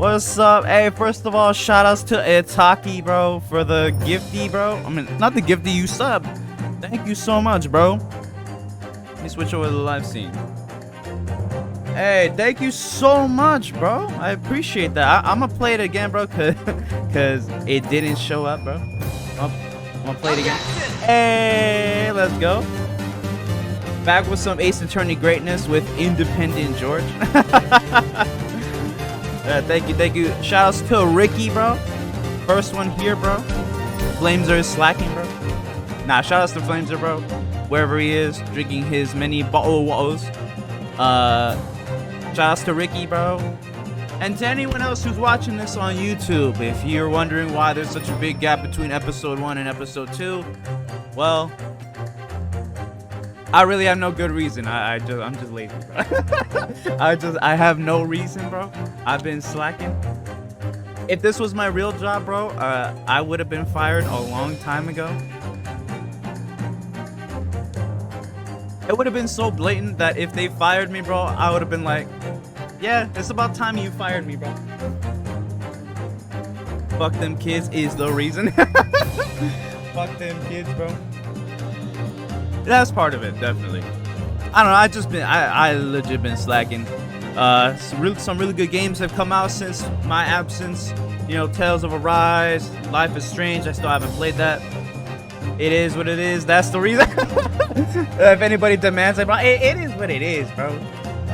What's up? Hey, first of all, shout outs to Itaki, bro, for the gifty, bro. I mean, not the gifty, you sub. Thank you so much, bro. Let me switch over to the live scene. Hey, thank you so much, bro. I appreciate that. I'm gonna play it again, bro, cause it didn't show up, bro. I'm gonna play it again. Hey, let's go. Back with some Ace Attorney greatness with Independent George. Thank you. Shout outs to Ricky, bro. First one here, bro. Flameser is slacking, bro. Nah, shout outs to Flameser, bro. Wherever he is, drinking his many bottle waters. Shout outs to Ricky, bro. And to anyone else who's watching this on YouTube, if you're wondering why there's such a big gap between episode 1 and episode 2, well, I really have no good reason. I'm just lazy, bro. I have no reason, bro. I've been slacking. If this was my real job, bro, I would have been fired a long time ago. It would have been so blatant that if they fired me, bro, I would have been like, yeah, it's about time you fired me, bro. Fuck them kids is the reason. Fuck them kids, bro. That's part of it, definitely. I don't know. I legit been slacking. Some really good games have come out since my absence. You know, Tales of Arise, Life is Strange. I still haven't played that. It is what it is. That's the reason. If anybody demands it, bro, it is what it is, bro.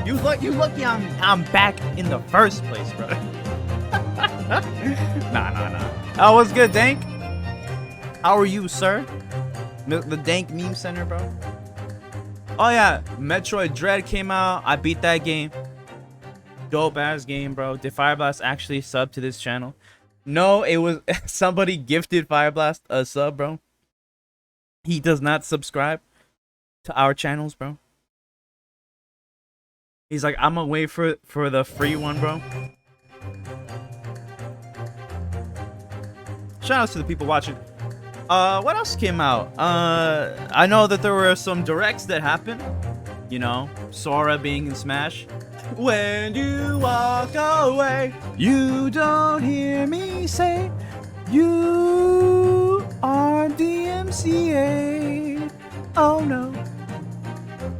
You lucky I'm back in the first place, bro. Nah. Oh, what's good, Dank? How are you, sir? The Dank Meme Center, bro. Oh yeah, Metroid Dread came out. I beat that game. Dope ass game, bro. Did Fireblast actually sub to this channel? No, it was somebody gifted Fireblast a sub, bro. He does not subscribe to our channels, bro. He's like, I'm gonna wait for the free one, bro. Shout outs to the people watching. What else came out? I know that there were some directs that happened. You know, Sora being in Smash. When you walk away, you don't hear me say, you are DMCA. Oh no.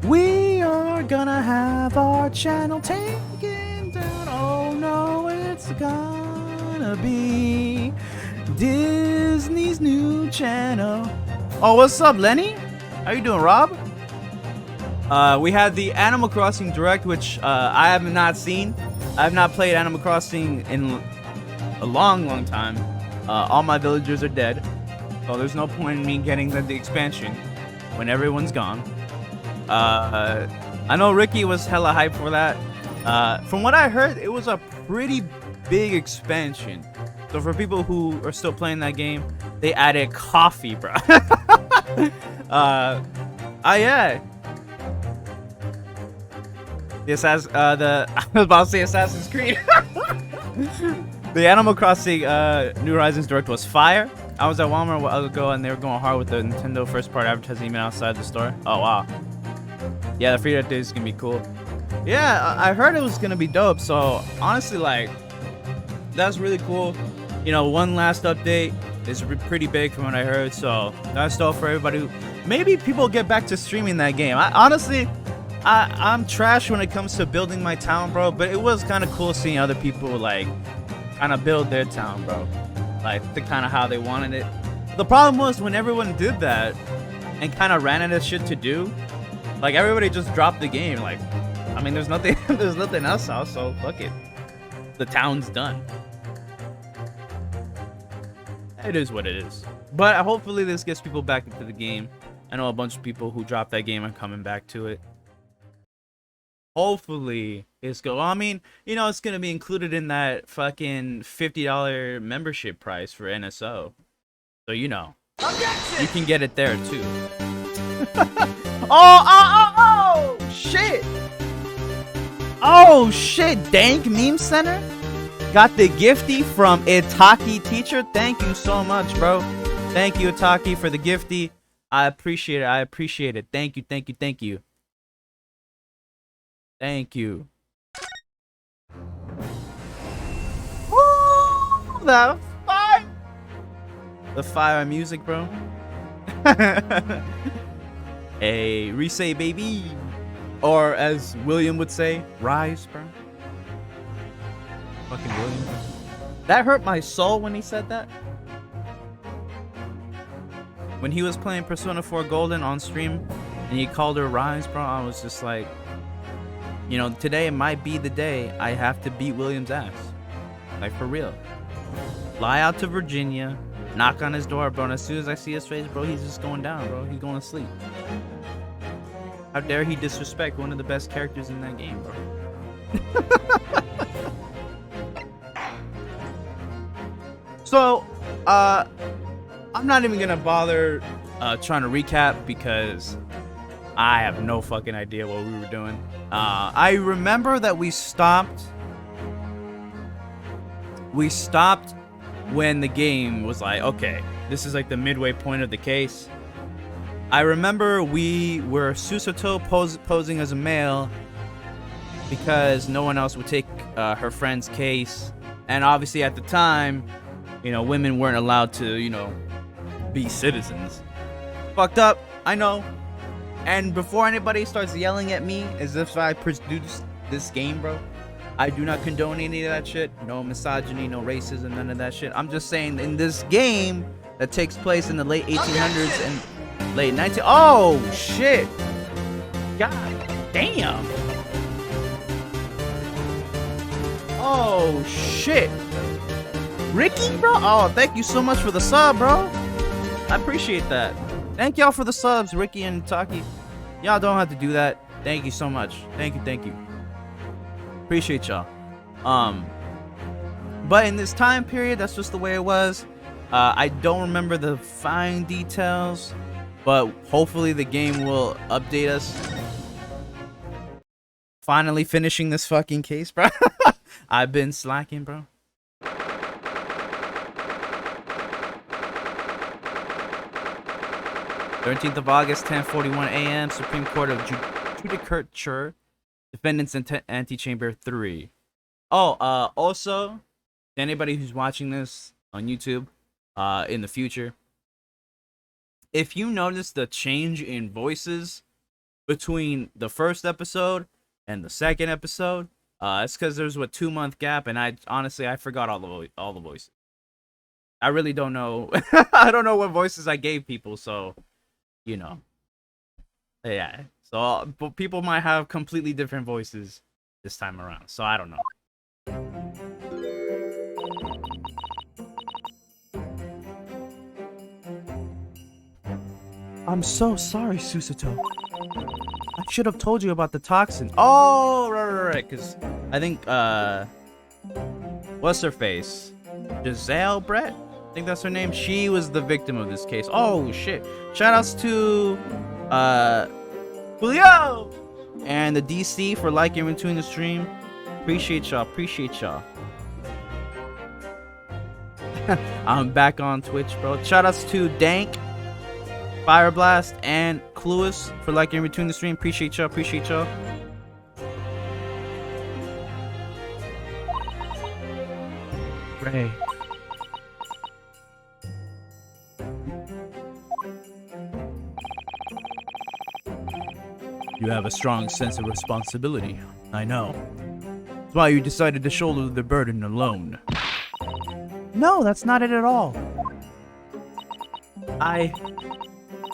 We are gonna have our channel taken down. Oh no, it's gonna be Disney's new channel. Oh, what's up, Lenny? How you doing, Rob? We had the Animal Crossing Direct, which I have not seen. I have not played Animal Crossing in a long time. All my villagers are dead, so there's no point in me getting the expansion when everyone's gone. I know Ricky was hella hyped for that. From what I heard, it was a pretty big expansion. So for people who are still playing that game, they added coffee, bro. Yeah. I was about to say Assassin's Creed. The Animal Crossing New Horizons Direct was fire. I was at Walmart a while ago and they were going hard with the Nintendo first party advertising even outside the store. Oh wow. Yeah, the free update is gonna be cool. Yeah, I heard it was gonna be dope. So honestly, like, that's really cool. You know, one last update is pretty big from what I heard. So that's dope for everybody. Maybe people get back to streaming that game. I'm trash when it comes to building my town, bro. But it was kind of cool seeing other people like kind of build their town, bro. Like the kind of how they wanted it. The problem was when everyone did that and kind of ran out of shit to do. Like everybody just dropped the game. Like, I mean, there's nothing else out, so fuck it. The town's done. It is what it is. But hopefully this gets people back into the game. I know a bunch of people who dropped that game are coming back to it. Hopefully it's good. Well, I mean, you know, it's gonna be included in that fucking $50 membership price for NSO. So you know, you can get it there too. Oh, shit! Oh shit! Dank Meme Center got the gifty from Itaki Teacher. Thank you so much, bro. Thank you, Itaki, for the gifty. I appreciate it. Thank you. Thank you. The fire! The fire music, bro. Hey, Risei baby. Or as William would say, rise, bro. Fucking William. That hurt my soul when he said that. When he was playing Persona 4 Golden on stream and he called her rise, bro, I was just like, you know, today it might be the day I have to beat William's ass. Like, for real. Fly out to Virginia, knock on his door, bro, and as soon as I see his face, bro, he's just going down, bro. He's going to sleep. How dare he disrespect one of the best characters in that game, bro. So, I'm not even gonna bother trying to recap because I have no fucking idea what we were doing. I remember that we stopped when the game was like, okay, this is like the midway point of the case. I remember we were Susato posing as a male because no one else would take her friend's case, and obviously at the time, you know, women weren't allowed to, you know, be citizens. Fucked up, I know. And before anybody starts yelling at me as if I produced this game, bro, I do not condone any of that shit. No misogyny, no racism, none of that shit. I'm just saying, in this game that takes place in the late 1800s and late 19... Oh, shit. God damn. Oh, shit. Ricky, bro? Oh, thank you so much for the sub, bro. I appreciate that. Thank y'all for the subs, Ricky and Taki. Y'all don't have to do that. Thank you so much. Thank you, thank you. Appreciate y'all. But in this time period, that's just the way it was. I don't remember the fine details, but hopefully the game will update us. Finally finishing this fucking case, bro. I've been slacking, bro. 13th of August, 10:41 a.m. Supreme Court of Judicature, Defendants in Antechamber 3. Oh, also, anybody who's watching this on YouTube in the future, if you notice the change in voices between the first episode and the second episode, it's because there's a 2-month gap, and I forgot all the voices. I really don't know. I don't know what voices I gave people, so you know. Yeah. So but people might have completely different voices this time around. So I don't know. I'm so sorry, Susato. I should have told you about the toxin. Oh, right. Because I think, what's her face? Giselle Brett? I think that's her name. She was the victim of this case. Oh, shit. Shoutouts to, Julio! And the DC for liking and retweeting the stream. Appreciate y'all. I'm back on Twitch, bro. Shoutouts to Dank, Fireblast, and Clueless for liking and retweeting the stream. Appreciate y'all. Ray. You have a strong sense of responsibility. I know. That's why you decided to shoulder the burden alone. No, that's not it at all. I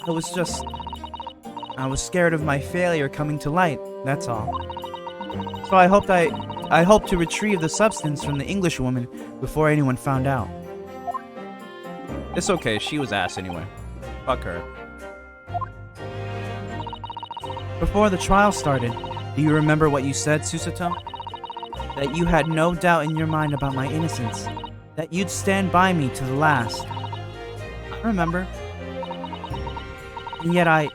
was scared of my failure coming to light, that's all. So I hoped to retrieve the substance from the English woman before anyone found out. It's okay, she was ass anyway. Fuck her. Before the trial started, do you remember what you said, Susato? That you had no doubt in your mind about my innocence. That you'd stand by me to the last. I remember. And yet I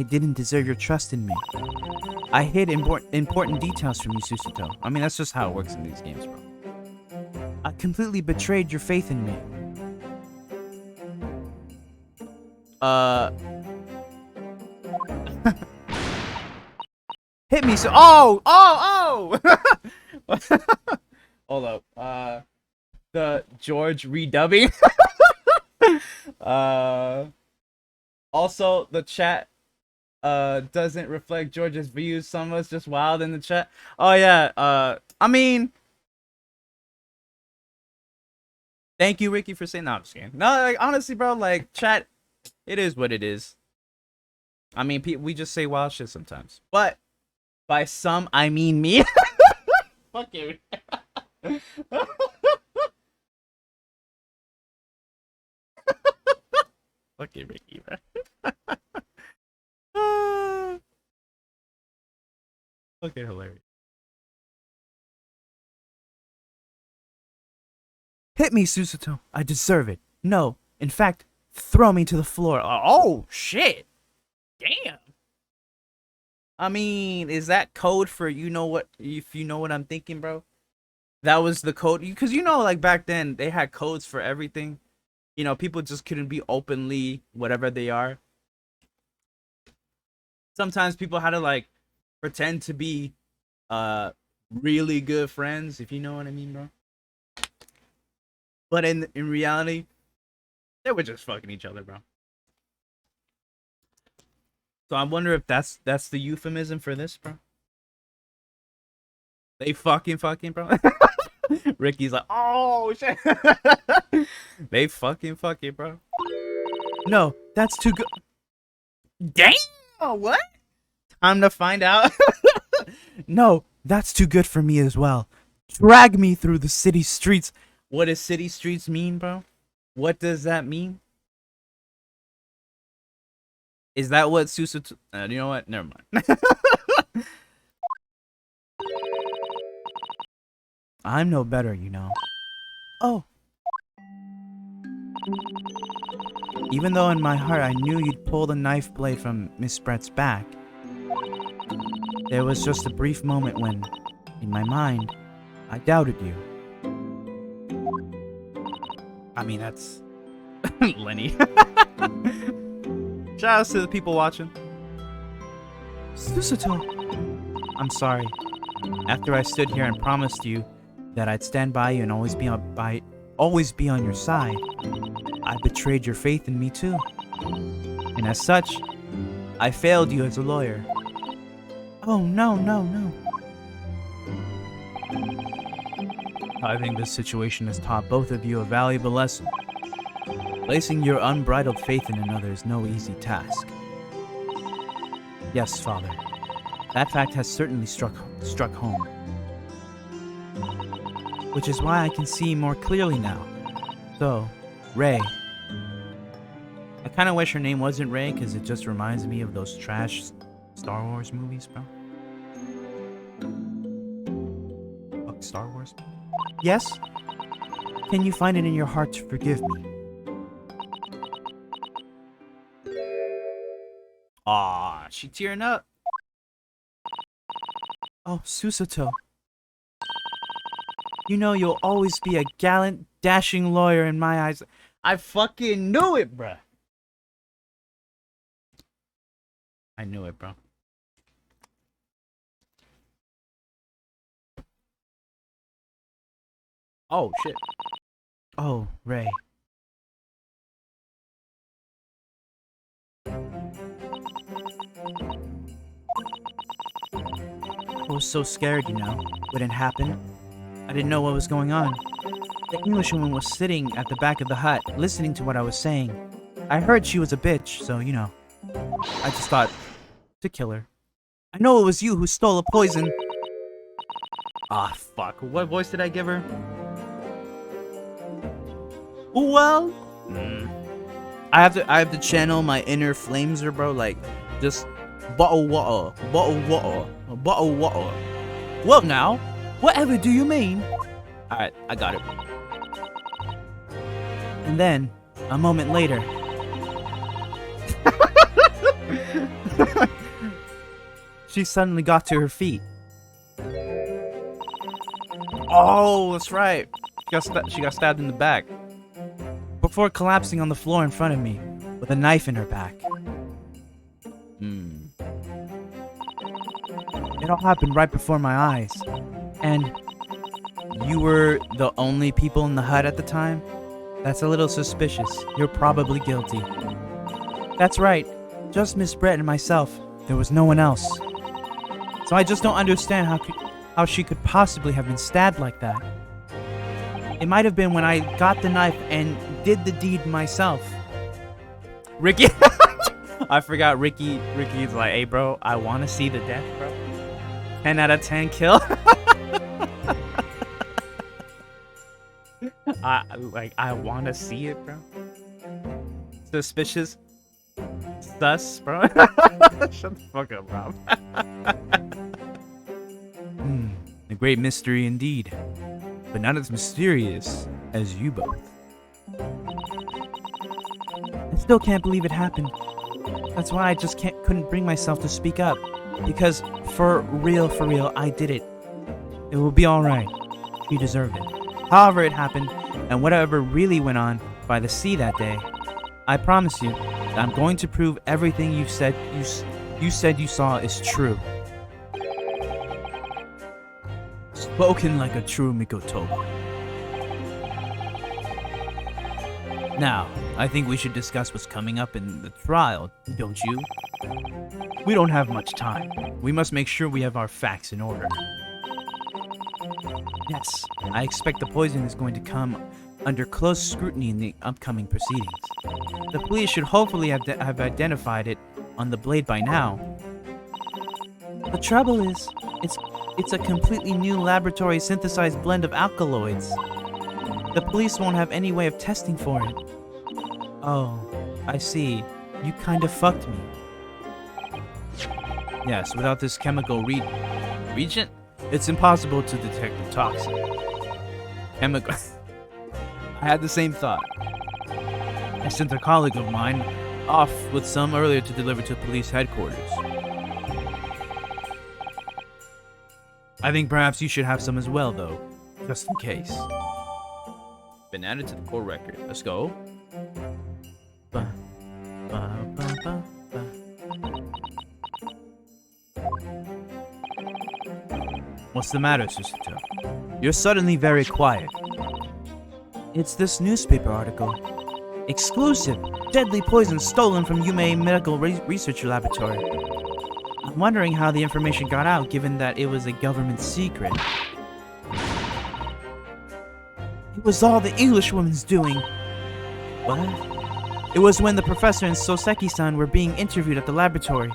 didn't deserve your trust in me. I hid important details from you, Susato. I mean, that's just how it works in these games, bro. I completely betrayed your faith in me. Hit me so. Oh! Hold up. the George redubbing. Also the chat doesn't reflect George's views. Some of us just wild in the chat. Oh yeah, I mean, thank you, Ricky, for saying. No, I'm just kidding. No, like honestly, bro, like chat, it is what it is. I mean, we just say wild shit sometimes, but by some I mean me. Fuck you. Fuck you, Ricky, bro. Okay, hilarious. Hit me, Susato. I deserve it. No, in fact, throw me to the floor. Oh, shit. Damn. I mean, is that code for you know what? If you know what I'm thinking, bro. That was the code. Because you know, like back then, they had codes for everything. You know, people just couldn't be openly whatever they are. Sometimes people had to like pretend to be really good friends, if you know what I mean, bro. But in reality, they were just fucking each other, bro. So I wonder if that's the euphemism for this, bro. They fucking, bro. Ricky's like, oh shit. They fucking, bro. No, that's too good. Damn, what? Time to find out. No, that's too good for me as well. Drag me through the city streets. What does city streets mean, bro? What does that mean? Is that what Susato... you know what? Never mind. I'm no better, you know. Oh. Even though in my heart I knew you'd pull the knife blade from Miss Brett's back, there was just a brief moment when, in my mind, I doubted you. I mean, that's... Lenny. Shout out to the people watching. Susato! I'm sorry. After I stood here and promised you that I'd stand by you and always be on your side, I betrayed your faith in me too. And as such, I failed you as a lawyer. Oh, no. I think this situation has taught both of you a valuable lesson. Placing your unbridled faith in another is no easy task. Yes, Father. That fact has certainly struck home. Which is why I can see more clearly now. So, Rey. I kind of wish her name wasn't Rey, because it just reminds me of those trash Star Wars movies, bro. Fuck Star Wars. Yes? Can you find it in your heart to forgive me? Aw, she tearing up. Oh, Susato. You know you'll always be a gallant, dashing lawyer in my eyes. I fucking knew it, bruh. I knew it, bro. Oh, shit. Oh, Rey. I was so scared, you know, when it happened. I didn't know what was going on. The Englishwoman was sitting at the back of the hut, listening to what I was saying. I heard she was a bitch, so, you know. I just thought to kill her. I know it was you who stole a poison. Ah, fuck. What voice did I give her? Well, I have to channel my inner flameser, bro. Like, just bottle water. Well, now, whatever do you mean? All right, I got it. And then, a moment later. She suddenly got to her feet. Oh, that's right. She got stabbed in the back. Before collapsing on the floor in front of me, with a knife in her back. It all happened right before my eyes. And You were the only people in the hut at the time? That's a little suspicious. You're probably guilty. That's right. Just Miss Brett and myself. There was no one else. So I just don't understand how she could possibly have been stabbed like that. It might have been when I got the knife and did the deed myself. Ricky, I forgot Ricky's like, hey bro, I want to see the death, bro. 10 out of 10 kill. I want to see it, bro. Suspicious. Sus, bro. Shut the fuck up, Rob. A great mystery indeed, but not as mysterious as you both. I still can't believe it happened. That's why I just couldn't bring myself to speak up. Because for real, I did it. It will be alright. She deserved it. However it happened, and whatever really went on by the sea that day, I promise you that I'm going to prove everything you said you saw is true. Spoken like a true Mikotoba. Now, I think we should discuss what's coming up in the trial, don't you? We don't have much time. We must make sure we have our facts in order. Yes, I expect the poison is going to come under close scrutiny in the upcoming proceedings. The police should hopefully have identified it on the blade by now. The trouble is, it's a completely new laboratory synthesized blend of alkaloids. The police won't have any way of testing for it. Oh, I see. You kind of fucked me. Yes, without this chemical reagent, it's impossible to detect the toxin. Chemical. I had the same thought. I sent a colleague of mine off with some earlier to deliver to police headquarters. I think perhaps you should have some as well, though, just in case. Been added to the court record. Let's go. What's the matter, Susato? You're suddenly very quiet. It's this newspaper article. Exclusive! Deadly poison stolen from Yume Medical Research Laboratory. I'm wondering how the information got out, given that it was a government secret. It was all the Englishwoman's doing. What? It was when the professor and Soseki-san were being interviewed at the laboratory.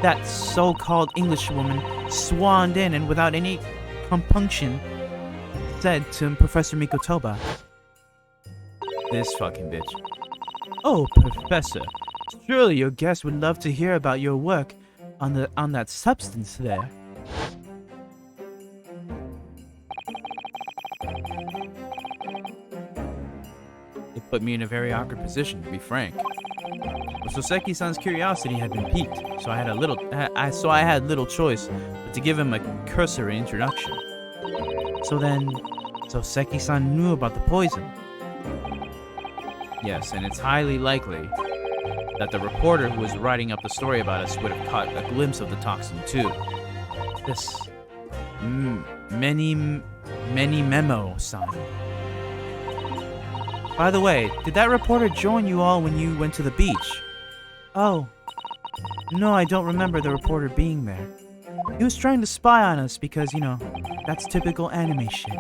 That so-called Englishwoman swanned in and without any compunction said to Professor Mikotoba. This fucking bitch. Oh, Professor, surely your guest would love to hear about your work on that substance there. It put me in a very awkward position, to be frank. But Soseki-san's curiosity had been piqued, so I had little choice but to give him a cursory introduction. So then, Soseki-san knew about the poison. Yes, and it's highly likely that the reporter who was writing up the story about us would have caught a glimpse of the toxin too. This many memo sign. By the way, did that reporter join you all when you went to the beach? Oh. No, I don't remember the reporter being there. He was trying to spy on us because, you know, that's typical anime shit.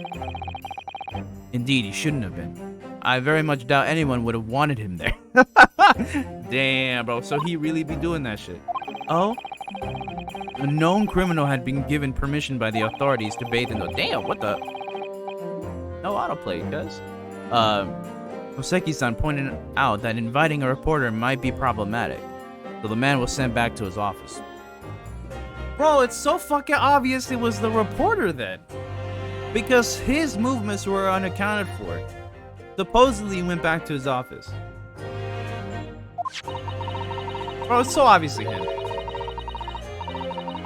Indeed, he shouldn't have been. I very much doubt anyone would have wanted him there. Damn, bro. So he really be doing that shit. Oh? A known criminal had been given permission by the authorities to bathe in the... Damn, what the... No autoplay, cuz. Oseki-san pointed out that inviting a reporter might be problematic, so the man was sent back to his office. Bro, it's so fucking obvious it was the reporter then. Because his movements were unaccounted for. Supposedly he went back to his office. Bro, it's so obviously him.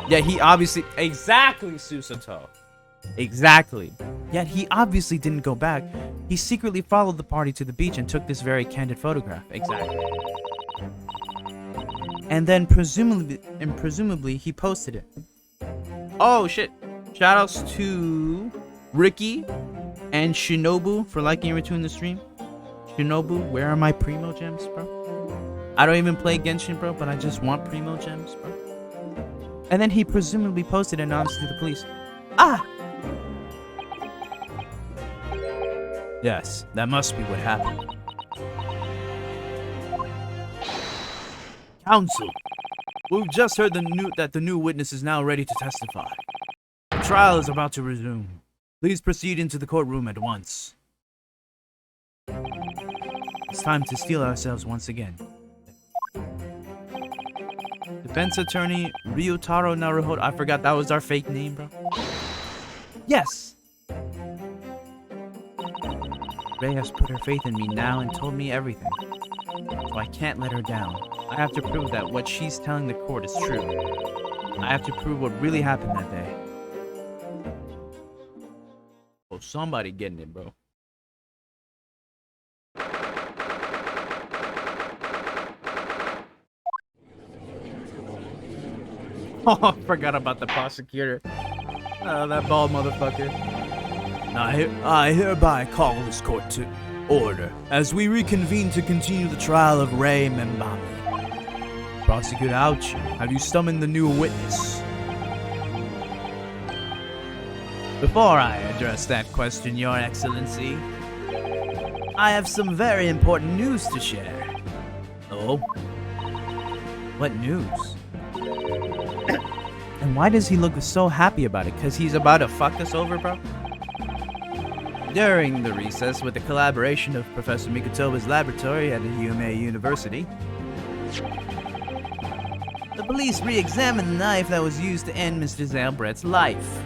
Yeah, he obviously... Exactly, Susato. Exactly. Yet he obviously didn't go back. He secretly followed the party to the beach and took this very candid photograph. Exactly. And then presumably he posted it. Oh shit. Shoutouts to Ricky and Shinobu for liking and retuning the stream. Shinobu, where are my Primo gems, bro? I don't even play Genshin, bro, but I just want Primo gems, bro. And then he presumably posted an announcement to the police. Ah! Yes, that must be what happened. Counsel, we've just heard that the new witness is now ready to testify. The trial is about to resume. Please proceed into the courtroom at once. It's time to steel ourselves once again. Defense attorney Ryutaro Naruhodo. I forgot that was our fake name, bro. Yes! Rei has put her faith in me now and told me everything. So I can't let her down. I have to prove that what she's telling the court is true. I have to prove what really happened that day. Oh, somebody getting it, bro. Oh, I forgot about the prosecutor. Oh, that bald motherfucker. I hereby call this court to order as we reconvene to continue the trial of Rei Membami. Prosecutor Ouch, have you summoned the new witness? Before I address that question, Your Excellency, I have some very important news to share. Oh? What news? And why does he look so happy about it? Because he's about to fuck us over, bro? During the recess, with the collaboration of Professor Mikotoba's laboratory at the UMA University, the police re-examined the knife that was used to end Mr. Zalbrett's life.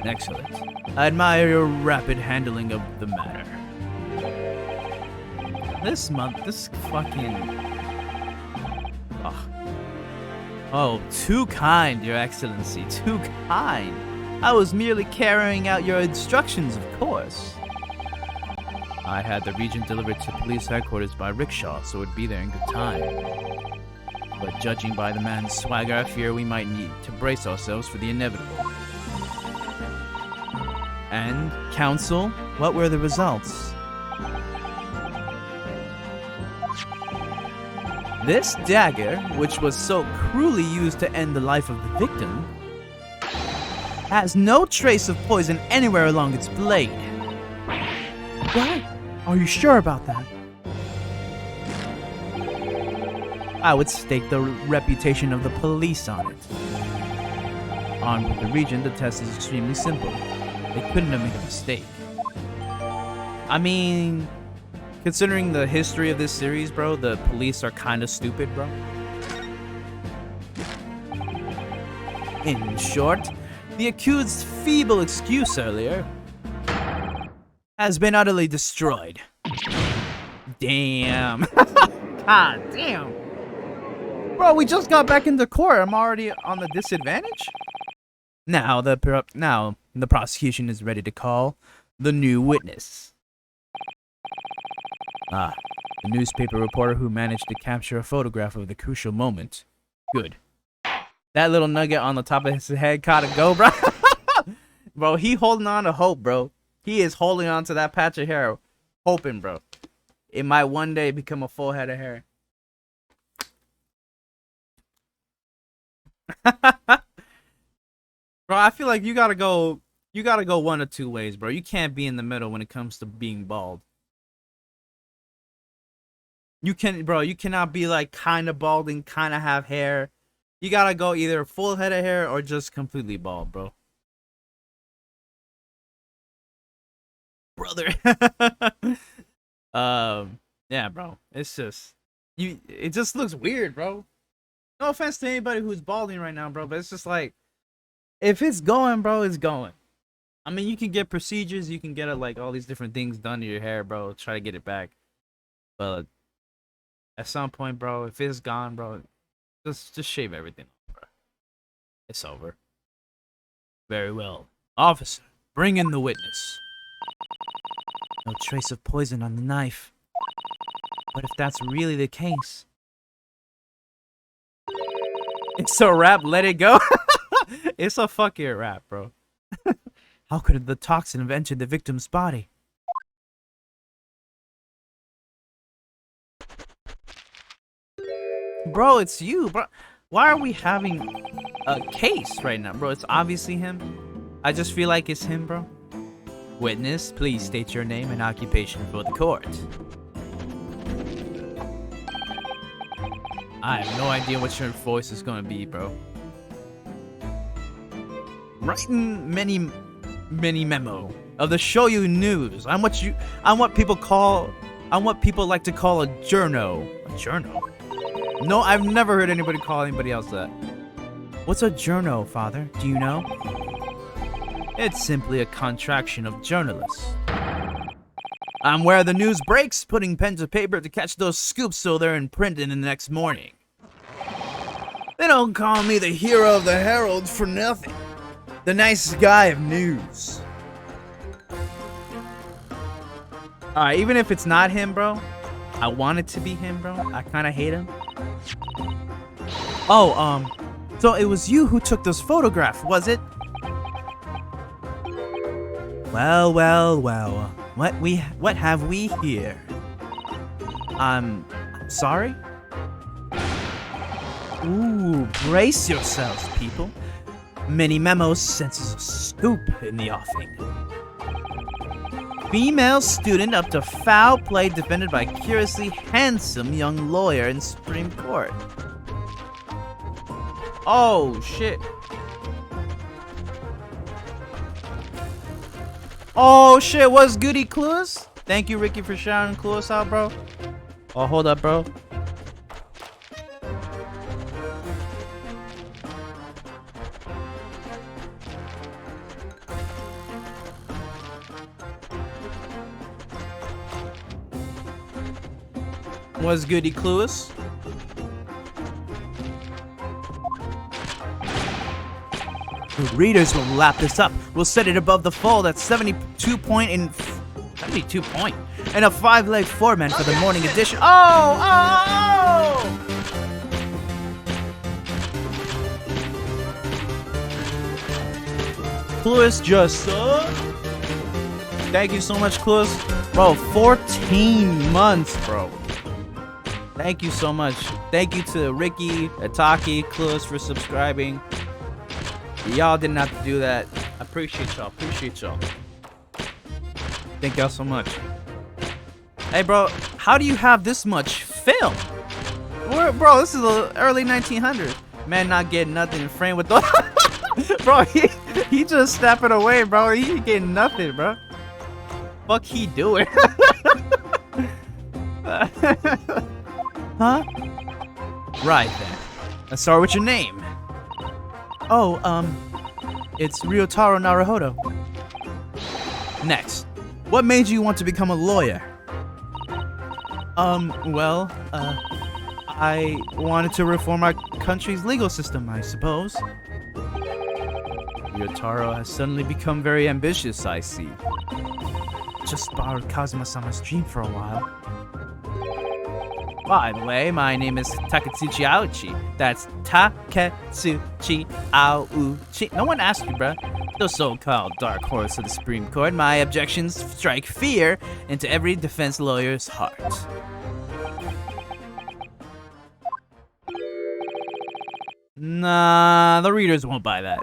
Excellent. I admire your rapid handling of the matter. This fucking... Oh, too kind, Your Excellency, too kind. I was merely carrying out your instructions, of course. I had the regent delivered to police headquarters by rickshaw, so it'd be there in good time. But judging by the man's swagger, I fear we might need to brace ourselves for the inevitable. And, counsel, what were the results? This dagger, which was so cruelly used to end the life of the victim, has no trace of poison anywhere along its blade. What? Are you sure about that? I would stake the reputation of the police on it. Armed with the regent, the test is extremely simple. They couldn't have made a mistake. I mean, considering the history of this series, bro, the police are kind of stupid, bro. In short, the accused's feeble excuse earlier has been utterly destroyed. Damn. God damn. Bro, we just got back into court. I'm already on the disadvantage? Now the prosecution is ready to call the new witness. Ah, the newspaper reporter who managed to capture a photograph of the crucial moment. Good. That little nugget on the top of his head caught a go, bro. Bro, he holding on to hope, bro. He is holding on to that patch of hair, hoping, bro. It might one day become a full head of hair. Bro, I feel like you gotta go one of two ways, bro. You can't be in the middle when it comes to being bald. You cannot be like kind of bald and kind of have hair. You gotta go either full head of hair or just completely bald, bro. Brother. Yeah, bro. It's just it just looks weird, bro. No offense to anybody who's balding right now, bro, but it's just like, if it's going, bro, it's going. I mean, you can get procedures, you can get like all these different things done to your hair, bro. Try to get it back, but at some point, bro, if it's gone, bro, just shave everything off, bro. It's over. Very well, officer, bring in the witness. No trace of poison on the knife. But if that's really the case, it's a wrap. Let it go. It's a fucking wrap, bro. How could the toxin have entered the victim's body? Bro, it's you, bro. Why are we having a case right now, bro? It's obviously him. I just feel like it's him, bro. Witness, please state your name and occupation for the court. I have no idea what your voice is gonna be, bro. Writing many memo of the Shoyu News. I'm what people like to call a journo. A journo? No, I've never heard anybody call anybody else that. What's a journo, Father? Do you know? It's simply a contraction of journalist. I'm where the news breaks, putting pen to paper to catch those scoops so they're in print in the next morning. They don't call me the hero of the Herald for nothing. The nice guy of news. Alright, even if it's not him, bro. I want it to be him, bro. I kinda hate him. Oh, so it was you who took this photograph, was it? Well. What have we here? I'm sorry? Ooh, brace yourselves, people. Many memos senses a scoop in the offing. Female student up to foul play defended by curiously handsome young lawyer in Supreme Court. Oh, shit. Oh, shit. What's goody, Clueless? Thank you, Ricky, for shouting Clueless out, bro. Oh, hold up, bro. Was goody Clueless? The readers will lap this up. We'll set it above the fold at 72 point and a 5-leg foreman for the morning edition. Oh! Clueless just thank you so much, Clueless. Bro, 14 months, bro. Thank you so much. Thank you to Ricky, Ataki, Clueless for subscribing. Y'all didn't have to do that. I appreciate y'all. Thank y'all so much. Hey, bro, how do you have this much film? Bro, this is the early 1900s. Man not getting nothing in frame with the... Bro, he just stepping away, bro. He ain't getting nothing, bro. Fuck he doing? Huh? Right then. Let's start with your name. Oh, it's Ryotaro Naruhodo. Next, what made you want to become a lawyer? I wanted to reform our country's legal system, I suppose. Ryotaro has suddenly become very ambitious, I see. Just borrowed Kazuma-sama's dream for a while. By the way, my name is Taketsuchi Aochi. That's Taketsuchi Aochi. No one asked you, bruh. The so-called dark horse of the Supreme Court. My objections strike fear into every defense lawyer's heart. Nah, the readers won't buy that.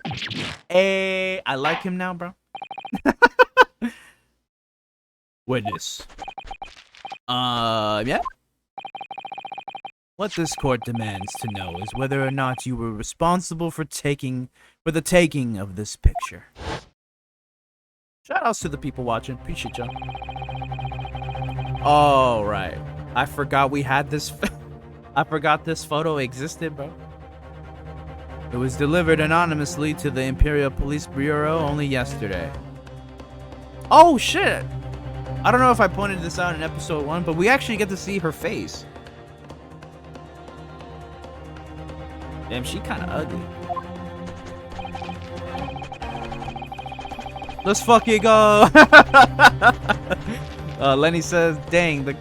Hey, I like him now, bro. Witness. Yeah? What this court demands to know is whether or not you were responsible for the taking of this picture. Shoutouts to the people watching. Appreciate y'all. Oh, right. I forgot we had this. I forgot this photo existed, bro. It was delivered anonymously to the Imperial Police Bureau only yesterday. Oh, shit. I don't know if I pointed this out in episode 1, but we actually get to see her face. Damn, she kind of ugly. Let's fucking go. Lenny says, dang, they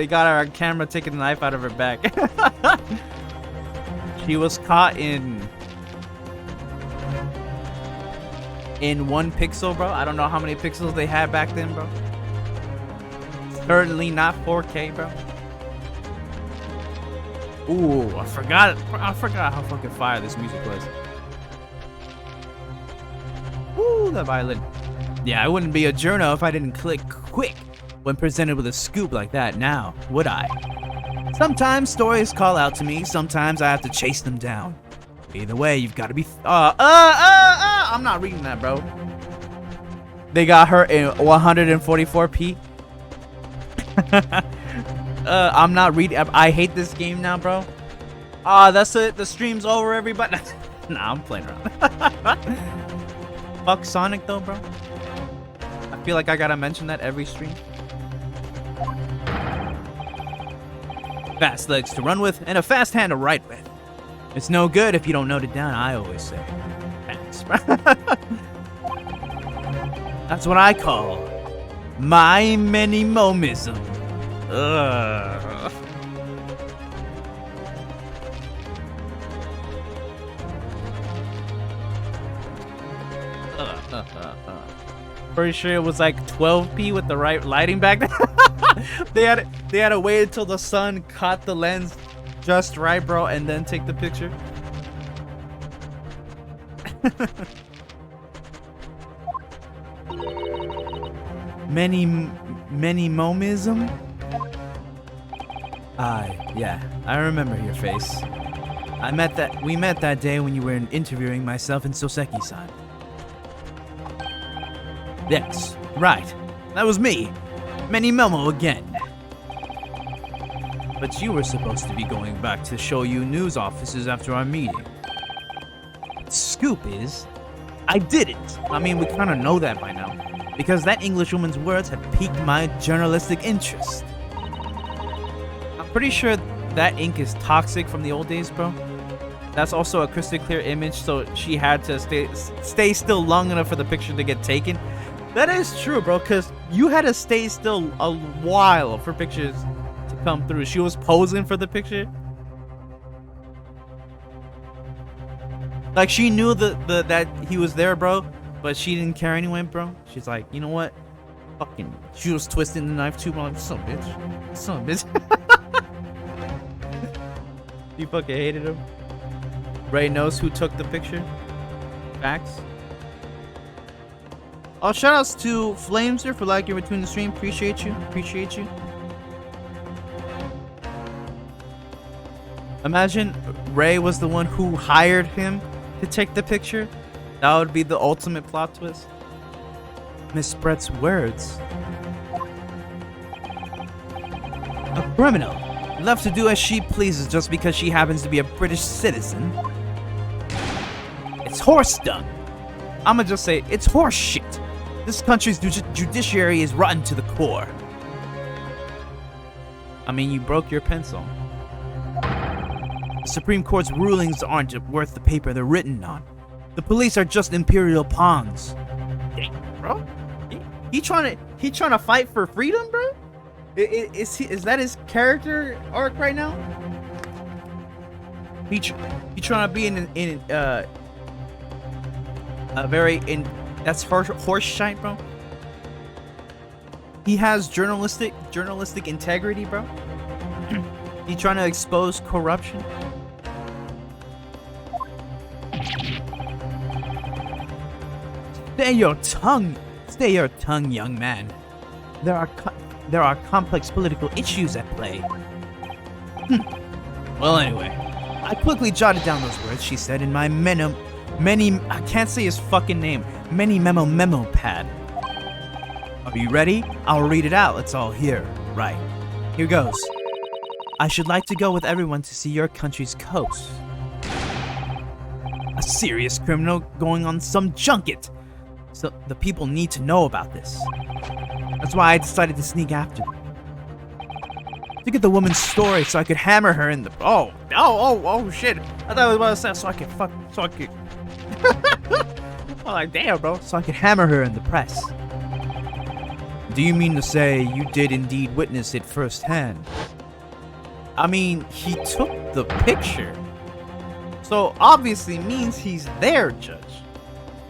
got our camera taking the knife out of her back. She was caught in... in 1 pixel, bro. I don't know how many pixels they had back then, bro. Certainly not 4K, bro. Ooh, I forgot how fucking fire this music was. Ooh, the violin. Yeah, I wouldn't be a journo if I didn't click quick when presented with a scoop like that now, would I? Sometimes stories call out to me, sometimes I have to chase them down. Either way, you've got to be I'm not reading that, bro. They got her in 144p. I'm not reading. I hate this game now, bro. That's it. The stream's over, everybody. Nah, I'm playing around. Fuck Sonic, though, bro. I feel like I gotta mention that every stream. Fast legs to run with and a fast hand to write with. It's no good if you don't note it down, I always say. Thanks, bro. That's what I call my many-momism. Ugh. Pretty sure it was like 12p with the right lighting back then. they had to wait until the sun caught the lens just right, bro, and then take the picture. Many-momism? Yeah, I remember your face. We met that day when you were interviewing myself and Soseki-san. Yes, right. That was me. Many-momo again. But you were supposed to be going back to Shoyu news offices after our meeting. Scoop is, I didn't. I mean, we kind of know that by now. Because that Englishwoman's words had piqued my journalistic interest. I'm pretty sure that ink is toxic from the old days, bro. That's also a crystal clear image, so she had to stay still long enough for the picture to get taken. That is true, bro, because you had to stay still a while for pictures to come through. She was posing for the picture. Like, she knew that he was there, bro, but she didn't care anyway, bro. She's like, you know what? Fucking, she was twisting the knife too, bro. I'm like, son of a bitch. Son of a bitch. You fucking hated him. Ray knows who took the picture. Facts. Oh, shoutouts to Flameser for liking between the stream. Appreciate you. Appreciate you. Imagine Ray was the one who hired him to take the picture. That would be the ultimate plot twist. Miss Brett's words. A criminal. Left to do as she pleases just because she happens to be a British citizen. It's horse dung. I'ma just say it's horse shit. This country's judiciary is rotten to the core. I mean, you broke your pencil. The Supreme Court's rulings aren't worth the paper they're written on. The police are just imperial pawns. Dang, bro. He trying to fight for freedom, bro? Is that his character arc right now? He trying to be in a very that's horse shite, bro. He has journalistic integrity, bro. He trying to expose corruption. Stay your tongue, young man. There are complex political issues at play. Well, anyway, I quickly jotted down those words she said in my I can't say his fucking name. Memo pad. Are you ready? I'll read it out. Let's all hear. Right. Here goes. I should like to go with everyone to see your country's coast. A serious criminal going on some junket. So the people need to know about this. That's why I decided to sneak after them. To get the woman's story so I could hammer her in the... Oh, shit. I thought I was about to say so I could... I'm like, damn, bro. So I could hammer her in the press. Do you mean to say you did indeed witness it firsthand? I mean, he took the picture. So obviously means he's there, Judge.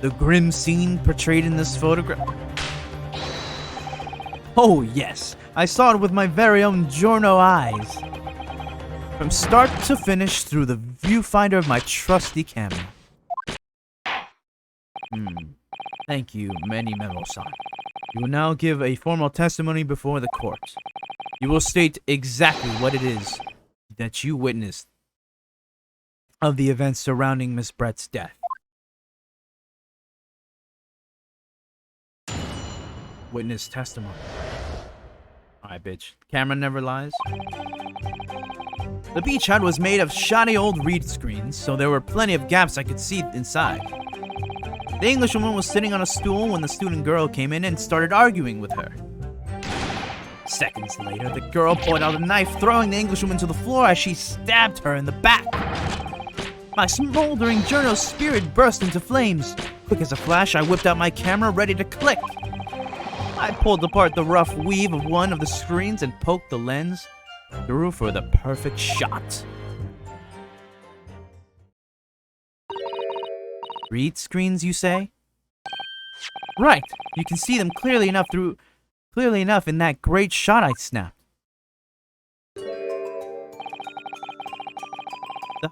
The grim scene portrayed in this photograph? Oh yes, I saw it with my very own Giorno eyes. From start to finish through the viewfinder of my trusty camera. Thank you, many Memo-san. You will now give a formal testimony before the court. You will state exactly what it is that you witnessed of the events surrounding Miss Brett's death. Witness testimony. Alright, bitch. Camera never lies. The beach hut was made of shoddy old reed screens, so there were plenty of gaps I could see inside. The Englishwoman was sitting on a stool when the student girl came in and started arguing with her. Seconds later, the girl pulled out a knife, throwing the Englishwoman to the floor as she stabbed her in the back. My smoldering journal spirit burst into flames. Quick as a flash, I whipped out my camera, ready to click. I pulled apart the rough weave of one of the screens and poked the lens through for the perfect shot. Reed screens, you say? Right. You can see them clearly enough in that great shot I snapped. The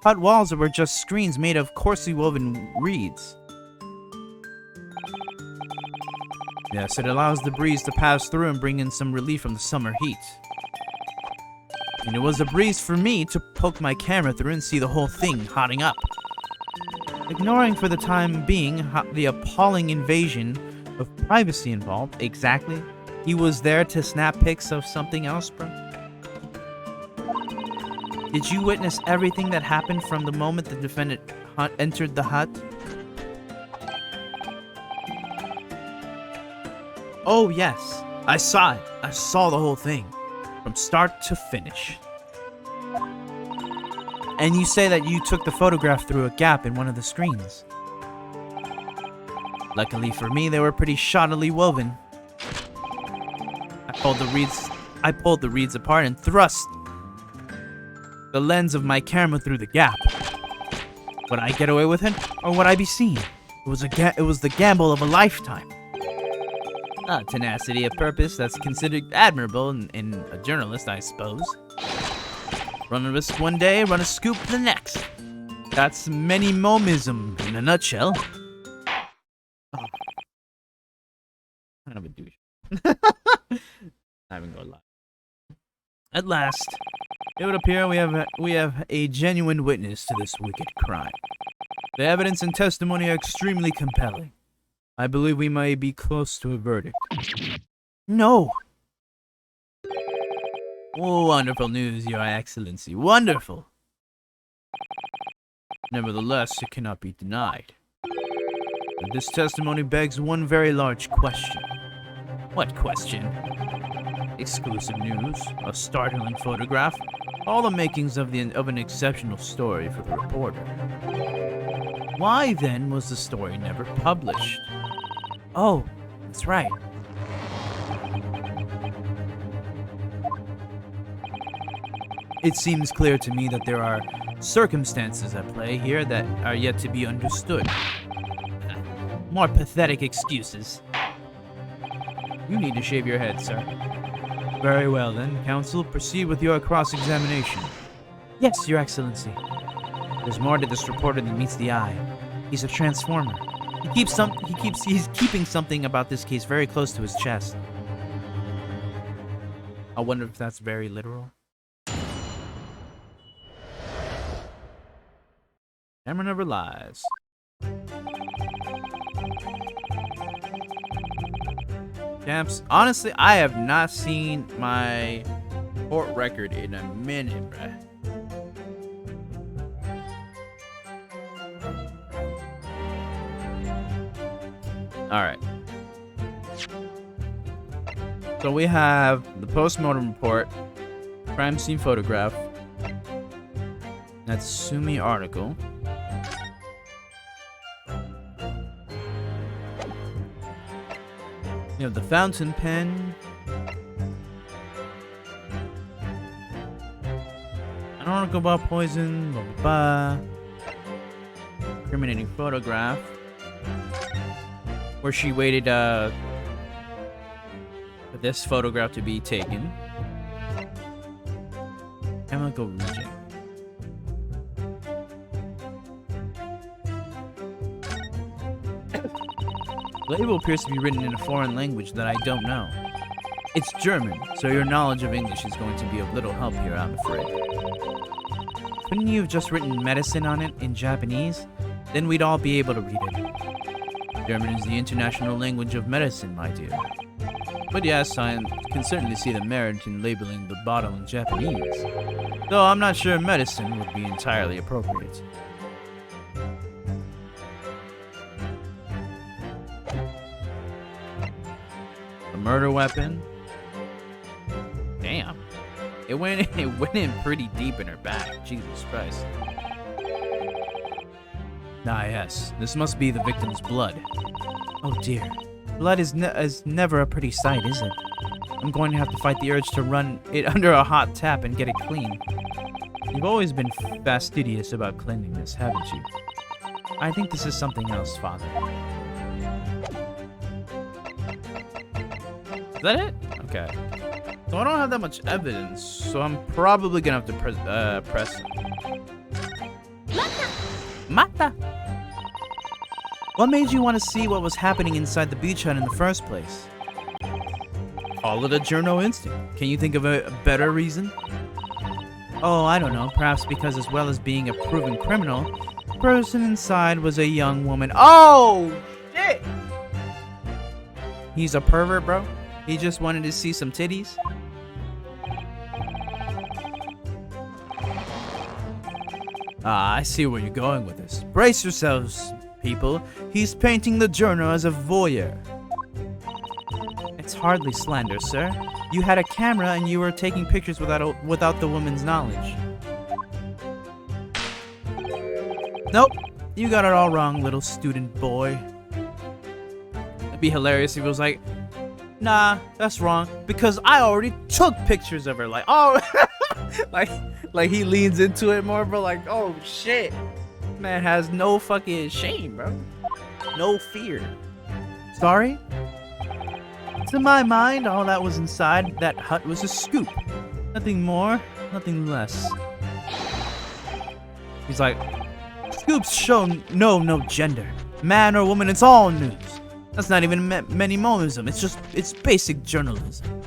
hut walls were just screens made of coarsely woven reeds. Yes, it allows the breeze to pass through and bring in some relief from the summer heat. And it was a breeze for me to poke my camera through and see the whole thing hotting up. Ignoring for the time being the appalling invasion of privacy involved, exactly, he was there to snap pics of something else, bro? Did you witness everything that happened from the moment the defendant entered the hut? Oh yes, I saw it. I saw the whole thing, from start to finish. And you say that you took the photograph through a gap in one of the screens. Luckily for me, they were pretty shoddily woven. I pulled the reeds apart and thrust the lens of my camera through the gap. Would I get away with it, or would I be seen? It was the gamble of a lifetime. Tenacity of purpose that's considered admirable in a journalist, I suppose. Run a risk one day, run a scoop the next. That's many-momism in a nutshell. Oh. Kind of a douche. Not even gonna lie. At last, it would appear we have a genuine witness to this wicked crime. The evidence and testimony are extremely compelling. I believe we may be close to a verdict. No! Oh, wonderful news, Your Excellency. Wonderful! Nevertheless, it cannot be denied. But this testimony begs one very large question. What question? Exclusive news, a startling photograph, all the makings of an exceptional story for the reporter. Why, then, was the story never published? Oh, that's right. It seems clear to me that there are circumstances at play here that are yet to be understood. More pathetic excuses. You need to shave your head, sir. Very well, then, counsel. Proceed with your cross-examination. Yes, Your Excellency. There's more to this reporter than meets the eye. He's a transformer. He's keeping something about this case very close to his chest. I wonder if that's very literal. Camera never lies. Champs, honestly, I have not seen my court record in a minute, bruh. Alright. So we have the post-mortem report, crime scene photograph, Natsumi article, you have the fountain pen, I don't want to go about poison, blah blah blah, incriminating photograph. where she waited for this photograph to be taken. Chemical region. The label appears to be written in a foreign language that I don't know. It's German, so your knowledge of English is going to be of little help here, I'm afraid. Couldn't you have just written medicine on it in Japanese? Then we'd all be able to read it. German is the international language of medicine, my dear. But yes, I can certainly see the merit in labeling the bottle in Japanese, though I'm not sure medicine would be entirely appropriate. A murder weapon? Damn. It went in pretty deep in her back. Jesus Christ. Ah yes, this must be the victim's blood. Oh dear. Blood is never a pretty sight, is it? I'm going to have to fight the urge to run it under a hot tap and get it clean. You've always been fastidious about cleanliness, haven't you? I think this is something else, Father. Is that it? Okay. So I don't have that much evidence, so I'm probably gonna have to press Mata! What made you want to see what was happening inside the beach hut in the first place? Call it a journo instinct. Can you think of a better reason? Oh, I don't know. Perhaps because as well as being a proven criminal, the person inside was a young woman. Oh, shit! He's a pervert, bro? He just wanted to see some titties? Ah, I see where you're going with this. Brace yourselves, people. He's painting the journal as a voyeur. It's hardly slander, sir. You had a camera and you were taking pictures without the woman's knowledge. Nope, you got it all wrong, little student boy. It'd be hilarious if it was like, nah, that's wrong, because I already took pictures of her. Like, oh, like he leans into it more, bro. Like, oh shit, man has no fucking shame, bro. No fear. Sorry? To my mind, all that was inside that hut was a scoop. Nothing more, nothing less. He's like, scoops show no gender. Man or woman, it's all news. That's not even minimalism, it's basic journalism.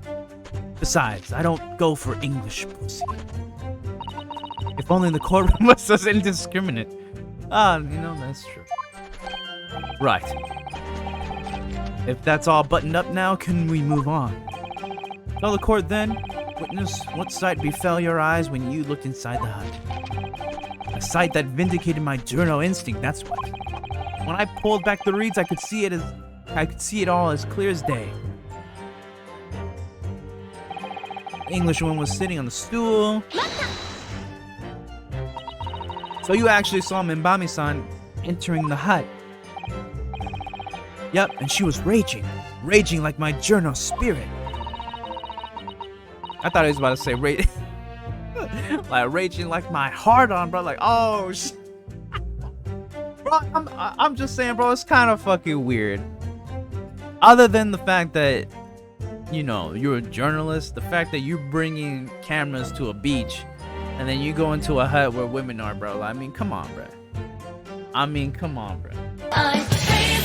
Besides, I don't go for English pussy. If only the courtroom was as indiscriminate. Ah, you know, that's true. Right. If that's all buttoned up now, can we move on? Tell the court then, witness, what sight befell your eyes when you looked inside the hut? A sight that vindicated my journal instinct, that's what. When I pulled back the reeds, I could see it all as clear as day. The Englishwoman was sitting on the stool. So you actually saw Minbami-san entering the hut. Yep, and she was raging like my journal spirit. I thought he was about to say like raging like my heart on, bro. Like, oh, bro, I'm just saying, bro, it's kind of fucking weird. Other than the fact that, you know, you're a journalist, the fact that you're bringing cameras to a beach, and then you go into a hut where women are, bro. I mean, come on, bro.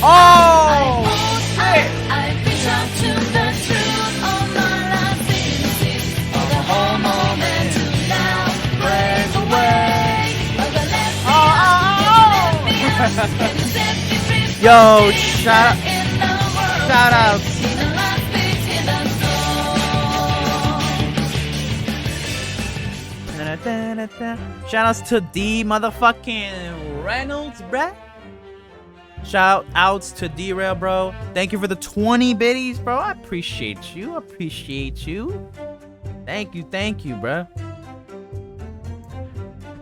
Oh! Shit! I reach out to the truth on my last vacancy. The whole moment to now break away. Yo, shout out. Shout outs to D motherfucking Reynolds, bruh. Shout outs to D-Rail, bro. Thank you for the 20 biddies, bro. I appreciate you. Thank you, bro.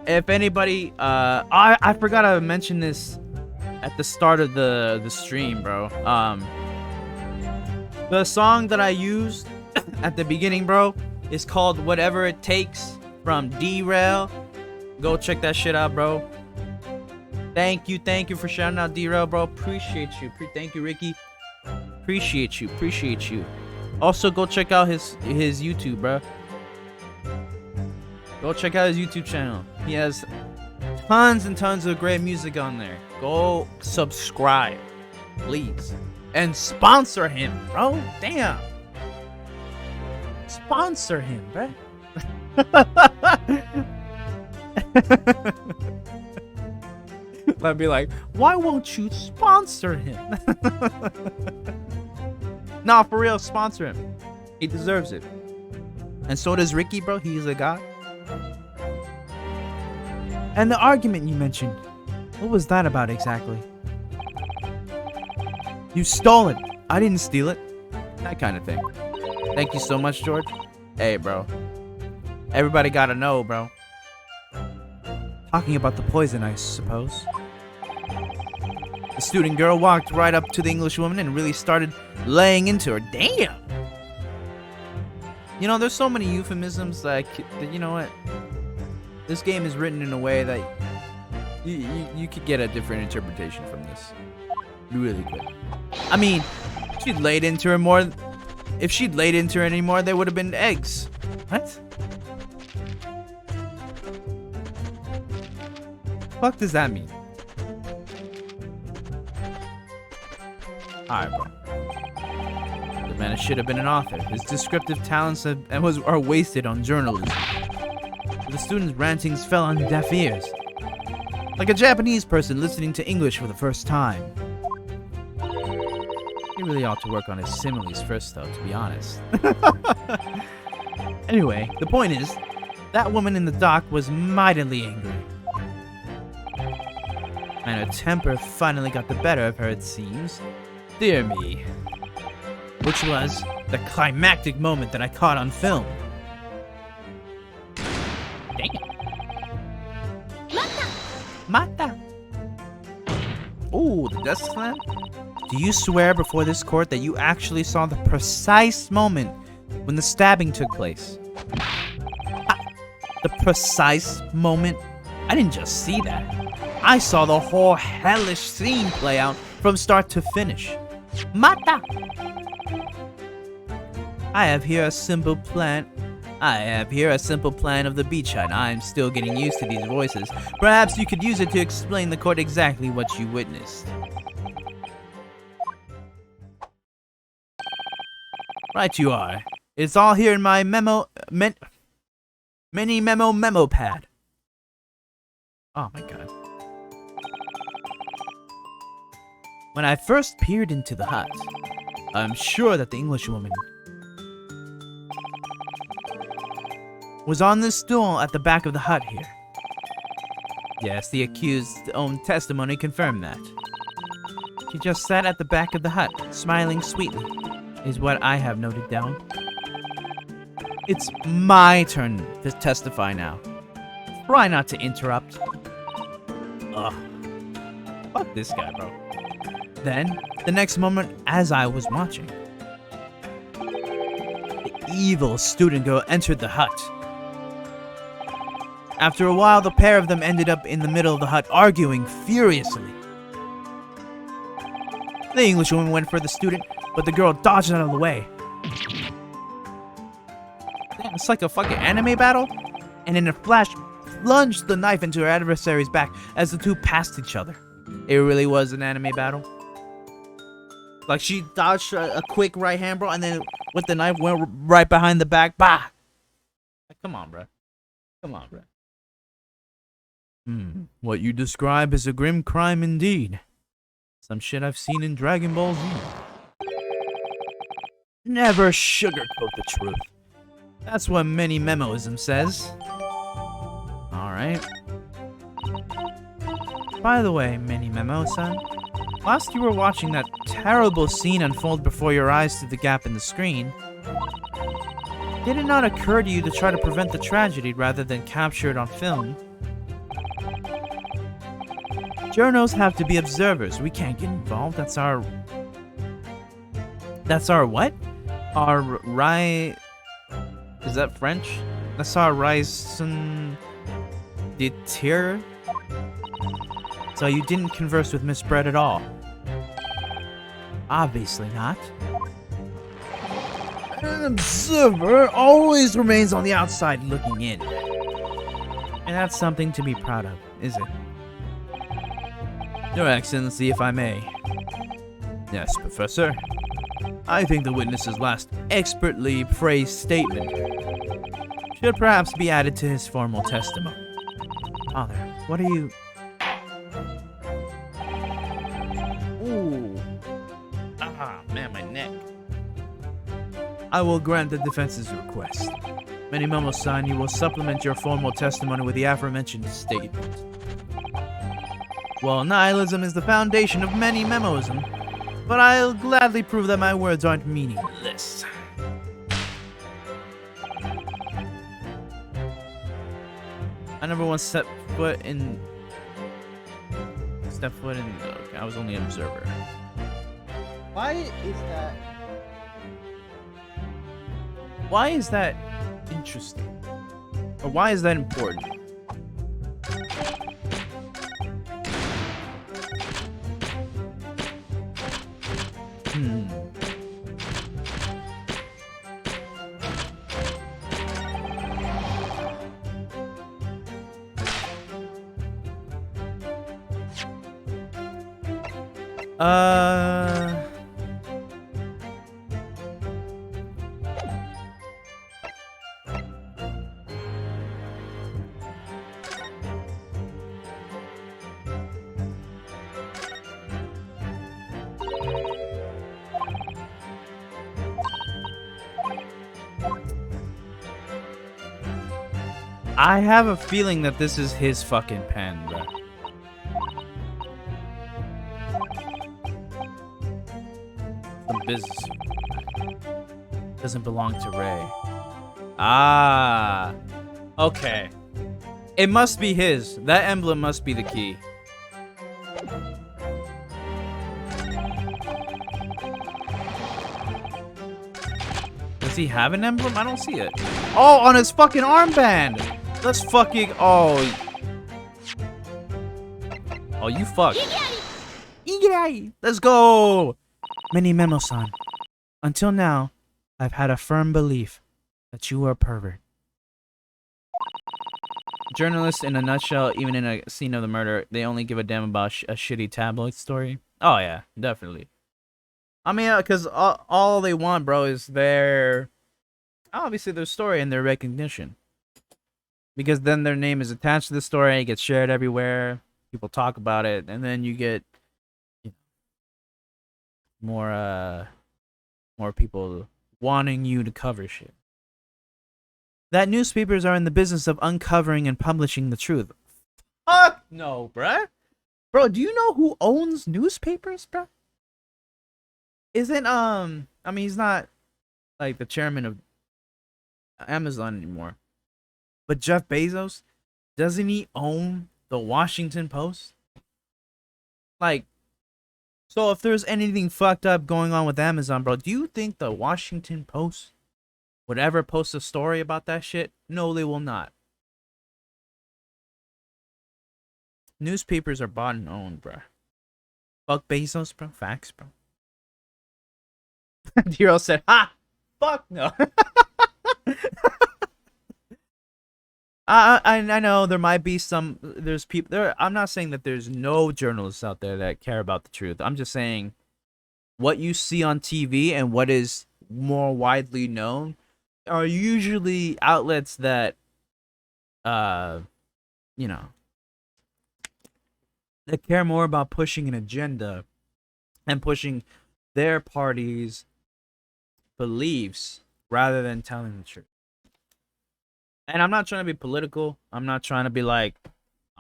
If anybody, I forgot to mention this at the start of the stream, bro. The song that I used at the beginning, bro, is called Whatever It Takes from D-Rail. Go check that shit out, bro. Thank you for shouting out D-Rail, bro. Appreciate you. Thank you, Ricky. Appreciate you. Appreciate you. Also, go check out his YouTube, bro. Go check out his YouTube channel. He has tons and tons of great music on there. Go subscribe, please. And sponsor him, bro. Damn. Sponsor him, bro. I'd be like, why won't you sponsor him? Nah, for real, sponsor him. He deserves it. And so does Ricky, bro. He's a god. And the argument you mentioned, what was that about exactly? You stole it. I didn't steal it. That kind of thing. Thank you so much, George. Hey, bro. Everybody gotta know, bro. Talking about the poison, I suppose. The student girl walked right up to the English woman and really started laying into her. Damn! You know, there's so many euphemisms that you know what? This game is written in a way that you could get a different interpretation from this. You really could. I mean, if she'd laid into her more, if she'd laid into her anymore, there would have been eggs. What? Fuck does that mean? Alright, bro. The man should have been an author. His descriptive talents are wasted on journalism. The student's rantings fell on deaf ears. Like a Japanese person listening to English for the first time. He really ought to work on his similes first, though, to be honest. Anyway, the point is, that woman in the dock was mightily angry. And her temper finally got the better of her, it seems. Dear me. Which was the climactic moment that I caught on film. Dang it. Mata! Ooh, the desk slam? Do you swear before this court that you actually saw the precise moment when the stabbing took place? The precise moment? I didn't just see that. I saw the whole hellish scene play out from start to finish. Mata! I have here a simple plan of the beachhead. I'm still getting used to these voices. Perhaps you could use it to explain the court exactly what you witnessed. Right you are. It's all here in my mini memo pad. Oh my god. When I first peered into the hut, I'm sure that the Englishwoman was on this stool at the back of the hut here. Yes, the accused's own testimony confirmed that. She just sat at the back of the hut, smiling sweetly, is what I have noted down. It's my turn to testify now. Try not to interrupt. Ugh. Fuck this guy, bro. Then, the next moment, as I was watching, the evil student girl entered the hut. After a while, the pair of them ended up in the middle of the hut, arguing furiously. The Englishwoman went for the student, but the girl dodged out of the way. Damn, it's like a fucking anime battle, and in a flash, plunged the knife into her adversary's back as the two passed each other. It really was an anime battle. Like, she dodged a quick right hand, bro, and then with the knife went right behind the back. Bah! Like, come on, bro. Come on, bro. What you describe is a grim crime indeed. Some shit I've seen in Dragon Ball Z. Never sugarcoat the truth. That's what many memoism says. Alright. By the way, Mini Memo-san, whilst you were watching that terrible scene unfold before your eyes through the gap in the screen, did it not occur to you to try to prevent the tragedy rather than capture it on film? Journals have to be observers. We can't get involved. That's our what? Our Is that French? That's our raison d'etre? So you didn't converse with Miss Brett at all? Obviously not. An observer always remains on the outside looking in. And that's something to be proud of, is it? Your Excellency, if I may. Yes, Professor. I think the witness's last expertly phrased statement should perhaps be added to his formal testimony. Father, what are you... Ooh. Ah, man, my neck. I will grant the defense's request. Many Memo-san, you will supplement your formal testimony with the aforementioned statement. Well, nihilism is the foundation of many Memoism, but I'll gladly prove that my words aren't meaningless. I never once stepped foot in... Okay, I was only an observer. Why is that... Why is that interesting? Or why is that important? I have a feeling that this is his fucking pen, bro. Some business. Doesn't belong to Ray. Ah. Okay. It must be his. That emblem must be the key. Does he have an emblem? I don't see it. Oh, on his fucking armband! Let's fucking... Oh, you fucked. Let's go! Mini Memo-san. Until now, I've had a firm belief that you were a pervert. Journalists, in a nutshell, even in a scene of the murder, they only give a damn about a shitty tabloid story. Oh yeah, definitely. I mean, because all they want, bro, is their... Obviously their story and their recognition. Because then their name is attached to the story, it gets shared everywhere, people talk about it, and then you get more people wanting you to cover shit. That newspapers are in the business of uncovering and publishing the truth. Fuck no, bruh. Bro, do you know who owns newspapers, bruh? Isn't, I mean, he's not, like, the chairman of Amazon anymore. But Jeff Bezos, doesn't he own the Washington Post? Like, so if there's anything fucked up going on with Amazon, bro, do you think the Washington Post would ever post a story about that shit? No, they will not. Newspapers are bought and owned, bro. Fuck Bezos, bro. Facts, bro. Hero said, ha! Fuck no. I know there might be there's people there. I'm not saying that there's no journalists out there that care about the truth. I'm just saying what you see on TV and what is more widely known are usually outlets that, you know, that care more about pushing an agenda and pushing their party's beliefs rather than telling the truth. And I'm not trying to be political. I'm not trying to be like,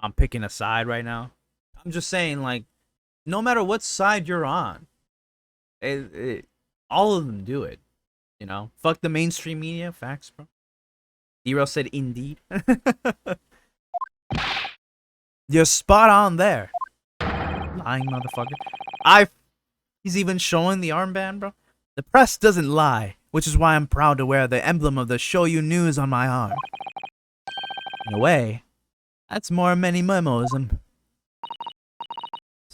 I'm picking a side right now. I'm just saying, like, no matter what side you're on, all of them do it. You know? Fuck the mainstream media. Facts, bro. Zero said indeed. You're spot on there. Lying motherfucker. He's even showing the armband, bro. The press doesn't lie, which is why I'm proud to wear the emblem of the Shoyu News on my arm. In a way, that's more many Memoism.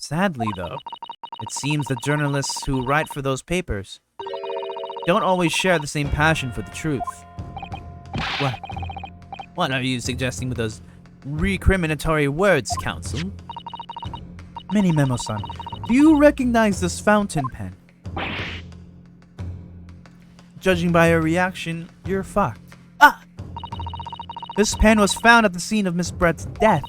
Sadly, though, it seems the journalists who write for those papers don't always share the same passion for the truth. What are you suggesting with those recriminatory words, Counsel? Mini Memo-san, do you recognize this fountain pen? Judging by your reaction, you're fucked. Ah! This pen was found at the scene of Miss Brett's death.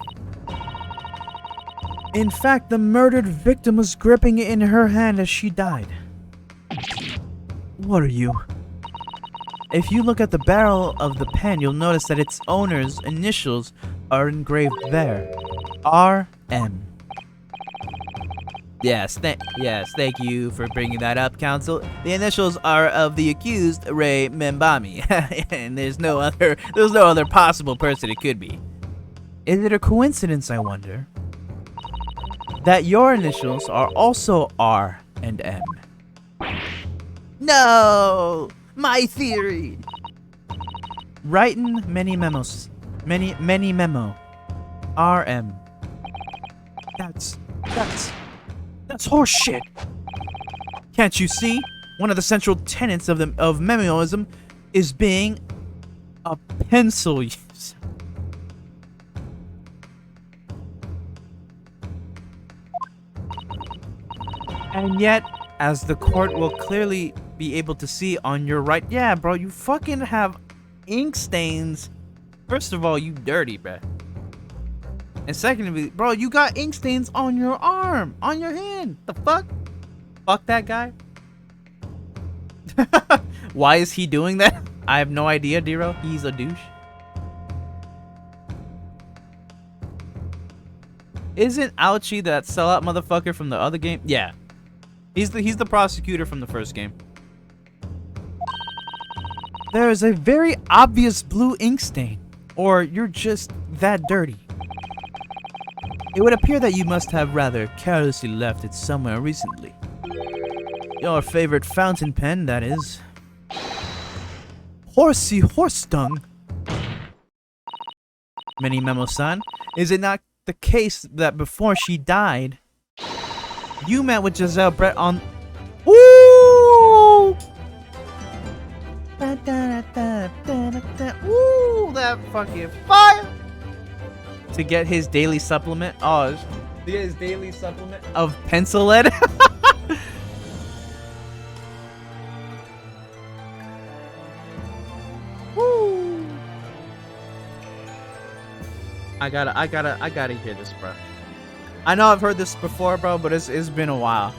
In fact, the murdered victim was gripping it in her hand as she died. What are you? If you look at the barrel of the pen, you'll notice that its owner's initials are engraved there. R.M. Yes, thank you for bringing that up, Counsel. The initials are of the accused, Ray Membami, and there's no other possible person it could be. Is it a coincidence, I wonder, that your initials are also R and M? No! My theory! Writing many memos. Many memo. RM. That's horseshit. Can't you see? One of the central tenets of memoism is being a pencil user. And yet, as the court will clearly be able to see on your right, yeah, bro, you fucking have ink stains. First of all, you dirty, bro. And secondly, bro, you got ink stains on your arm, on your hand. The fuck? Fuck that guy. Why is he doing that? I have no idea, Dero. He's a douche. Isn't Ouchie that sellout motherfucker from the other game? Yeah. He's the prosecutor from the first game. There is a very obvious blue ink stain, or you're just that dirty. It would appear that you must have rather carelessly left it somewhere recently. Your favorite fountain pen, that is. Horsey horse dung. Mini Memo-san, is it not the case that before she died, you met with Giselle Brett on... Ooh! Ooh, that fucking fire! To get his daily supplement. Oh, to get his daily supplement of pencil lead. Woo! I gotta hear this, bro. I know I've heard this before, bro, but it's been a while.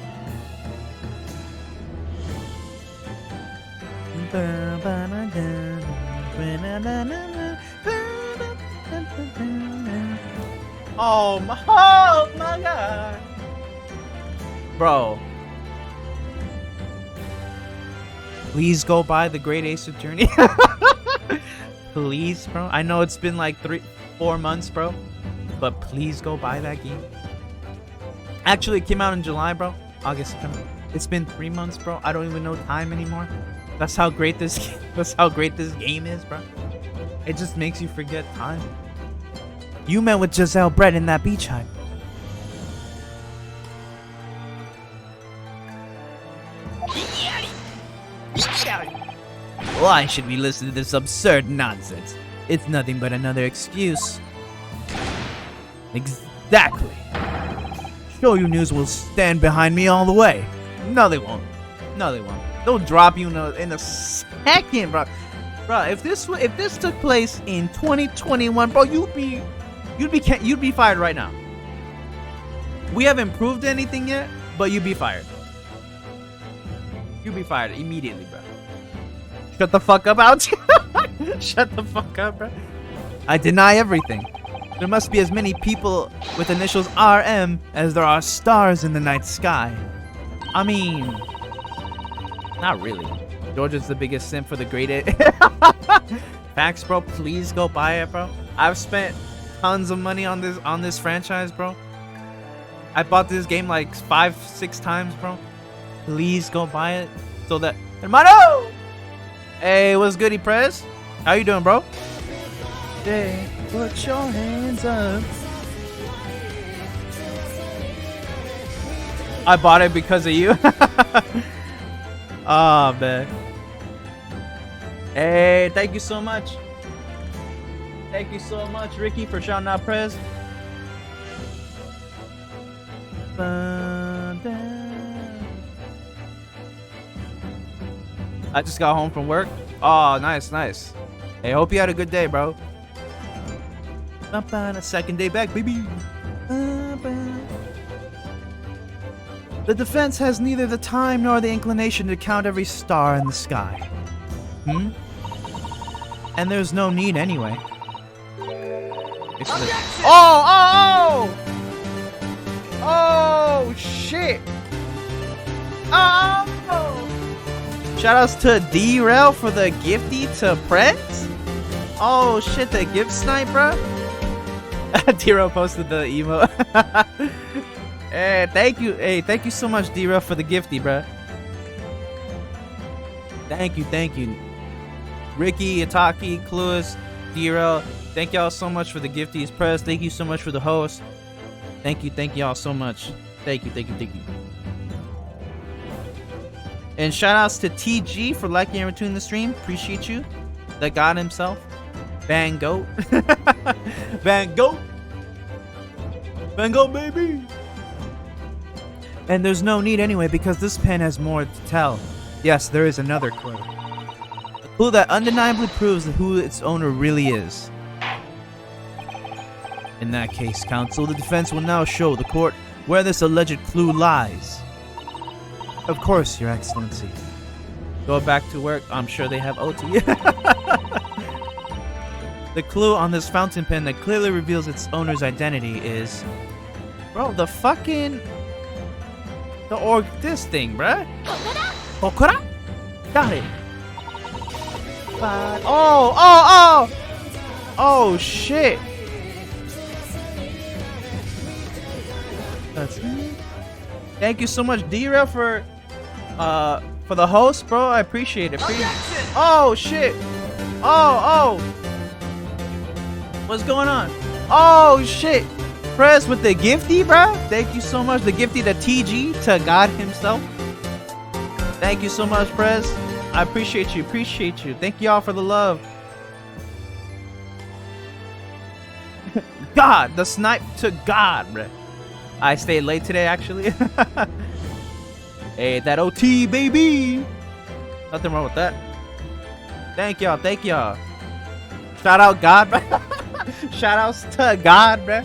Oh my god. Bro. Please go buy the Great Ace Attorney. Please, bro. I know it's been like 3-4 months, bro. But please go buy that game. Actually, it came out in July, bro. August, September. It's been 3 months, bro. I don't even know time anymore. That's how great this game is, bro. It just makes you forget time. You met with Giselle Brett in that beach hut. Why should we listen to this absurd nonsense? It's nothing but another excuse. Exactly. Show You News will stand behind me all the way. No, they won't. No, they won't. They'll drop you in a second, bro. Bro, if this took place in 2021, bro, you'd be fired right now. We haven't proved anything yet, but you'd be fired. You'd be fired immediately, bro. Shut the fuck up, Ouch. Shut the fuck up, bro. I deny everything. There must be as many people with initials RM as there are stars in the night sky. I mean, not really. Georgia's the biggest simp for the Great Ace. Facts, bro. Please go buy it, bro. I've spent tons of money on this franchise, bro. I bought this game like 5-6 times, bro. Please go buy it so that hermano. Hey, what's goody, Prez? How you doing, bro? Hey, put your hands up. I bought it because of you. Oh man. Hey, thank you so much. Thank you so much, Ricky, for shouting out Prez. I just got home from work. Oh, nice, nice. Hey, hope you had a good day, bro. A second day back, baby. The defense has neither the time nor the inclination to count every star in the sky. And there's no need anyway. Oh! Oh, shit! Oh! Shoutouts to D-Rail for the gifty to Preds? Oh shit, the gift snipe, bro. D-Rail posted the emo. Hey, thank you. Hey, thank you so much, D-Rail, for the gifty, bro. Thank you, thank you. Ricky, Itaki, Clueless, D-Rail, thank y'all so much for the gifties. Press, thank you so much for the host. Thank you y'all so much. Thank you. And shoutouts to TG for liking and retuning the stream. Appreciate you. The god himself. Van Gogh. Van Gogh. Van Gogh, baby. And there's no need anyway, because this pen has more to tell. Yes, there is another clue. A clue that undeniably proves who its owner really is. In that case, counsel, the defense will now show the court where this alleged clue lies. Of course, Your Excellency. Go back to work. I'm sure they have OT. The clue on this fountain pen that clearly reveals its owner's identity is... Bro, the fucking... this thing, bruh. Kokora? Got it. Oh! Oh, shit. That's me. Thank you so much, D-Rail, for the host, bro. I appreciate it. Oh shit! Oh! What's going on? Oh shit! Press with the gifty, bro. Thank you so much. The gifty to TG, to God himself. Thank you so much, Prez. I appreciate you. Thank y'all for the love. God, the snipe to God, bro. I stayed late today, actually. Hey, that OT, baby. Nothing wrong with that. Thank y'all. Shout out God, bro. Shout outs to God, bro.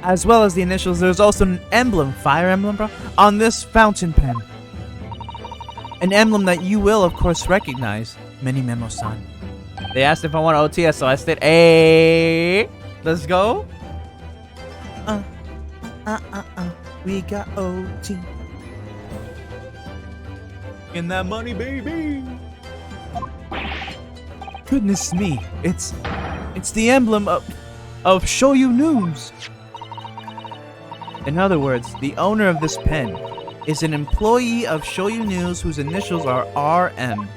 As well as the initials, there's also an emblem, fire emblem, bro, on this fountain pen. An emblem that you will, of course, recognize. Mini Memo-san. They asked if I want OT, so I said, hey, let's go. We got OT. In that money, baby. Goodness me, it's the emblem of Shoyu News. In other words, the owner of this pen is an employee of Shoyu News whose initials are RM.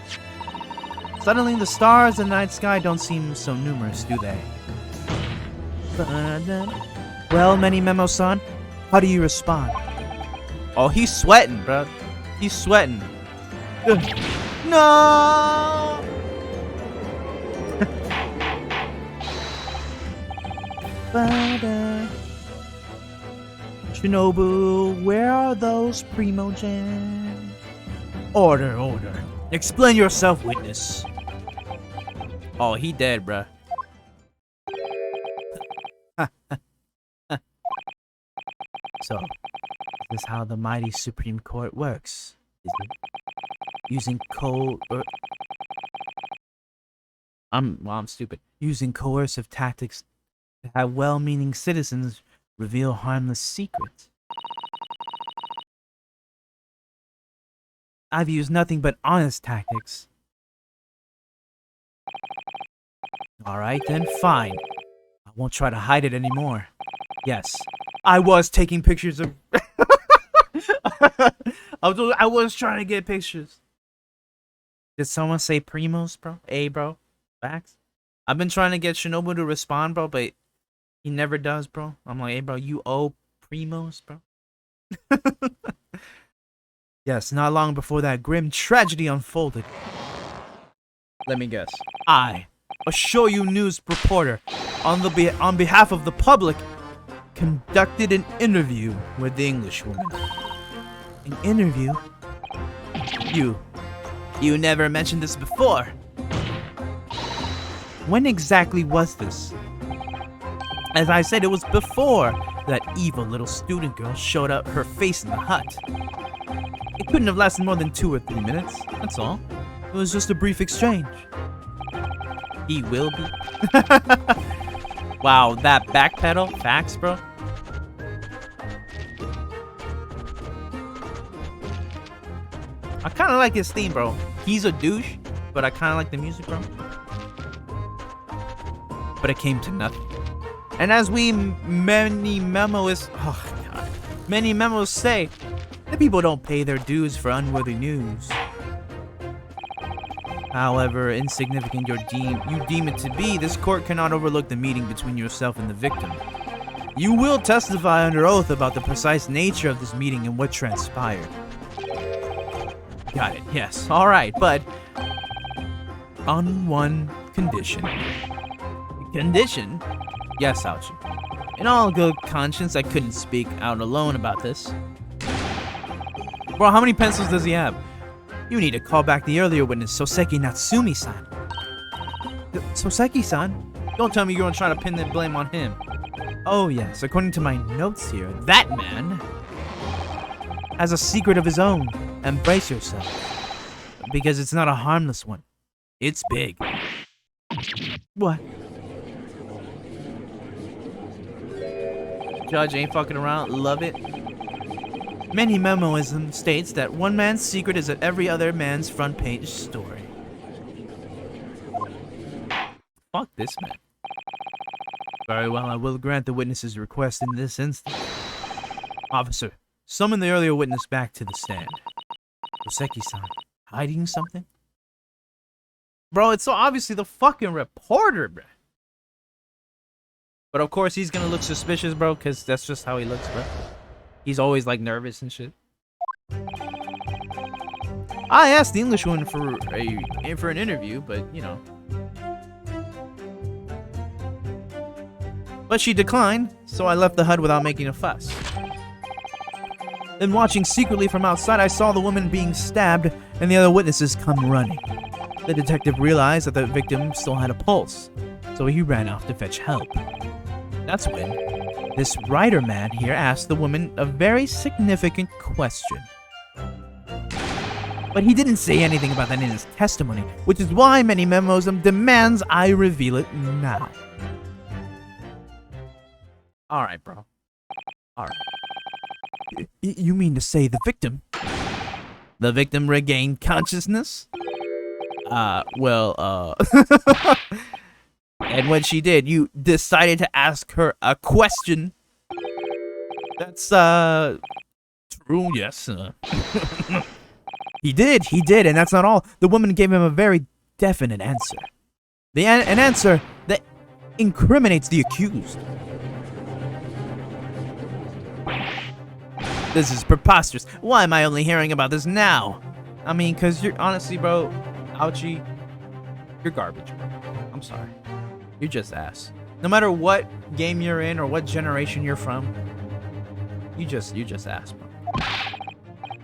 Suddenly, the stars in the night sky don't seem so numerous, do they? Well, Many Memo-san, how do you respond? Oh, he's sweating, bro. He's sweating. No! Shinobu, where are those Primogens? Order. Explain yourself, witness. Oh, he dead, bruh. So, this is how the mighty Supreme Court works, is it? Using I'm stupid. Using coercive tactics to have well-meaning citizens reveal harmless secrets. I've used nothing but honest tactics. Alright then, fine. I won't try to hide it anymore. Yes, I was taking pictures of... I was trying to get pictures. Did someone say Primos, bro? Bro. Facts? I've been trying to get Shinobu to respond, bro, but he never does, bro. I'm like, hey, bro, you owe Primos, bro. Yes, not long before that grim tragedy unfolded. Let me guess. I, a show you news reporter, on behalf of the public, conducted an interview with the Englishwoman. An interview? You never mentioned this before. When exactly was this? As I said, it was before that evil little student girl showed up her face in the hut. It couldn't have lasted more than 2 or 3 minutes, that's all. It was just a brief exchange. He will be. Wow, that backpedal? Facts, bro? I kind of like his theme, bro. He's a douche, but I kind of like the music, bro. But it came to nothing. And as many memos say, the people don't pay their dues for unworthy news. However insignificant you deem it to be, this court cannot overlook the meeting between yourself and the victim. You will testify under oath about the precise nature of this meeting and what transpired. Got it, yes. Alright, but on one condition. Condition? Yes, Ouchie. In all good conscience, I couldn't speak out alone about this. Bro, how many pencils does he have? You need to call back the earlier witness, Soseki Natsumi-san. Soseki-san? Don't tell me you're gonna try to pin the blame on him. Oh yes, according to my notes here, that man has a secret of his own. Embrace yourself. Because it's not a harmless one. It's big. What? Judge ain't fucking around. Love it. Many memoism states that one man's secret is at every other man's front page story. Fuck this man. Very well, I will grant the witness's request in this instance. Officer, summon the earlier witness back to the stand. Oseki-san, hiding something? Bro, it's so obviously the fucking reporter, bro. But of course he's gonna look suspicious, bro, because that's just how he looks, bro. He's always like nervous and shit. I asked the Englishwoman for an interview, but you know. But she declined, so I left the hut without making a fuss. Then watching secretly from outside, I saw the woman being stabbed and the other witnesses come running. The detective realized that the victim still had a pulse, so he ran off to fetch help. That's when this writer man here asked the woman a very significant question. But he didn't say anything about that in his testimony, which is why many memos demands I reveal it now. Alright, bro. Alright. You mean to say the victim? The victim regained consciousness? And when she did, you decided to ask her a question. That's, true, yes. He did, and that's not all. The woman gave him a very definite answer. An answer that incriminates the accused. This is preposterous. Why am I only hearing about this now? I mean, cause you're, honestly, bro, Ouchie, you're garbage, bro. I'm sorry. You're just ass. No matter what game you're in or what generation you're from, you just ass, bro.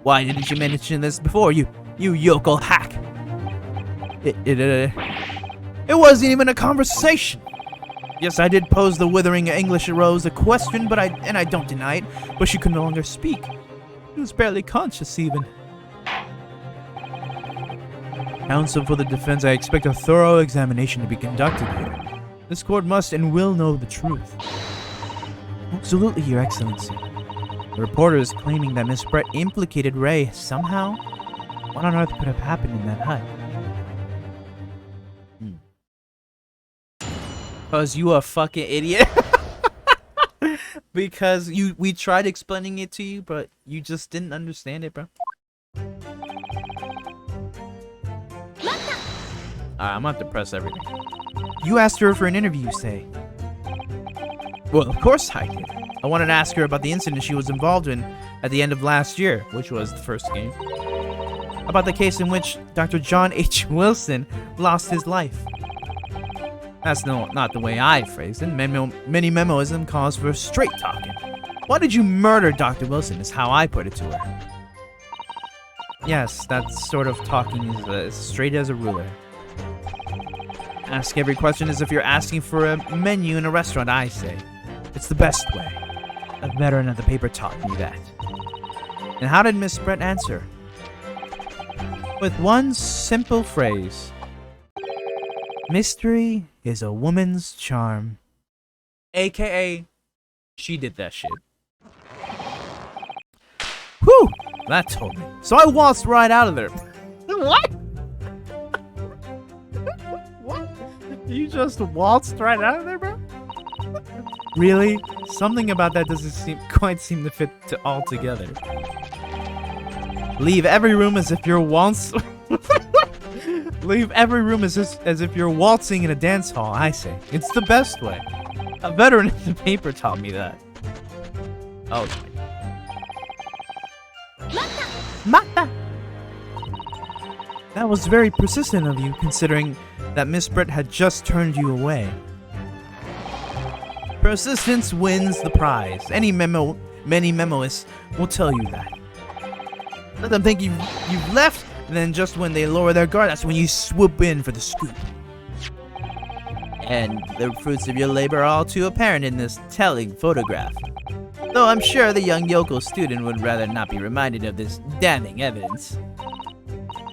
Why didn't you mention this before, you yokel hack? It wasn't even a conversation. Yes, I did pose the withering English rose a question, but I don't deny it, but she could no longer speak. She was barely conscious even. Counsel for the defense, I expect a thorough examination to be conducted here. This court must and will know the truth. Absolutely, Your Excellency. The reporter is claiming that Miss Brett implicated Ray somehow. What on earth could have happened in that hut? Because you a fucking idiot. Because we tried explaining it to you, but you just didn't understand it, bro. I'm gonna have to press everything. You asked her for an interview, say. Well, of course I did. I wanted to ask her about the incident she was involved in at the end of last year, which was the first game. About the case in which Dr. John H. Wilson lost his life. That's not the way I phrased it. Many memoism calls for straight talking. Why did you murder Dr. Wilson is how I put it to her. Yes, that sort of talking is as straight as a ruler. Ask every question as if you're asking for a menu in a restaurant, I say. It's the best way. A veteran of the paper taught me that. And how did Miss Brett answer? With one simple phrase. Mystery is a woman's charm. AKA, she did that shit. Whew! That told me. So I waltzed right out of there. What? What? You just waltzed right out of there, bro? Really? Something about that doesn't quite seem to fit all together. Leave every room as if you're Leave every room as if you're waltzing in a dance hall, I say. It's the best way. A veteran in the paper taught me that. Oh, Mata! That was very persistent of you, considering that Miss Brett had just turned you away. Persistence wins the prize. Many memoists will tell you that. Let them think you've left, and then just when they lower their guard, that's when you swoop in for the scoop. And the fruits of your labor are all too apparent in this telling photograph. Though I'm sure the young yokel student would rather not be reminded of this damning evidence.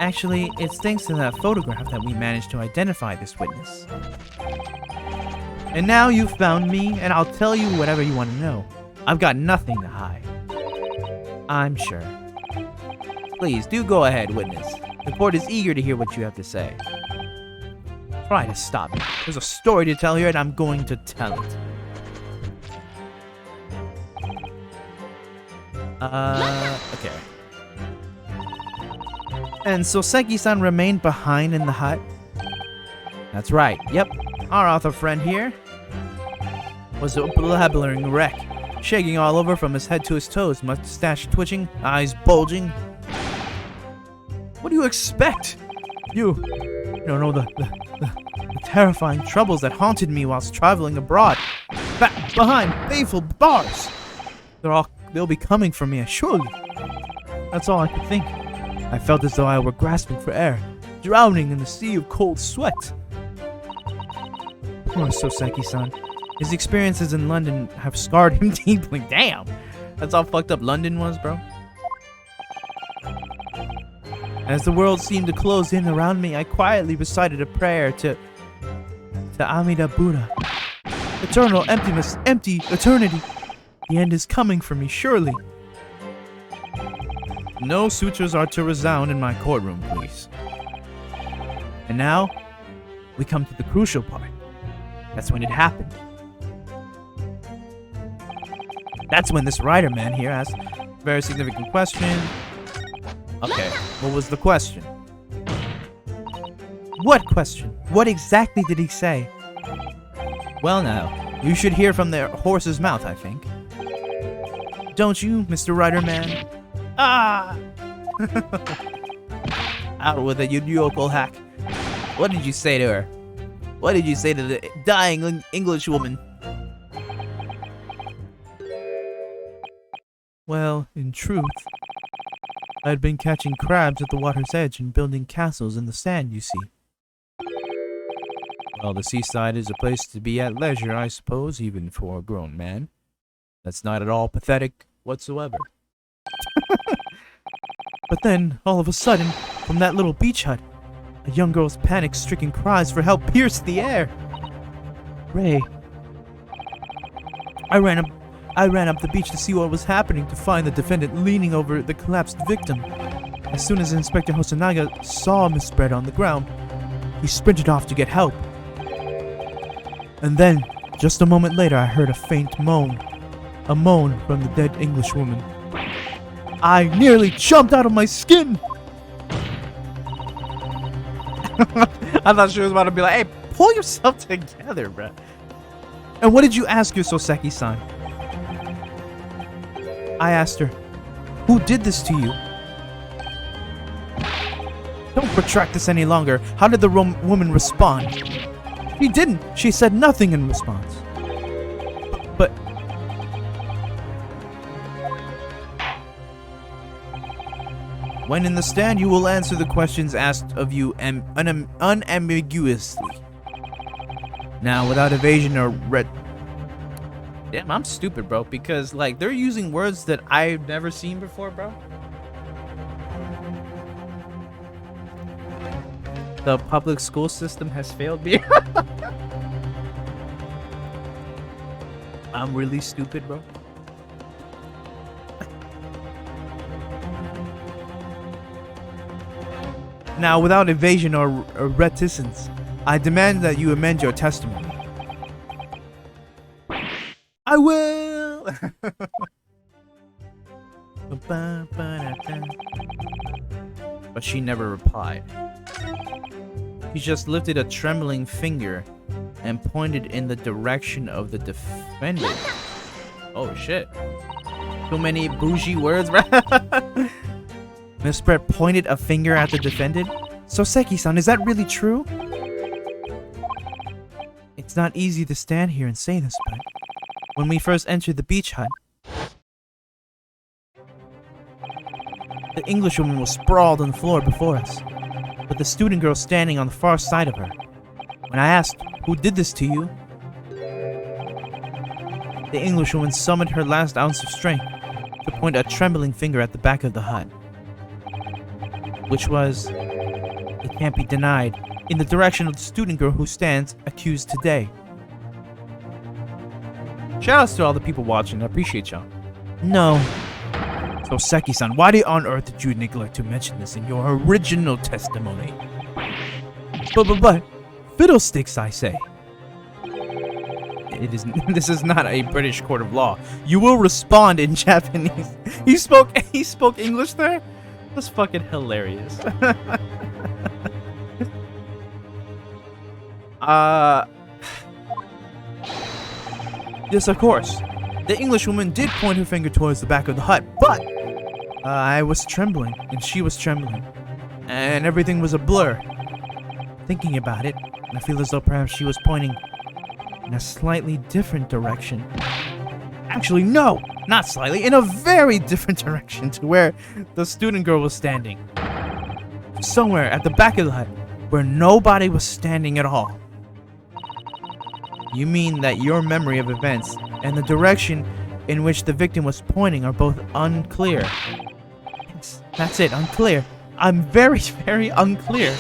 Actually, it's thanks to that photograph that we managed to identify this witness. And now you've found me, and I'll tell you whatever you want to know. I've got nothing to hide. I'm sure. Please, do go ahead, witness. The court is eager to hear what you have to say. Try to stop me. There's a story to tell here, and I'm going to tell it. Okay. And so Seki-san remained behind in the hut? That's right, yep. Our author friend here was a blabbering wreck, shaking all over from his head to his toes, mustache twitching, eyes bulging. What do you expect? You don't know the terrifying troubles that haunted me whilst traveling abroad. Back behind baleful bars. They'll be coming for me, surely. That's all I could think. I felt as though I were grasping for air, drowning in the sea of cold sweat. Poor Soseki-san. His experiences in London have scarred him deeply. Damn! That's how fucked up London was, bro. As the world seemed to close in around me, I quietly recited a prayer to Amida Buddha. Eternal emptiness, empty eternity. The end is coming for me, surely. No sutras are to resound in my courtroom, please. And now, we come to the crucial part. That's when it happened. That's when this writer man here asked a very significant question. Okay, what was the question? What question? What exactly did he say? Well now, you should hear from the horse's mouth, I think. Don't you, Mr. Writer Man? Ah! Out with it, you yokel hack. What did you say to her? What did you say to the dying English woman? Well, in truth, I had been catching crabs at the water's edge and building castles in the sand, you see. Well, the seaside is a place to be at leisure, I suppose, even for a grown man. That's not at all pathetic whatsoever. But then, all of a sudden, from that little beach hut, a young girl's panic-stricken cries for help pierced the air. Ray. I ran up the beach to see what was happening, to find the defendant leaning over the collapsed victim. As soon as Inspector Hosonaga saw Miss Brett on the ground, he sprinted off to get help. And then, just a moment later, I heard a faint moan. A moan from the dead Englishwoman. I nearly jumped out of my skin! I thought she was about to be like, hey, pull yourself together, bruh. And what did you ask your Soseki-san? I asked her, "Who did this to you?" "Don't protract this any longer. How did the woman respond?" "She didn't. She said nothing in response." But when in the stand, you will answer the questions asked of you unambiguously. Now, without evasion or Damn, I'm stupid, bro, because, like, they're using words that I've never seen before, bro. The public school system has failed me. I'm really stupid, bro. Now, without evasion or reticence, I demand that you amend your testimony. I will! But she never replied. She just lifted a trembling finger and pointed in the direction of the defendant. Oh shit. Too many bougie words, bro. Miss Brett pointed a finger at the defendant. "So Seki-san, is that really true?" "It's not easy to stand here and say this, but when we first entered the beach hut, the Englishwoman was sprawled on the floor before us, with the student girl standing on the far side of her. When I asked, 'Who did this to you?' the Englishwoman summoned her last ounce of strength to point a trembling finger at the back of the hut, which was, it can't be denied, in the direction of the student girl who stands accused today." Shoutouts to all the people watching. I appreciate y'all. "No. So Seki-san, why on earth did you neglect to mention this in your original testimony?" But, fiddlesticks, I say. This is not a British court of law. You will respond in Japanese. He spoke English there? That's fucking hilarious. Yes, of course. The Englishwoman did point her finger towards the back of the hut, but I was trembling, and she was trembling, and everything was a blur. Thinking about it, I feel as though perhaps she was pointing in a slightly different direction. Actually, no, not slightly, in a very different direction to where the student girl was standing. Somewhere at the back of the hut, where nobody was standing at all. You mean that your memory of events and the direction in which the victim was pointing are both unclear? Yes, that's it, unclear. I'm very, very unclear.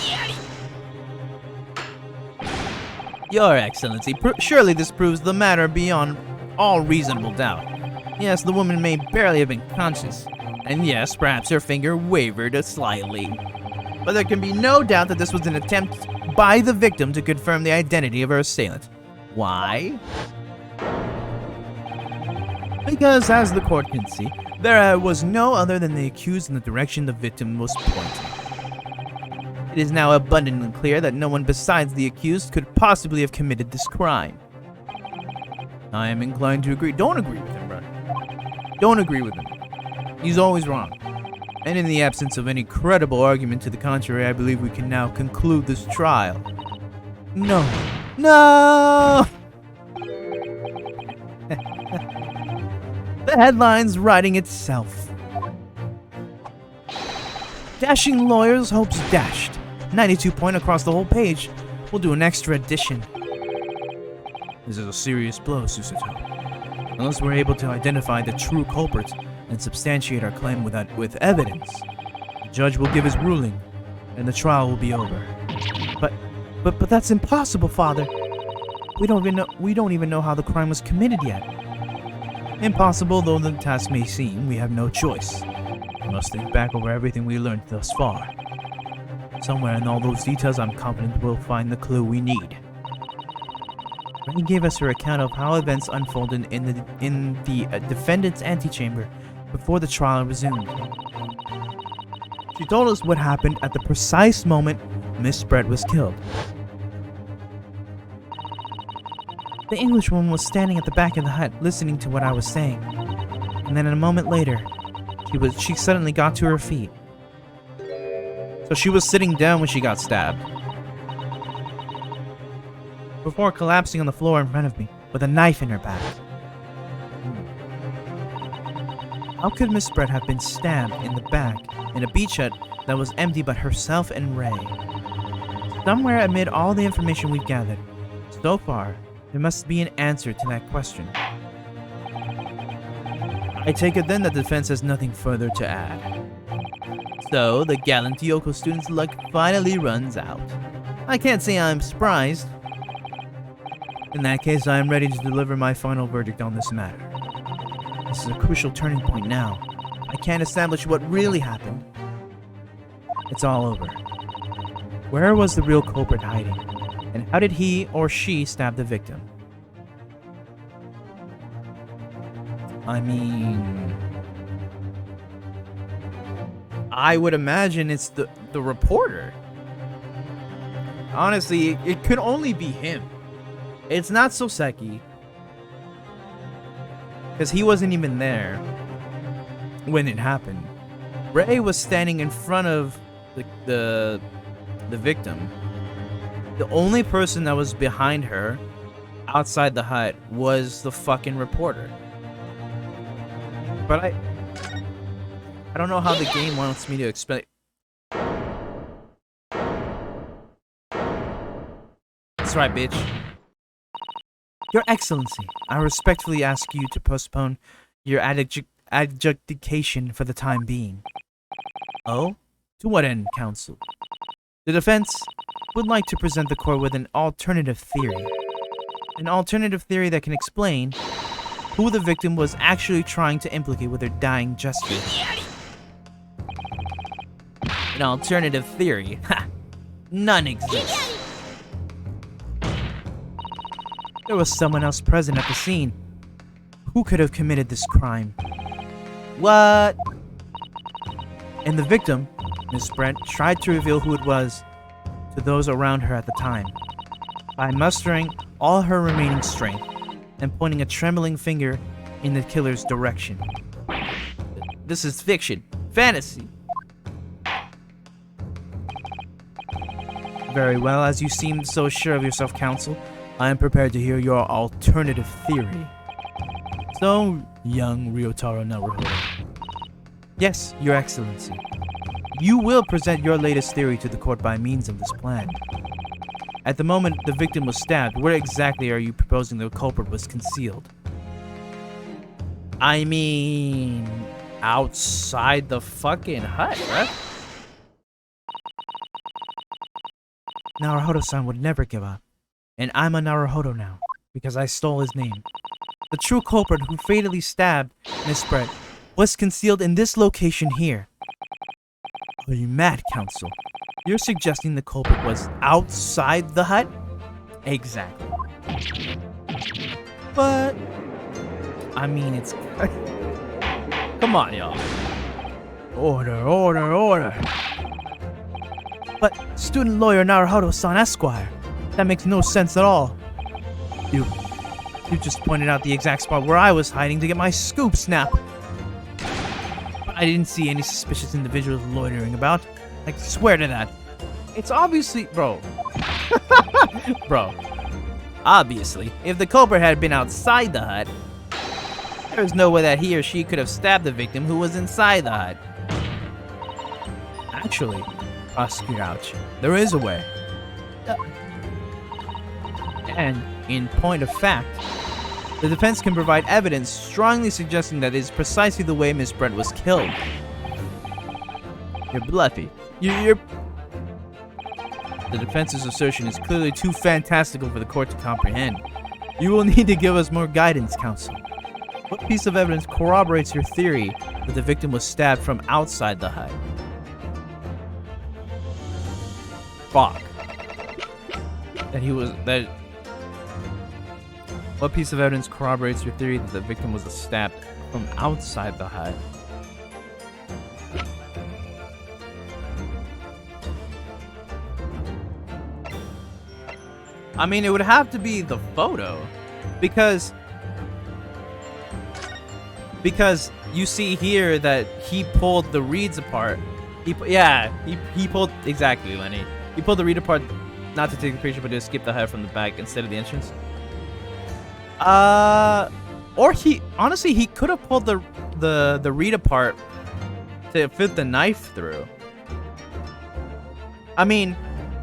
Your Excellency, surely this proves the matter beyond all reasonable doubt. Yes, the woman may barely have been conscious, and yes, perhaps her finger wavered slightly. But there can be no doubt that this was an attempt by the victim to confirm the identity of her assailant. Why? Because, as the court can see, there was no other than the accused in the direction the victim was pointing. It is now abundantly clear that no one besides the accused could possibly have committed this crime. I am inclined to agree. Don't agree with him, bro. Don't agree with him. He's always wrong. And in the absence of any credible argument to the contrary, I believe we can now conclude this trial. No. No! The headline's writing itself. Dashing lawyers hopes dashed. 92 point across the whole page. We'll do an extra edition. This is a serious blow, Susato. Unless we're able to identify the true culprits and substantiate our claim with evidence, the judge will give his ruling, and the trial will be over. But that's impossible, Father. We don't even know how the crime was committed yet. Impossible though the task may seem, we have no choice. We must think back over everything we learned thus far. Somewhere in all those details, I'm confident we'll find the clue we need. Rennie gave us her account of how events unfolded in the defendant's antechamber before the trial resumed. She told us what happened at the precise moment Miss Brett was killed. The Englishwoman was standing at the back of the hut, listening to what I was saying. And And then a moment later, she suddenly got to her feet. So she was sitting down when she got stabbed, before collapsing on the floor in front of me with a knife in her back. How could Miss Brett have been stabbed in the back in a beach hut that was empty but herself and Ray? Somewhere amid all the information we've gathered so far, there must be an answer to that question. I take it then that the defense has nothing further to add. So, the gallant Yoko student's luck finally runs out. I can't say I'm surprised. In that case, I am ready to deliver my final verdict on this matter. This is a crucial turning point now. I can't establish what really happened. It's all over. Where was the real culprit hiding? And how did he or she stab the victim? I mean, I would imagine it's the reporter. Honestly, it could only be him. It's not Soseki, because he wasn't even there when it happened. Ray was standing in front of the victim. The only person that was behind her outside the hut was the fucking reporter. But I don't know how the game wants me to explain. That's right, bitch. Your Excellency, I respectfully ask you to postpone your adjudication for the time being. Oh? To what end, counsel? The defense would like to present the court with an alternative theory. An alternative theory that can explain who the victim was actually trying to implicate with her dying gesture. An alternative theory? Ha! None exists. There was someone else present at the scene. Who could have committed this crime? What? And the victim, Miss Brent, tried to reveal who it was to those around her at the time by mustering all her remaining strength and pointing a trembling finger in the killer's direction. This is fiction. Fantasy. Very well, as you seem so sure of yourself, counsel, I am prepared to hear your alternative theory. So, young Ryotaro Naruhodo. Yes, Your Excellency. You will present your latest theory to the court by means of this plan. At the moment the victim was stabbed, where exactly are you proposing the culprit was concealed? I mean, outside the fucking hut, right? Naruhodo-san would never give up. And I'm a Naruhodo now, because I stole his name. The true culprit who fatally stabbed Miss Brett was concealed in this location here. Are you mad, counsel? You're suggesting the culprit was outside the hut? Exactly. But, I mean, it's... Come on, y'all. Order, order, order. But, student lawyer Naruhodo-san Esquire, that makes no sense at all. You just pointed out the exact spot where I was hiding to get my scoop snap. But I didn't see any suspicious individuals loitering about. I swear to that. It's obviously... Bro. Bro. Obviously, if the culprit had been outside the hut, there's no way that he or she could have stabbed the victim who was inside the hut. Actually, Prosecutor Ouch, there is a way. And, in point of fact, the defense can provide evidence strongly suggesting that it is precisely the way Miss Brent was killed. You're bluffy. The defense's assertion is clearly too fantastical for the court to comprehend. You will need to give us more guidance, counsel. What piece of evidence corroborates your theory that the victim was stabbed from outside the hut? Fuck. What piece of evidence corroborates your theory that the victim was stabbed from outside the hut? I mean, it would have to be the photo, because you see here that he pulled the reeds apart. He pulled, exactly, Lenny. He pulled the reed apart, not to take the picture, but to skip the hut from the back instead of the entrance. Or honestly, he could have pulled the reed apart to fit the knife through. I mean,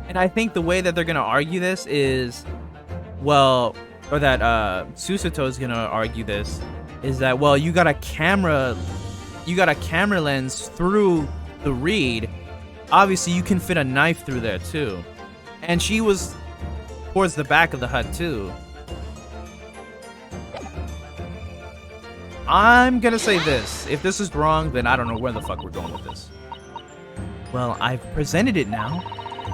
and I think the way that they're gonna argue this is, well, or that Susato is gonna argue this, is that, well, you got a camera lens through the reed. Obviously, you can fit a knife through there too, and she was towards the back of the hut too. I'm gonna say this. If this is wrong, then I don't know where the fuck we're going with this. Well, I've presented it now,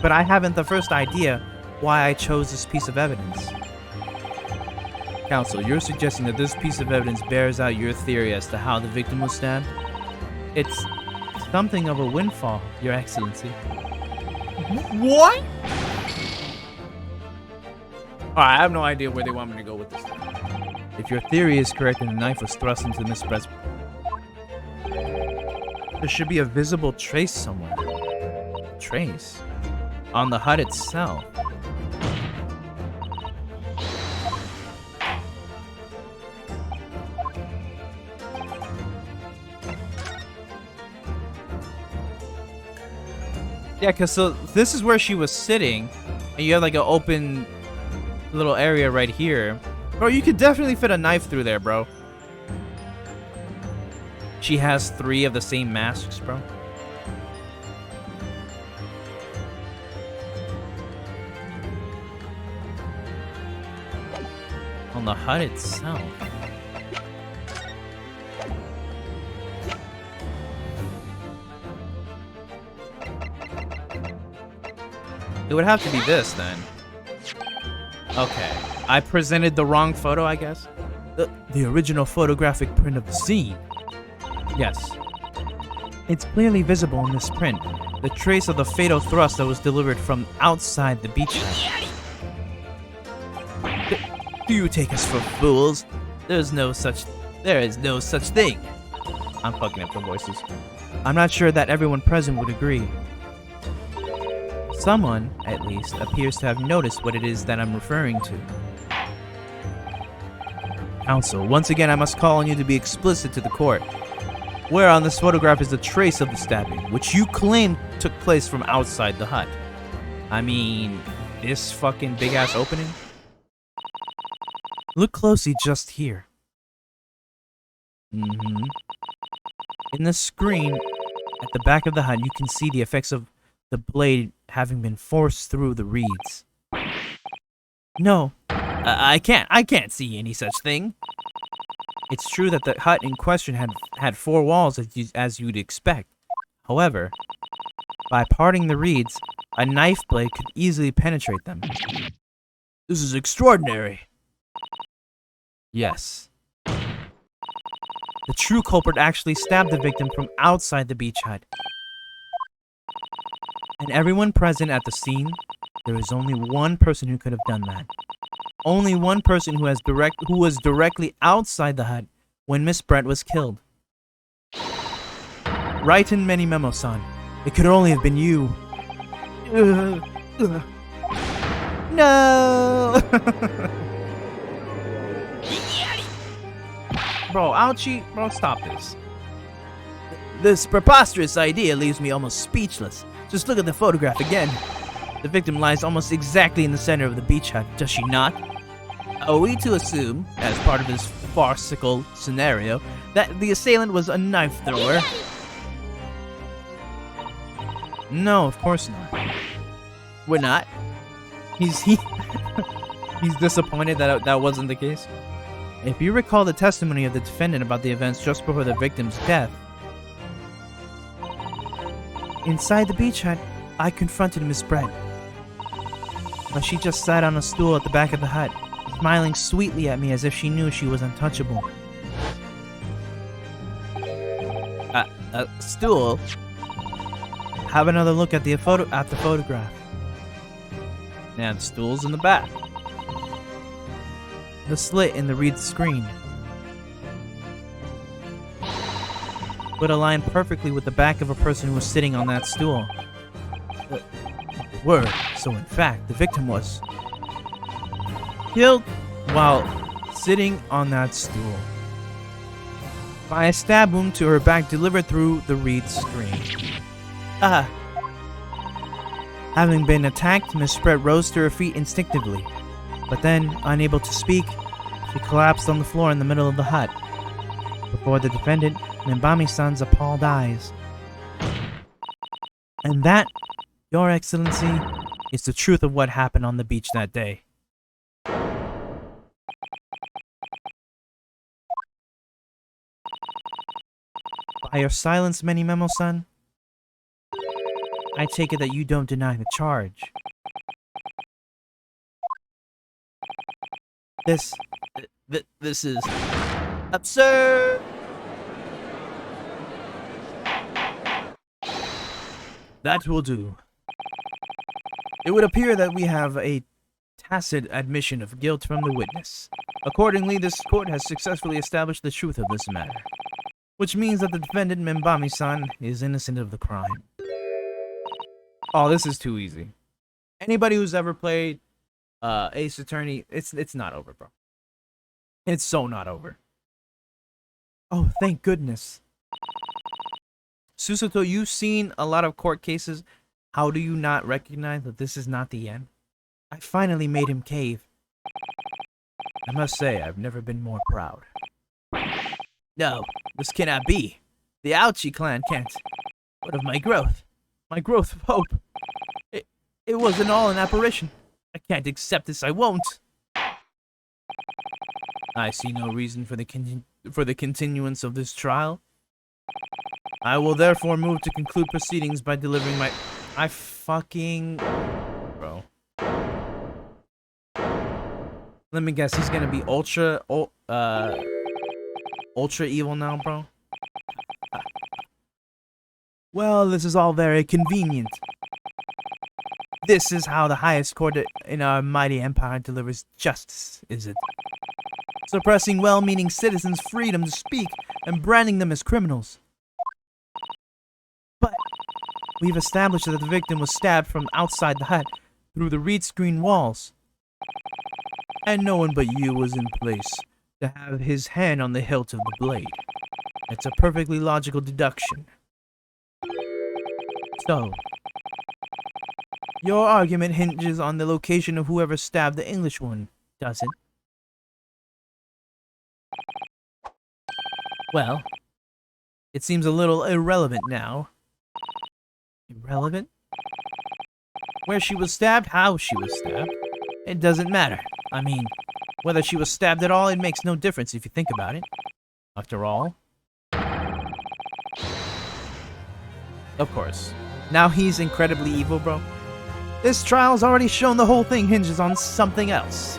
but I haven't the first idea why I chose this piece of evidence. Counsel, you're suggesting that this piece of evidence bears out your theory as to how the victim was stabbed? It's something of a windfall, Your Excellency. What? Alright, I have no idea where they want me to go with this. If your theory is correct and the knife was thrust into Miss Brett's... There should be a visible trace somewhere. Trace? On the hut itself. Yeah, because so this is where she was sitting, and you have like an open little area right here. Bro, you could definitely fit a knife through there, bro. She has 3 of the same masks, bro. On the hut itself. It would have to be this, then. Okay. I presented the wrong photo, I guess? The original photographic print of the scene. Yes. It's clearly visible in this print. The trace of the fatal thrust that was delivered from outside the beach hut. Do you take us for fools? There is no such thing. I'm fucking up the voices. I'm not sure that everyone present would agree. Someone, at least, appears to have noticed what it is that I'm referring to. Counsel, once again I must call on you to be explicit to the court. Where on this photograph is the trace of the stabbing, which you claim took place from outside the hut? I mean, this fucking big-ass opening? Look closely just here. In the screen at the back of the hut, you can see the effects of the blade having been forced through the reeds. No, I can't see any such thing. It's true that the hut in question had 4 walls as you'd expect. However, by parting the reeds, a knife blade could easily penetrate them. This is extraordinary. Yes. The true culprit actually stabbed the victim from outside the beach hut. And everyone present at the scene, there is only one person who could have done that. Only one person who was directly outside the hut when Miss Brett was killed. Write in many memos, son. It could only have been you. No! Bro, ouchie, bro, stop this. This preposterous idea leaves me almost speechless. Just look at the photograph again. The victim lies almost exactly in the center of the beach hut, does she not? Are we to assume, as part of this farcical scenario, that the assailant was a knife thrower? No, of course not. We're not. He's disappointed that that wasn't the case. If you recall the testimony of the defendant about the events just before the victim's death, inside the beach hut, I confronted Miss Brett. But she just sat on a stool at the back of the hut, smiling sweetly at me as if she knew she was untouchable. A stool? Have another look at the photograph. Now the stool's in the back. The slit in the reed screen. would align perfectly with the back of a person who was sitting on that stool. Word. So in fact, the victim was killed while sitting on that stool by a stab wound to her back delivered through the reed screen. Having been attacked, Miss Brett rose to her feet instinctively, but then, unable to speak, she collapsed on the floor in the middle of the hut, before the defendant, Mbami-san's appalled eyes. And that, Your Excellency, is the truth of what happened on the beach that day. By your silence, Memo-san, I take it that you don't deny the charge. This is absurd! That will do. It would appear that we have a tacit admission of guilt from the witness. Accordingly, this court has successfully established the truth of this matter, which means that the defendant, Mbami-san, is innocent of the crime. Oh, this is too easy. Anybody who's ever played Ace Attorney, it's not over, bro. It's so not over. Oh, thank goodness. Susato, you've seen a lot of court cases. How do you not recognize that this is not the end? I finally made him cave. I must say, I've never been more proud. No, this cannot be. The Ouchie clan can't. What of my growth? My growth of hope. It wasn't all an apparition. I can't accept this, I won't. I see no reason for the continuance of this trial. I will therefore move to conclude proceedings by delivering my... I fucking... Bro. Let me guess, he's gonna be ultra evil now, bro? Well, this is all very convenient. This is how the highest court in our mighty empire delivers justice, is it? Suppressing well-meaning citizens' freedom to speak and branding them as criminals. But we've established that the victim was stabbed from outside the hut through the reed screen walls. And no one but you was in place to have his hand on the hilt of the blade. It's a perfectly logical deduction. So, your argument hinges on the location of whoever stabbed the English one, does it? Well, it seems a little irrelevant now. Irrelevant? Where she was stabbed, how she was stabbed. It doesn't matter. I mean, whether she was stabbed at all, it makes no difference if you think about it. After all. Of course. Now he's incredibly evil, bro. This trial's already shown the whole thing hinges on something else.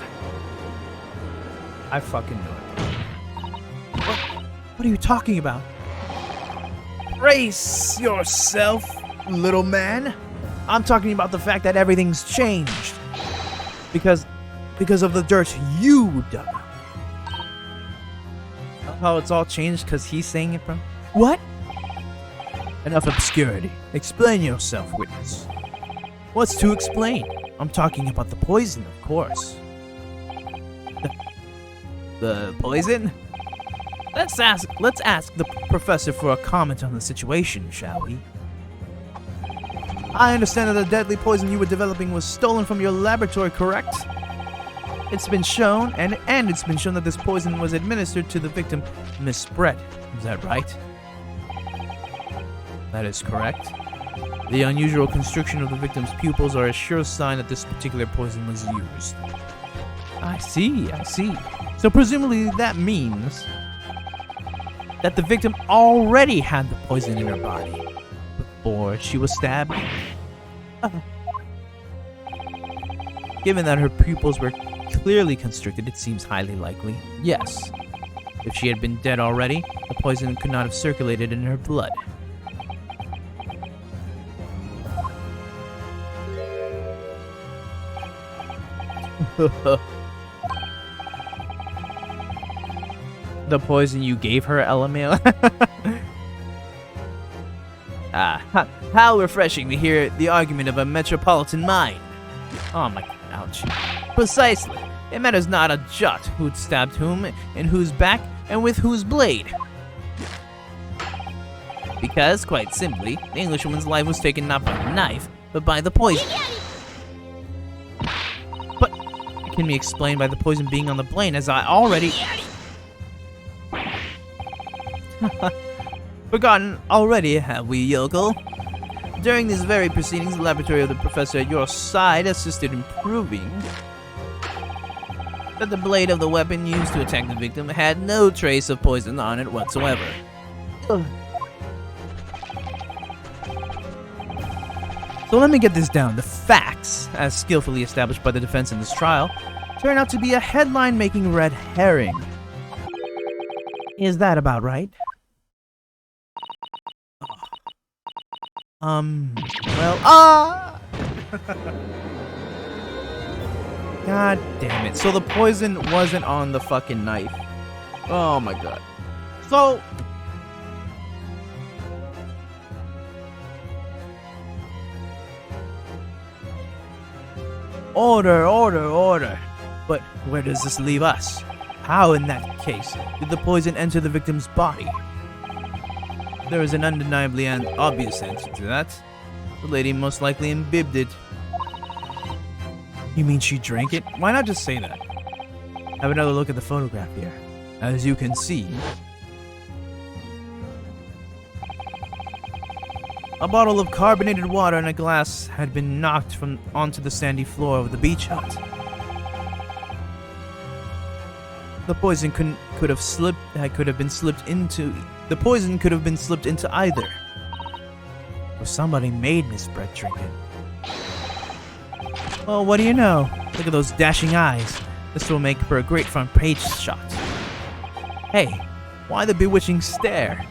I fucking know it. What are you talking about? Brace yourself, little man. I'm talking about the fact that everything's changed. Because of the dirt you dug. How it's all changed because he's saying it, bro? What? Enough obscurity. Explain yourself, witness. What's to explain? I'm talking about the poison, of course. The poison? Let's ask the professor for a comment on the situation, shall we? I understand that the deadly poison you were developing was stolen from your laboratory, correct? It's been shown, and it's been shown that this poison was administered to the victim, Miss Brett. Is that right? That is correct. The unusual constriction of the victim's pupils are a sure sign that this particular poison was used. I see. So presumably that means that the victim already had the poison in her body before she was stabbed. Given that her pupils were clearly constricted, it seems highly likely. Yes. If she had been dead already, the poison could not have circulated in her blood. The poison you gave her, LMAO? How refreshing to hear the argument of a metropolitan mind. Oh my, ouch. Precisely. It matters not a jot who stabbed whom, in whose back, and with whose blade. Because, quite simply, the Englishwoman's life was taken not by the knife, but by the poison. But it can be explained by the poison being on the blade, as I already... Forgotten already, have we, yokel? During these very proceedings, the laboratory of the professor at your side assisted in proving that the blade of the weapon used to attack the victim had no trace of poison on it whatsoever. Ugh. So let me get this down. The facts, as skillfully established by the defense in this trial, turn out to be a headline-making red herring. Is that about right? God damn it. So the poison wasn't on the fucking knife. Oh my god. So... Order. But where does this leave us? How, in that case, did the poison enter the victim's body? There is an undeniably and obvious answer to that. The lady most likely imbibed it. You mean she drank it? Why not just say that? Have another look at the photograph here. As you can see, a bottle of carbonated water and a glass had been knocked onto the sandy floor of the beach hut. The poison could have been slipped into either. Or somebody made Miss Brett drink it. Well, what do you know? Look at those dashing eyes. This will make for a great front page shot. Hey, why the bewitching stare?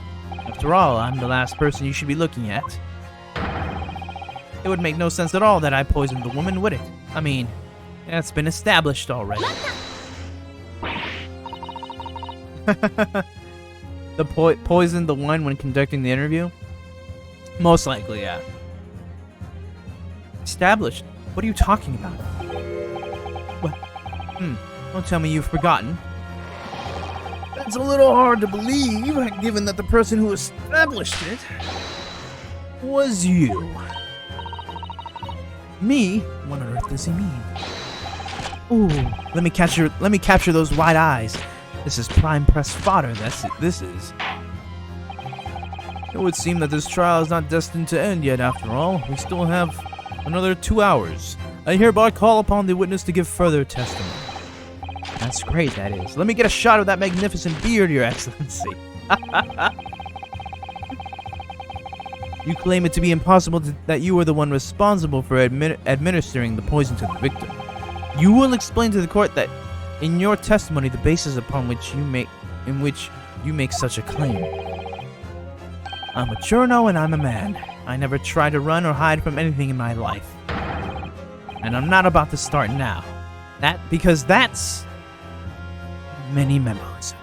After all, I'm the last person you should be looking at. It would make no sense at all that I poisoned the woman, would it? I mean, that's been established already. The poisoned the one when conducting the interview? Most likely, yeah. Established? What are you talking about? Well, don't tell me you've forgotten. It's a little hard to believe, given that the person who established it was you. Me? What on earth does he mean? Ooh, let me capture those wide eyes. This is prime press fodder, this is. It would seem that this trial is not destined to end yet after all. We still have another 2 hours. I hereby call upon the witness to give further testimony. That's great, that is. Let me get a shot of that magnificent beard, Your Excellency. You claim it to be impossible that you were the one responsible for administering the poison to the victim. You will explain to the court that in your testimony the basis upon which you make such a claim. I'm mature now and I'm a man. I never try to run or hide from anything in my life. And I'm not about to start now. Because that's many memories.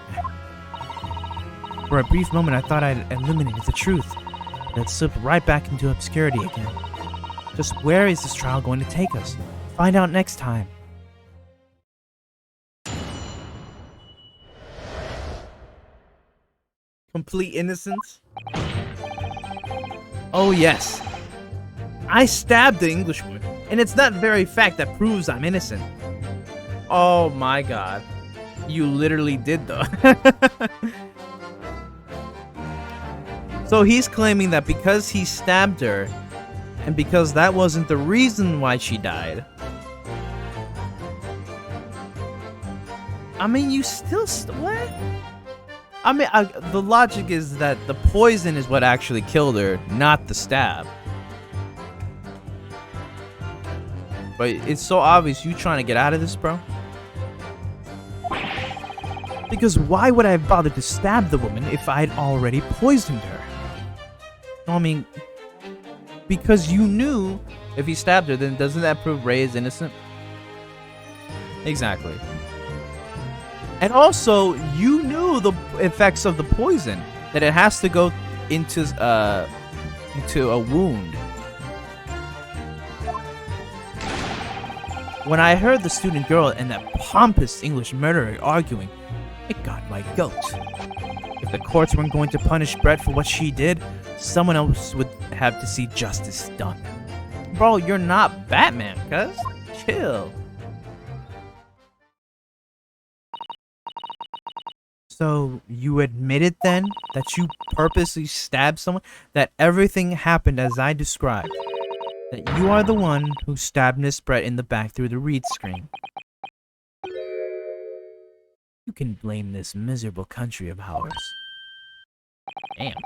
For a brief moment I thought I'd eliminated the truth. But it slipped right back into obscurity again. Just where is this trial going to take us? Find out next time. Complete innocence? Oh yes. I stabbed the Englishwoman, and it's that very fact that proves I'm innocent. Oh my god. You literally did though. So he's claiming that because he stabbed her, and because that wasn't the reason why she died. I mean, you still what? I mean, the logic is that the poison is what actually killed her, not the stab. But it's so obvious you trying to get out of this, bro. Because why would I have bothered to stab the woman if I'd already poisoned her? I mean, because you knew if he stabbed her, then doesn't that prove Ray is innocent? Exactly. And also, you knew the effects of the poison, that it has to go into to a wound. When I heard the student girl and that pompous English murderer arguing, it got my goat. If the courts weren't going to punish Brett for what she did, someone else would have to see justice done. Bro, you're not Batman, cuz. Chill. So, you admitted then that you purposely stabbed someone? That everything happened as I described? That you are the one who stabbed Miss Brett in the back through the read screen? You can blame this miserable country of ours. Damn.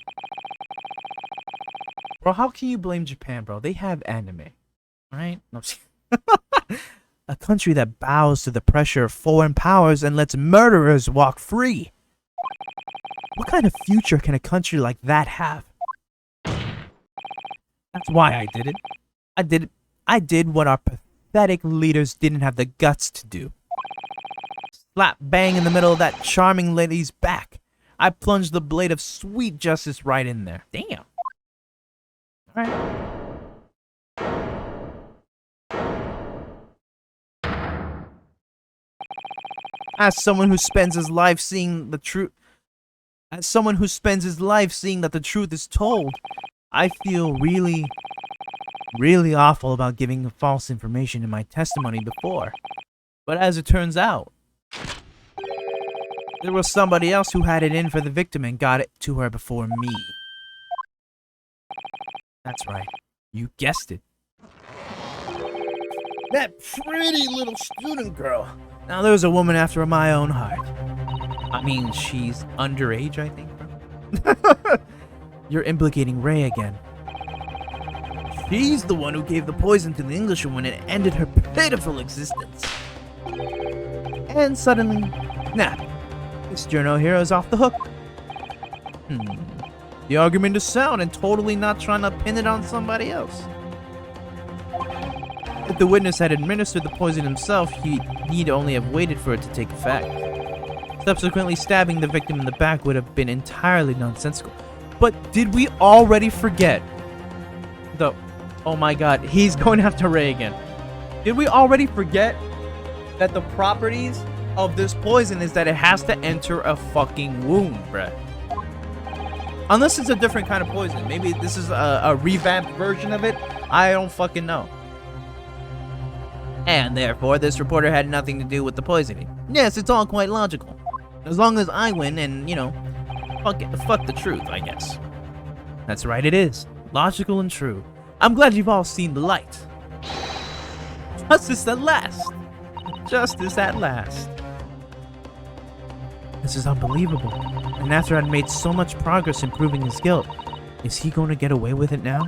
Bro, how can you blame Japan, bro? They have anime. Right? No. A country that bows to the pressure of foreign powers and lets murderers walk free. What kind of future can a country like that have? That's why I did it. I did what our pathetic leaders didn't have the guts to do. Slap bang in the middle of that charming lady's back. I plunged the blade of sweet justice right in there. Damn. Alright. As someone who spends his life seeing the truth, that the truth is told, I feel really awful about giving false information in my testimony before. But as it turns out, there was somebody else who had it in for the victim and got it to her before me. That's right. You guessed it. That pretty little student girl. Now there's a woman after my own heart. I mean, she's underage, I think, bro. You're implicating Ray again. She's the one who gave the poison to the Englishwoman and ended her pitiful existence. And suddenly, snap. This journo hero is off the hook. The argument is sound and totally not trying to pin it on somebody else. If the witness had administered the poison himself, he'd only have waited for it to take effect. Subsequently stabbing the victim in the back would have been entirely nonsensical. But did we already forget the... Oh my god, he's going after Ray again. Did we already forget that the properties of this poison is that it has to enter a fucking wound, bruh? Unless it's a different kind of poison. Maybe this is a revamped version of it. I don't fucking know. And therefore, this reporter had nothing to do with the poisoning. Yes, it's all quite logical. As long as I win and, you know, fuck the truth, I guess. That's right, it is. Logical and true. I'm glad you've all seen the light. Justice at last. Justice at last. This is unbelievable. And after I'd made so much progress in proving his guilt, is he going to get away with it now?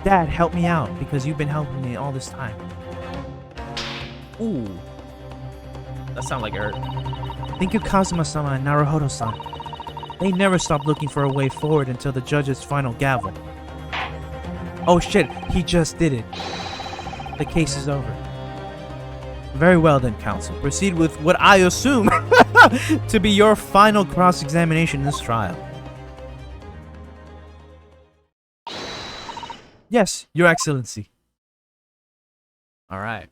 Dad, help me out, because you've been helping me all this time. Ooh. That sounds like it hurt. Think of Kazuma-sama and Naruhodo-san. They never stopped looking for a way forward until the judge's final gavel. Oh shit, he just did it. The case is over. Very well then, counsel. Proceed with what I assume to be your final cross-examination in this trial. Yes, Your Excellency. Alright.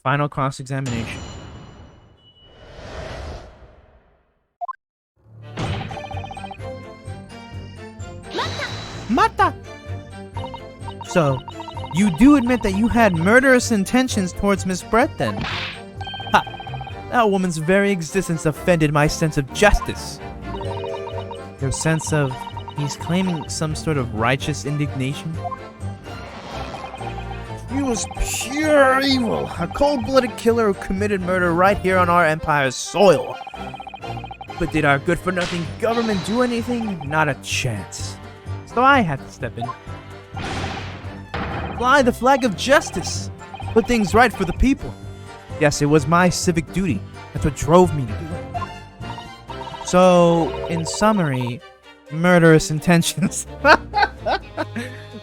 Final cross-examination. Mata! So, you do admit that you had murderous intentions towards Miss Brett then? Ha! That woman's very existence offended my sense of justice. Your sense of... He's claiming some sort of righteous indignation? He was pure evil. A cold-blooded killer who committed murder right here on our empire's soil. But did our good-for-nothing government do anything? Not a chance. So I had to step in. Fly the flag of justice. Put things right for the people. Yes, it was my civic duty. That's what drove me to do it. So, in summary, murderous intentions.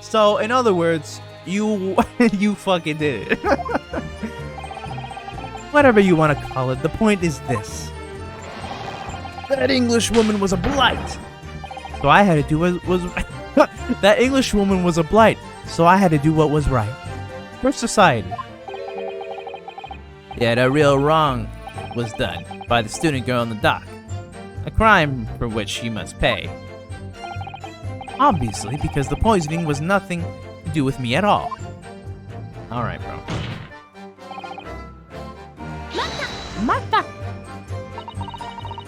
So, in other words, you fucking did it. Whatever you want to call it, the point is this. That English woman was a blight. So I had to do what was that English woman was a blight, so I had to do what was right for society. Yet a real wrong was done by the student girl in the dock, a crime for which she must pay. Obviously, because the poisoning was nothing to do with me at all. Alright, bro. Mata!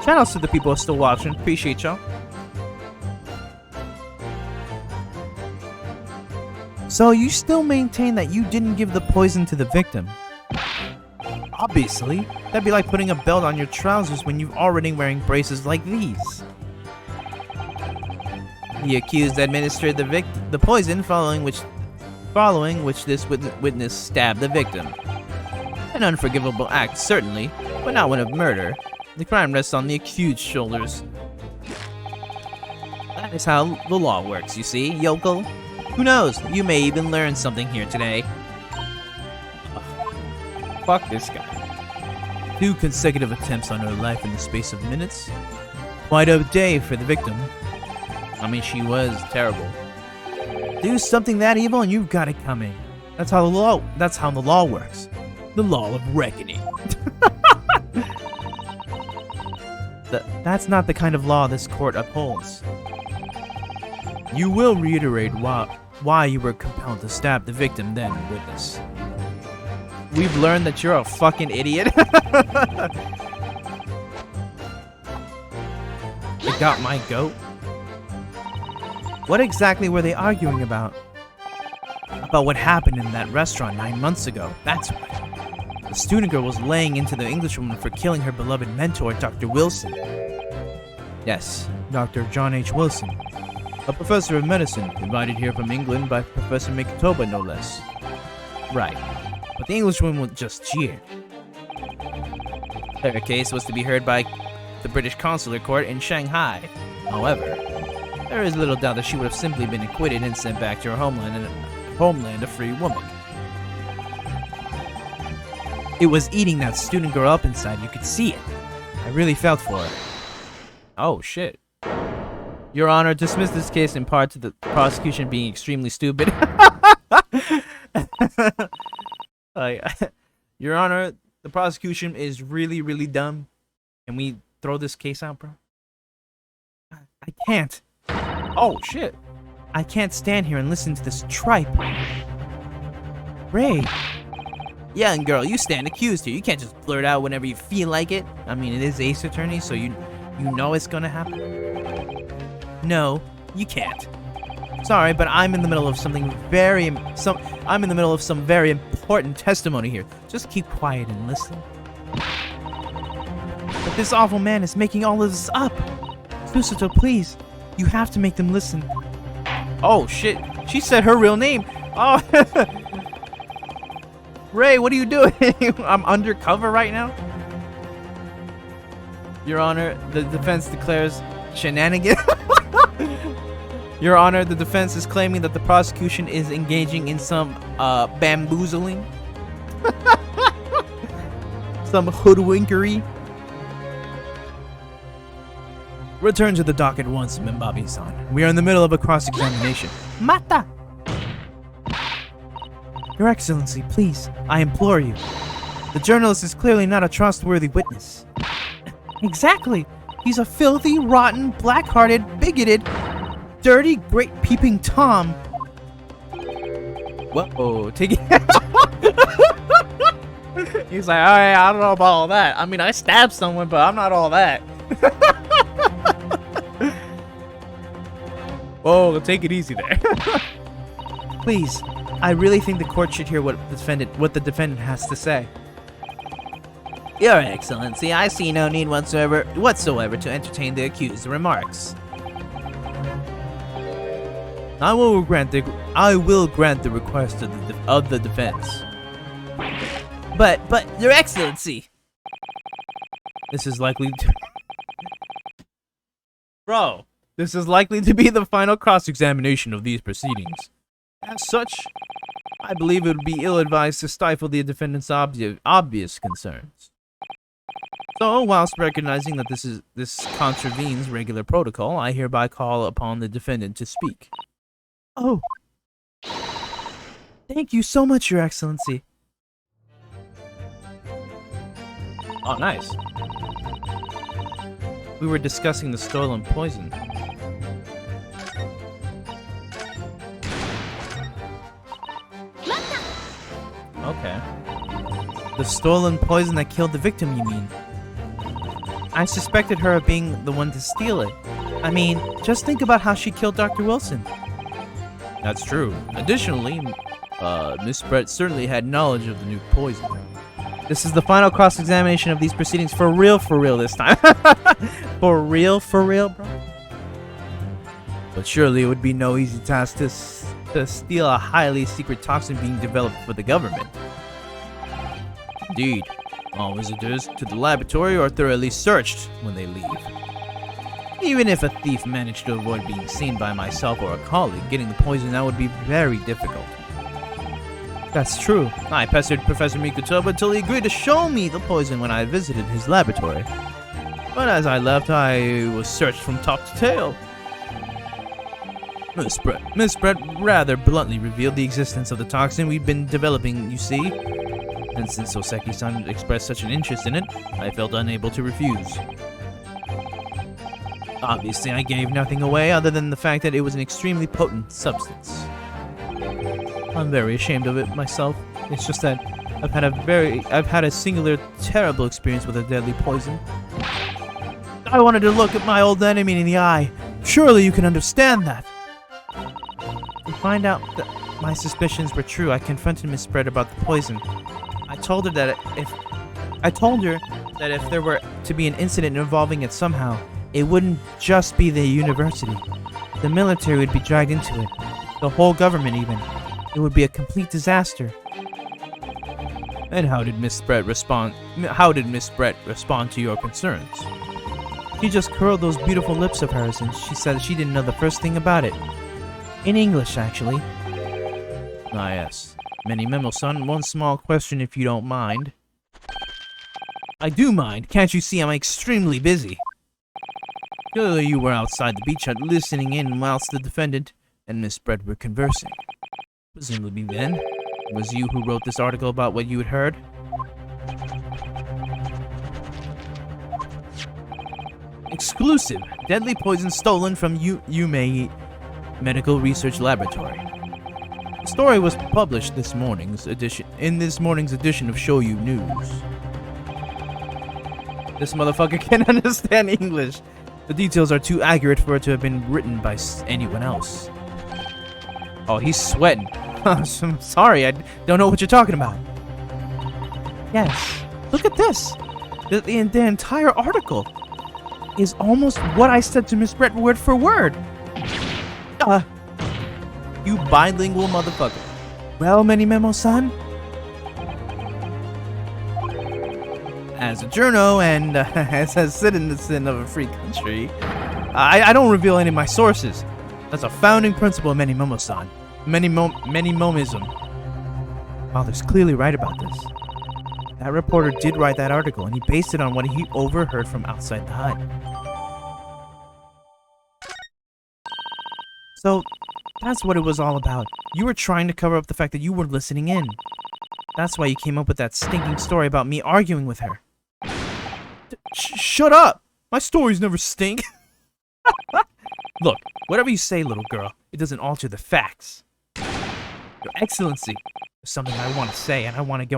Shout outs to the people still watching. Appreciate y'all. So you still maintain that you didn't give the poison to the victim? Obviously, that'd be like putting a belt on your trousers when you're already wearing braces like these. The accused administered the poison, following which this witness stabbed the victim. An unforgivable act, certainly, but not one of murder. The crime rests on the accused's shoulders. That is how the law works, you see, yokel. Who knows? You may even learn something here today. Fuck this guy. 2 consecutive attempts on her life in the space of minutes. Quite a day for the victim. I mean, she was terrible. Do something that evil and you've got it coming. That's how the law works. The law of reckoning. That's not the kind of law this court upholds. You will reiterate why you were compelled to stab the victim then, witness. We've learned that you're a fucking idiot. They got my goat. What exactly were they arguing about? About what happened in that restaurant 9 months ago. That's right. The student girl was laying into the Englishwoman for killing her beloved mentor, Dr. Wilson. Yes, Dr. John H. Wilson. A professor of medicine, invited here from England by Professor Mikitoba, no less. Right. But the Englishwoman just jeered. Her case was to be heard by the British Consular Court in Shanghai. However, there is little doubt that she would have simply been acquitted and sent back to her homeland a free woman. It was eating that student girl up inside. You could see it. I really felt for her. Oh, shit. Your Honor, dismiss this case in part to the prosecution being extremely stupid. Your Honor, the prosecution is really, really dumb. Can we throw this case out, bro? I can't. Oh, shit. I can't stand here and listen to this tripe. Ray. Young girl, you stand accused here. You can't just blurt out whenever you feel like it. I mean, it is Ace Attorney, so you know it's gonna happen. No, you can't. Sorry, but I'm in the middle of some very important testimony here. Just keep quiet and listen. But this awful man is making all of this up. Susato, please. You have to make them listen. Oh, shit. She said her real name. Oh. Ray, what are you doing? I'm undercover right now? Your Honor, the defense declares shenanigans. Your Honor, the defense is claiming that the prosecution is engaging in some bamboozling. Some hoodwinkery. Return to the dock at once, Mimbabi-san. We are in the middle of a cross-examination. Mata! Your Excellency, please, I implore you. The journalist is clearly not a trustworthy witness. Exactly! He's a filthy, rotten, black-hearted, bigoted, dirty, great peeping Tom. Whoa, take it. He's like, alright, I don't know about all that. I mean, I stabbed someone, but I'm not all that. Whoa, take it easy there. Please, I really think the court should hear what the defendant has to say. Your Excellency, I see no need whatsoever to entertain the accused's remarks. I will grant the request of the defense. But, Your Excellency, this is likely to... Bro, this is likely to be the final cross-examination of these proceedings. As such, I believe it would be ill-advised to stifle the defendant's obvious concerns. So, whilst recognizing that this contravenes regular protocol, I hereby call upon the defendant to speak. Oh. Thank you so much, Your Excellency. Oh, nice. We were discussing the stolen poison. Okay. The stolen poison that killed the victim, you mean? I suspected her of being the one to steal it. I mean, just think about how she killed Dr. Wilson. That's true. Additionally, Miss Brett certainly had knowledge of the new poison. This is the final cross-examination of these proceedings for real this time. For real, bro? But surely it would be no easy task to steal a highly secret toxin being developed for the government. Indeed. All visitors to the laboratory are thoroughly searched when they leave. Even if a thief managed to avoid being seen by myself or a colleague, getting the poison out would be very difficult. That's true. I pestered Professor Mikutoba until he agreed to show me the poison when I visited his laboratory. But as I left, I was searched from top to tail. Miss Brett rather bluntly revealed the existence of the toxin we'd been developing, you see. And since Soseki-san expressed such an interest in it, I felt unable to refuse. Obviously, I gave nothing away other than the fact that it was an extremely potent substance. I'm very ashamed of it myself. It's just that I've had a singular terrible experience with a deadly poison. I wanted to look at my old enemy in the eye. Surely you can understand that. To find out that my suspicions were true, I confronted Miss Brett about the poison. I told her that if there were to be an incident involving it somehow, it wouldn't just be the university. The military would be dragged into it. The whole government even. It would be a complete disaster. And how did Miss Brett respond to your concerns? She just curled those beautiful lips of hers and she said she didn't know the first thing about it. In English, actually. Ah, yes. Many Memo-san, one small question if you don't mind. I do mind. Can't you see I'm extremely busy? Clearly you were outside the beach hut listening in whilst the defendant and Miss Brett were conversing. Presumably then, it was you who wrote this article about what you had heard? Exclusive! Deadly poison stolen from Yume Medical Research Laboratory. The story was published in this morning's edition of Shoyu News. This motherfucker can't understand English. The details are too accurate for it to have been written by anyone else. Oh, he's sweating. I'm sorry, I don't know what you're talking about. Yes, look at this. The entire article is almost what I said to Miss Brett word for word. You bilingual motherfucker. Well, Many Memo-san? As a journo and as a citizen of a free country, I don't reveal any of my sources. That's a founding principle of Many Memo-san. Many Momism. Father's clearly right about this. That reporter did write that article, and he based it on what he overheard from outside the hut. So, that's what it was all about. You were trying to cover up the fact that you were listening in. That's why you came up with that stinking story about me arguing with her. Shut up! My stories never stink. Look, whatever you say, little girl, it doesn't alter the facts. Your Excellency, there's something I want to say, and I wanted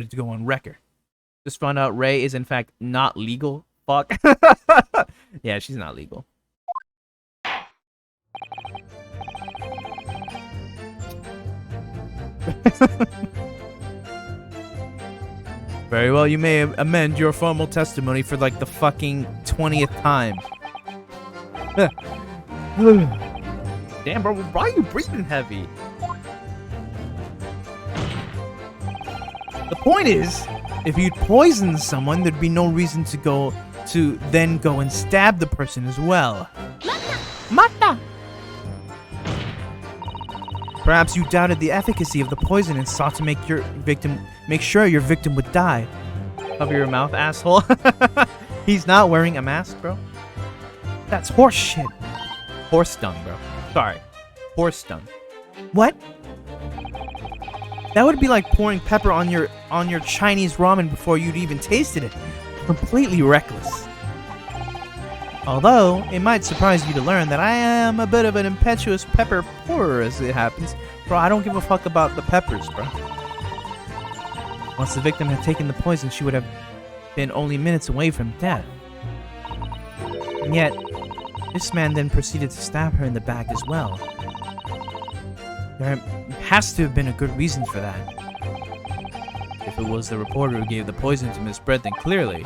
to go on record. Just found out Ray is in fact not legal. Fuck. Yeah, she's not legal. Very well, you may amend your formal testimony for like the fucking 20th time. Damn, bro, why are you breathing heavy? The point is, if you'd poisoned someone, there'd be no reason to then go and stab the person as well. Mata! Perhaps you doubted the efficacy of the poison and sought to make sure your victim would die. Cover your mouth, asshole. He's not wearing a mask, bro. That's horse shit. Horse dung, bro. Sorry. Horse dung. What? That would be like pouring pepper on your Chinese ramen before you'd even tasted it. Completely reckless. Although, it might surprise you to learn that I am a bit of an impetuous pepper pourer as it happens. Bro, I don't give a fuck about the peppers, bro. Once the victim had taken the poison, she would have been only minutes away from death. And yet, this man then proceeded to stab her in the back as well. There has to have been a good reason for that. If it was the reporter who gave the poison to Miss Brett, then clearly,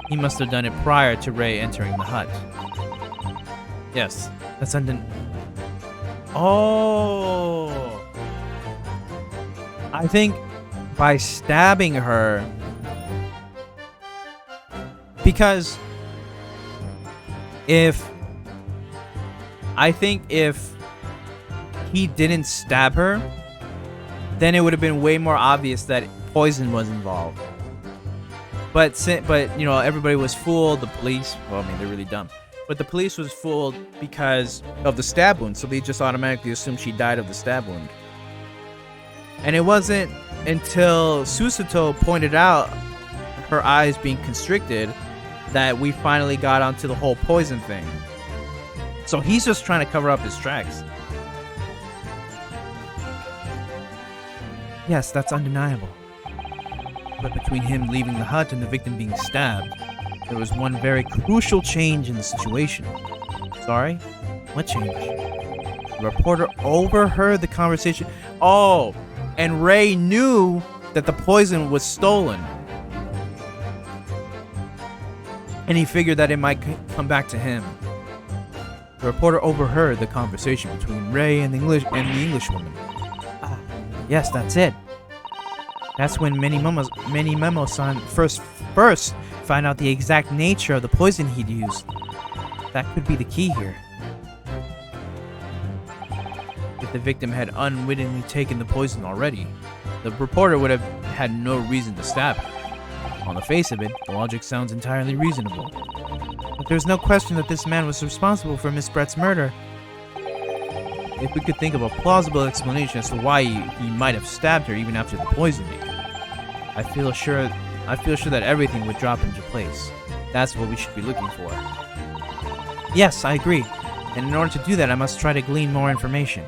he must have done it prior to Ray entering the hut. Yes, that's Oh! I think by stabbing her, because if he didn't stab her, then it would have been way more obvious that poison was involved. But you know, everybody was fooled. The police, well, I mean, they're really dumb. But the police was fooled because of the stab wound, so they just automatically assumed she died of the stab wound. And it wasn't until Susato pointed out her eyes being constricted that we finally got onto the whole poison thing. So he's just trying to cover up his tracks. Yes, that's undeniable. But between him leaving the hut and the victim being stabbed, there was one very crucial change in the situation. Sorry? What change? The reporter overheard the conversation. Oh, and Ray knew that the poison was stolen. And he figured that it might come back to him. The reporter overheard the conversation between Ray and the Englishwoman. Ah, yes, that's it. That's when Memo-san first found out the exact nature of the poison he'd used. That could be the key here. If the victim had unwittingly taken the poison already, the reporter would have had no reason to stab her. On the face of it, the logic sounds entirely reasonable. But there's no question that this man was responsible for Miss Brett's murder. If we could think of a plausible explanation as to why he might have stabbed her even after the poisoning, I feel sure that everything would drop into place. That's what we should be looking for. Yes, I agree. And in order to do that, I must try to glean more information.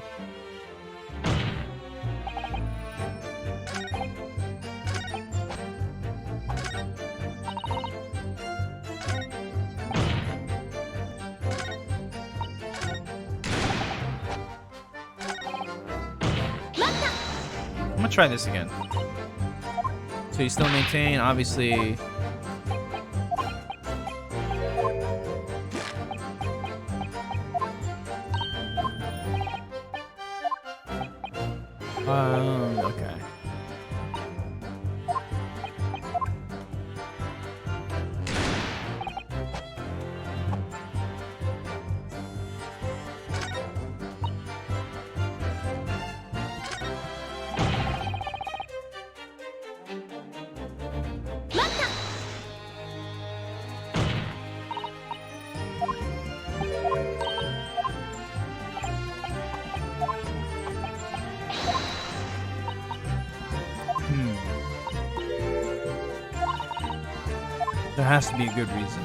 I'm gonna try this again. So you still maintain, obviously. Okay. There has to be a good reason.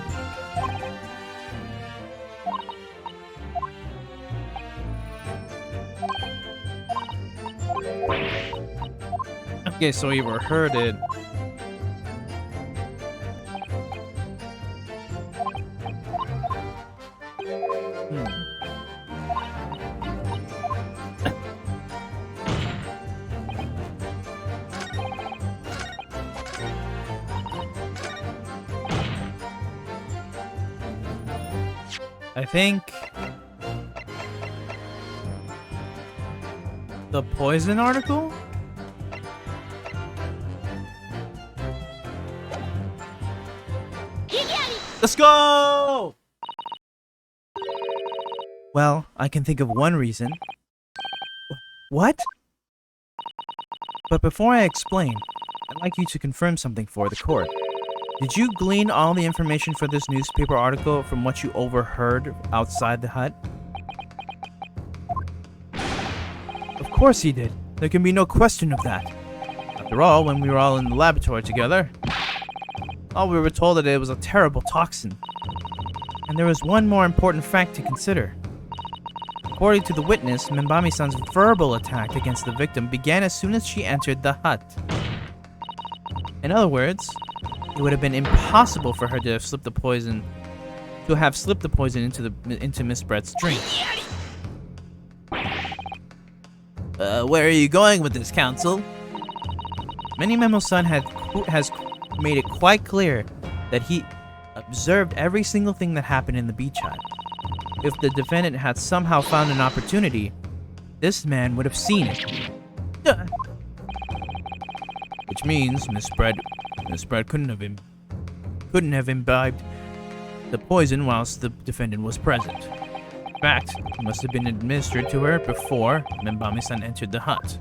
Okay, so you overheard it. I think the poison article? Let's go! Well, I can think of one reason. What? But before I explain, I'd like you to confirm something for the court. Did you glean all the information for this newspaper article from what you overheard outside the hut? Of course he did. There can be no question of that. After all, when we were all in the laboratory together, we were told that it was a terrible toxin. And there was one more important fact to consider. According to the witness, Membami-san's verbal attack against the victim began as soon as she entered the hut. In other words, it would have been impossible for her to have slipped the poison into Miss Brett's drink. Where are you going with this, counsel? Memo-san has made it quite clear that he observed every single thing that happened in the beach hut. If the defendant had somehow found an opportunity, this man would have seen it. Which means Miss Brett couldn't have imbibed the poison whilst the defendant was present. In fact, it must have been administered to her before Membami-san entered the hut.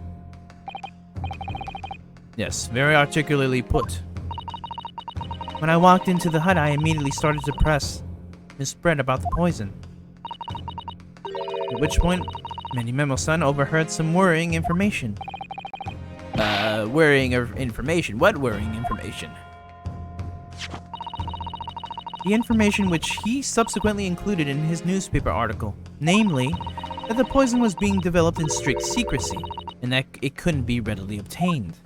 Yes, very articulately put. When I walked into the hut, I immediately started to press Miss Brett about the poison. At which point, Memo-san overheard some worrying information. Worrying information? What worrying information? The information which he subsequently included in his newspaper article, namely, that the poison was being developed in strict secrecy, and that it couldn't be readily obtained.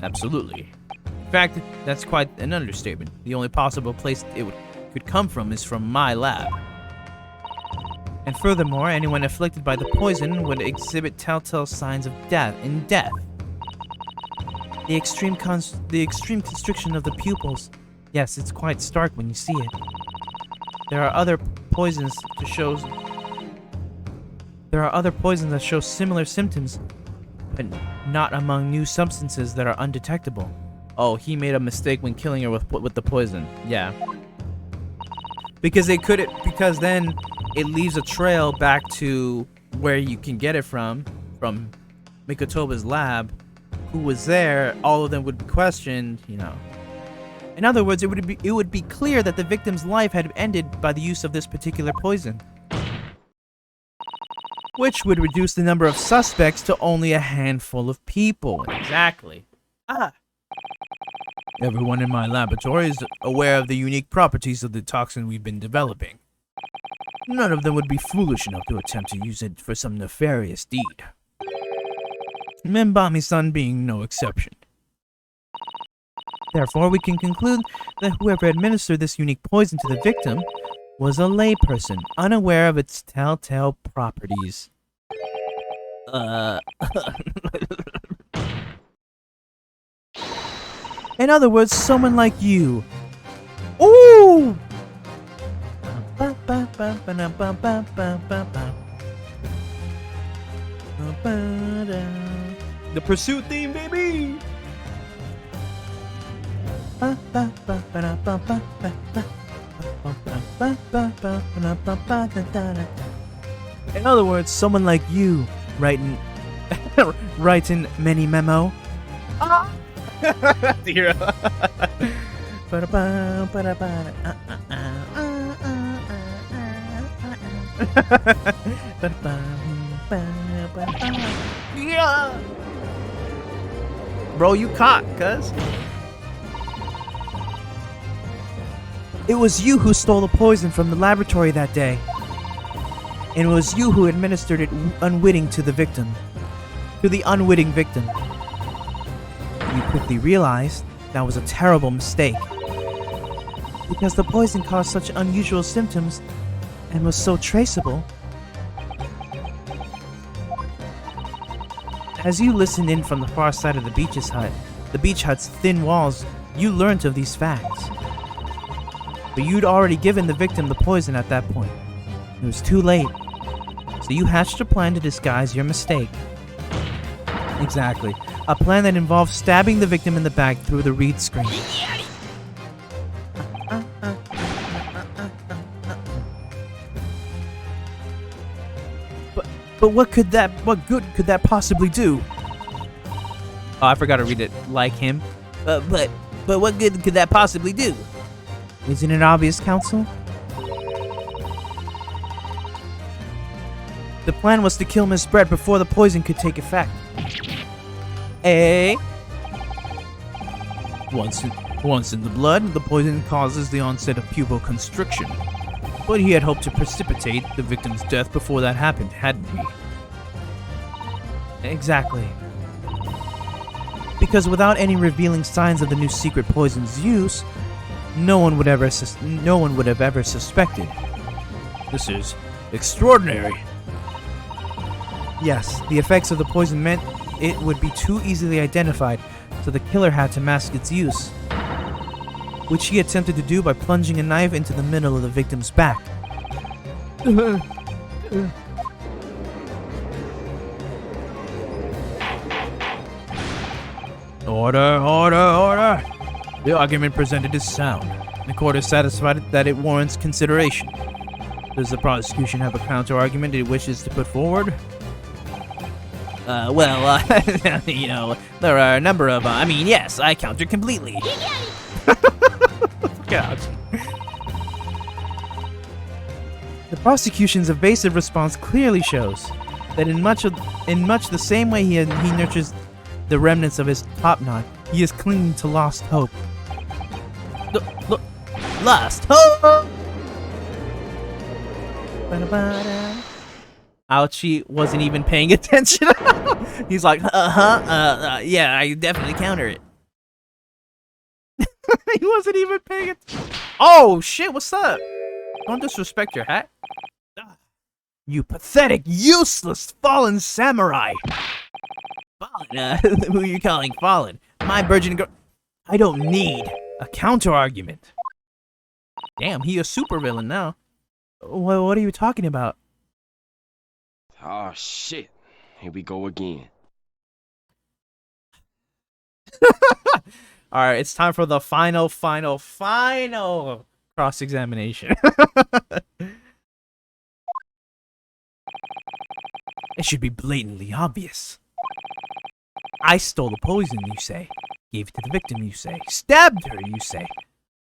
Absolutely. In fact, that's quite an understatement. The only possible place it could come from is from my lab. And furthermore, anyone afflicted by the poison would exhibit telltale signs of death. The extreme constriction of the pupils. Yes, it's quite stark when you see it. There are other poisons that show similar symptoms, but not among new substances that are undetectable. Oh, he made a mistake when killing her with the poison. Yeah. Because then it leaves a trail back to where you can get it from Mikotoba's lab. Who was there? All of them would be questioned, you know. In other words, it would be clear that the victim's life had ended by the use of this particular poison, which would reduce the number of suspects to only a handful of people. Exactly. Everyone in my laboratory is aware of the unique properties of the toxin we've been developing. None of them would be foolish enough to attempt to use it for some nefarious deed. Membami-san being no exception. Therefore, we can conclude that whoever administered this unique poison to the victim was a layperson, unaware of its telltale properties. In other words, someone like you. Ooh! The pursuit theme, baby! In other words, someone like you, writing many memo. Dear. Yeah. Bro, you caught, cuz. It was you who stole the poison from the laboratory that day. And it was you who administered it unwitting to the victim. To the unwitting victim. You quickly realized that was a terrible mistake. Because the poison caused such unusual symptoms and was so traceable. As you listened in from the far side of the beach hut's thin walls, you learnt of these facts. But you'd already given the victim the poison at that point. It was too late. So you hatched a plan to disguise your mistake. Exactly. A plan that involved stabbing the victim in the back through the reed screen. But what good could that possibly do? Oh, I forgot to read it like him. But But what good could that possibly do? Isn't it obvious, Counsel? The plan was to kill Miss Brett before the poison could take effect. Once in the blood, the poison causes the onset of pupil constriction. But he had hoped to precipitate the victim's death before that happened, hadn't he? Exactly. Because without any revealing signs of the new secret poison's use, no one would have ever suspected. This is extraordinary. Yes, the effects of the poison meant it would be too easily identified, so the killer had to mask its use, which he attempted to do by plunging a knife into the middle of the victim's back. Order! The argument presented is sound. The court is satisfied that it warrants consideration. Does the prosecution have a counter-argument it wishes to put forward? You know, there are a number of, yes, I counter completely. God. The prosecution's evasive response clearly shows that in much the same way he nurtures the remnants of his top knot, he is clinging to lost hope. Lost hope! Ouchie wasn't even paying attention. He's like, yeah, I definitely counter it. He wasn't even paying attention. Oh, shit, what's up? Don't disrespect your hat. You pathetic, useless, fallen samurai. Fallen? Who are you calling fallen? My burgeoning girl. I don't need a counter-argument. Damn, he a supervillain now. What are you talking about? Oh, shit. Here we go again. Alright, it's time for the final cross-examination. It should be blatantly obvious. I stole the poison, you say. Gave it to the victim, you say. Stabbed her, you say.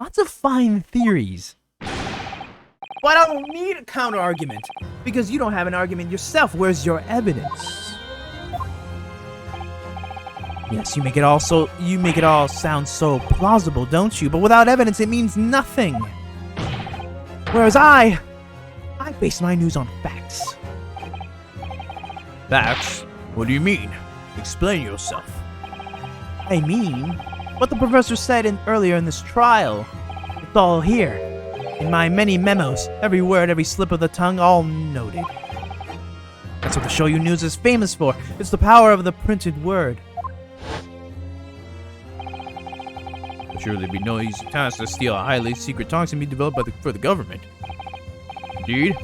Lots of fine theories. But I don't need a counter-argument, because you don't have an argument yourself. Where's your evidence? Yes, you make it all sound so plausible, don't you? But without evidence, it means nothing. Whereas I base my news on facts. Facts? What do you mean? Explain yourself. I mean, what the professor said earlier in this trial. It's all here. In my many memos, every word, every slip of the tongue, all noted. That's what the Shoyu News is famous for. It's the power of the printed word. It'll surely be no easy task to steal a highly secret toxin being developed for the government. Indeed,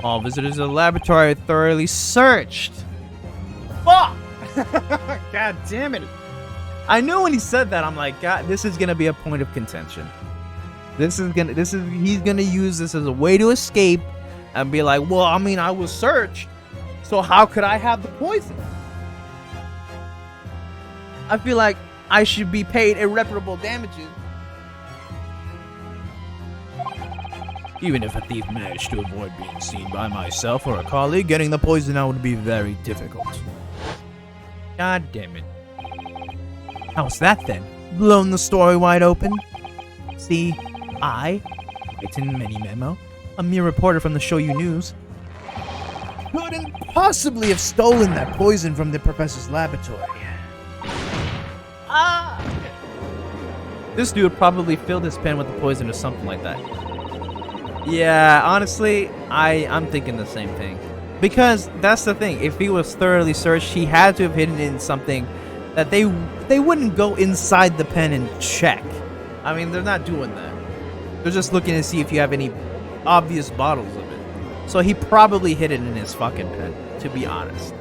all visitors to the laboratory are thoroughly searched. Fuck! God damn it. I knew when he said that, I'm like, God, this is gonna be a point of contention. He's gonna use this as a way to escape and be like, well, I mean, I was searched, so how could I have the poison? I feel like I should be paid irreparable damages. Even if a thief managed to avoid being seen by myself or a colleague, getting the poison out would be very difficult. God damn it. How's that then? Blown the story wide open? See, I, written many memo, a mere reporter from the Shoyu News, couldn't possibly have stolen that poison from the professor's laboratory. This dude probably filled his pen with the poison or something like that. Yeah, honestly, I'm thinking the same thing. Because that's the thing, if he was thoroughly searched, he had to have hidden it in something that they wouldn't go inside the pen and check. I mean, they're not doing that. They're just looking to see if you have any obvious bottles of it. So he probably hid it in his fucking pen, to be honest.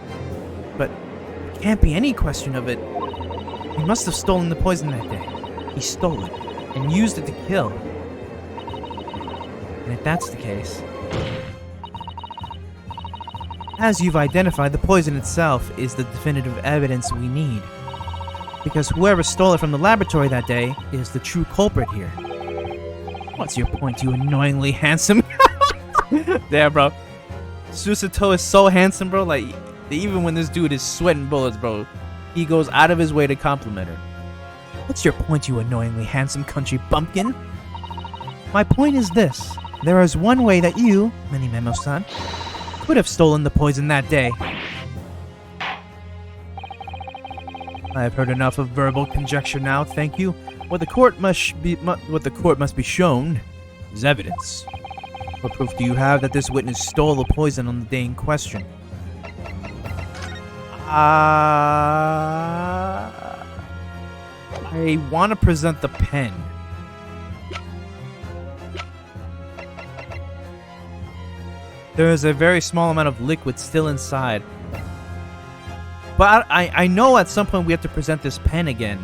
But there can't be any question of it. He must have stolen the poison that day. He stole it and used it to kill. And if that's the case, as you've identified, the poison itself is the definitive evidence we need. Because whoever stole it from the laboratory that day is the true culprit here. What's your point, you annoyingly handsome? Damn, bro. Susato is so handsome, bro. Like, even when this dude is sweating bullets, bro, he goes out of his way to compliment her. What's your point, you annoyingly handsome country bumpkin? My point is this. There is one way that you, Memo-san, could have stolen the poison that day. I have heard enough of verbal conjecture now, thank you. What the court must be shown is evidence. What proof do you have that this witness stole the poison on the day in question? I want to present the pen. There is a very small amount of liquid still inside. But I know at some point we have to present this pen again.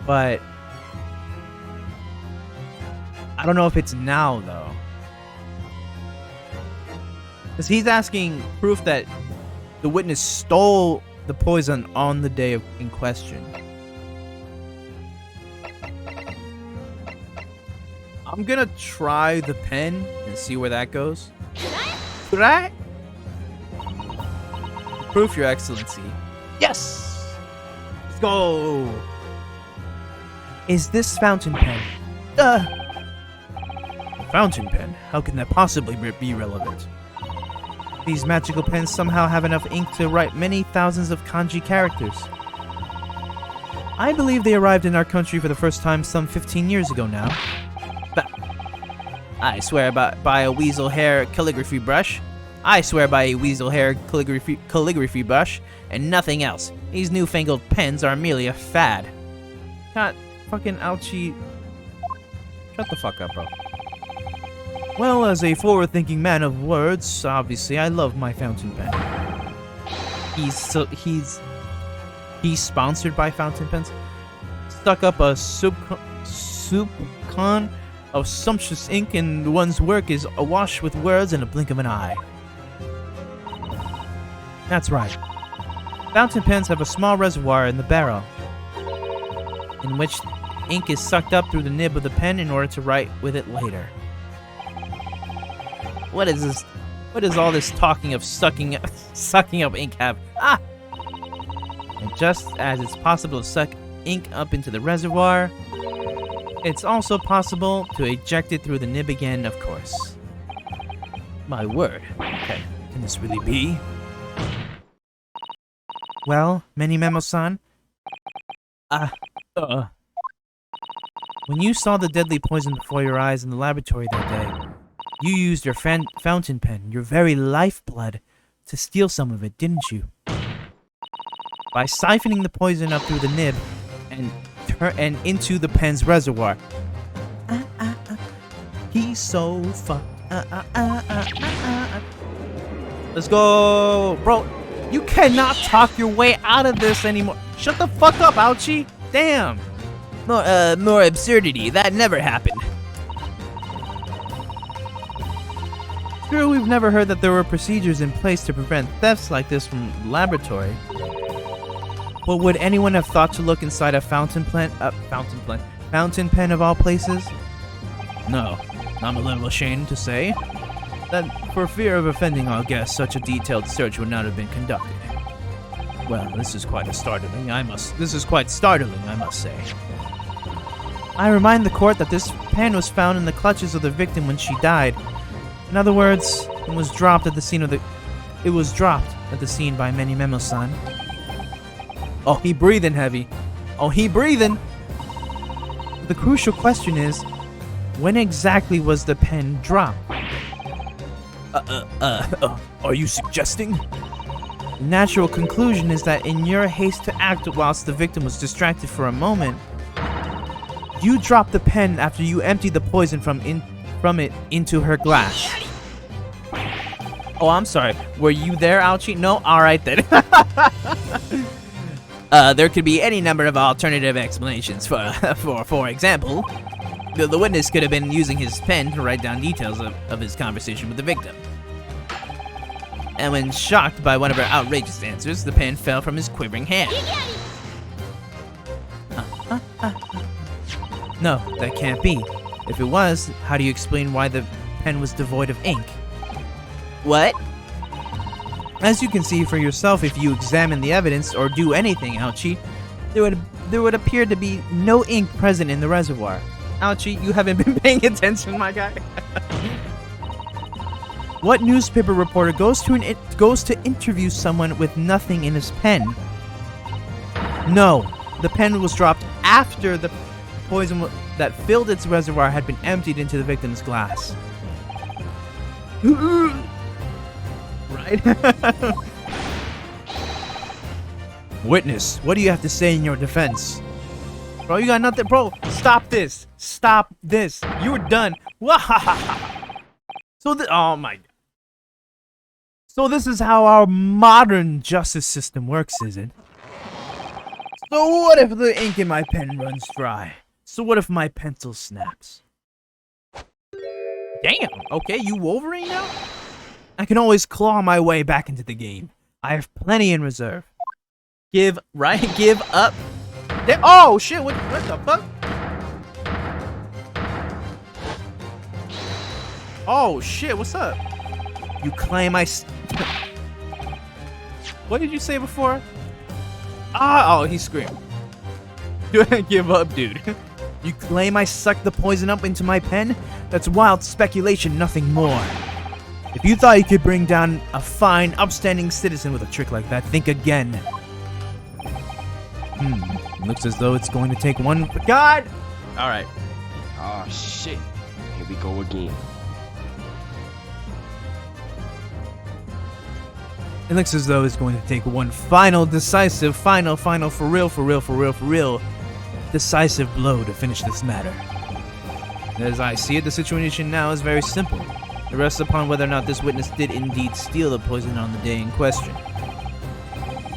But I don't know if it's now, though. Because he's asking proof that the witness stole the poison on the day in question. I'm gonna try the pen and see where that goes. Right? Proof, Your Excellency. Yes! Let's go! Is this fountain pen? Fountain pen? How can that possibly be relevant? These magical pens somehow have enough ink to write many thousands of kanji characters. I believe they arrived in our country for the first time some 15 years ago now. But I swear by a weasel hair calligraphy brush. I swear by a weasel hair calligraphy brush and nothing else. These newfangled pens are merely a fad. God, fucking ouchie. Shut the fuck up, bro. Well, as a forward-thinking man of words, obviously I love my fountain pen. He's sponsored by fountain pens. Stuck up a soupcon of sumptuous ink, and one's work is awash with words in a blink of an eye. That's right. Fountain pens have a small reservoir in the barrel, in which ink is sucked up through the nib of the pen in order to write with it later. What is this? What is all this talking of sucking up ink have? Ah! And just as it's possible to suck ink up into the reservoir, it's also possible to eject it through the nib again, of course. My word. Okay, can this really be? Well, Memo-san? When you saw the deadly poison before your eyes in the laboratory that day, you used your fountain pen, your very lifeblood, to steal some of it, didn't you? By siphoning the poison up through the nib and into the pen's reservoir. He's so fucked. Let's go, bro. You cannot talk your way out of this anymore. Shut the fuck up, ouchie. Damn. More absurdity. That never happened. Sure, we've never heard that there were procedures in place to prevent thefts like this from the laboratory. But would anyone have thought to look inside a fountain pen of all places? No, I'm a little ashamed to say that for fear of offending our guests, such a detailed search would not have been conducted. Well, this is quite startling, I must say. I remind the court that this pen was found in the clutches of the victim when she died. In other words, it was dropped at the scene by Memo-san. Oh, he breathing heavy. Oh, he breathing. The crucial question is, when exactly was the pen dropped? Are you suggesting? The natural conclusion is that in your haste to act whilst the victim was distracted for a moment, you dropped the pen after you emptied the poison from it into her glass. Oh, I'm sorry. Were you there, ouchie? No? Alright then. There could be any number of alternative explanations. For example, the witness could have been using his pen to write down details of his conversation with the victim. And when shocked by one of her outrageous answers, the pen fell from his quivering hand. No, that can't be. If it was, how do you explain why the pen was devoid of ink? What? As you can see for yourself if you examine the evidence or do anything, Ouchie, there would appear to be no ink present in the reservoir. Ouchie, you haven't been paying attention, my guy. What newspaper reporter goes to interview someone with nothing in his pen? No, the pen was dropped after the poison that filled its reservoir had been emptied into the victim's glass. Right? Witness, what do you have to say in your defense? Bro, you got nothing. Bro, stop this. Stop this. You're done. So, oh my God. So this is how our modern justice system works, is it? So what if the ink in my pen runs dry? So what if my pencil snaps? Damn, okay, you Wolverine now? I can always claw my way back into the game. I have plenty in reserve. Give up. Oh shit, what the fuck? Oh shit, what's up? You claim What did you say before? Oh, he screamed. Give up, dude. You claim I sucked the poison up into my pen? That's wild speculation, nothing more. If you thought you could bring down a fine, upstanding citizen with a trick like that, think again. Looks as though it's going to take one... God! Alright. Oh, shit. Here we go again. It looks as though it's going to take one final, decisive, final, for real, decisive blow to finish this matter. As I see it, the situation now is very simple. It rests upon whether or not this witness did indeed steal the poison on the day in question.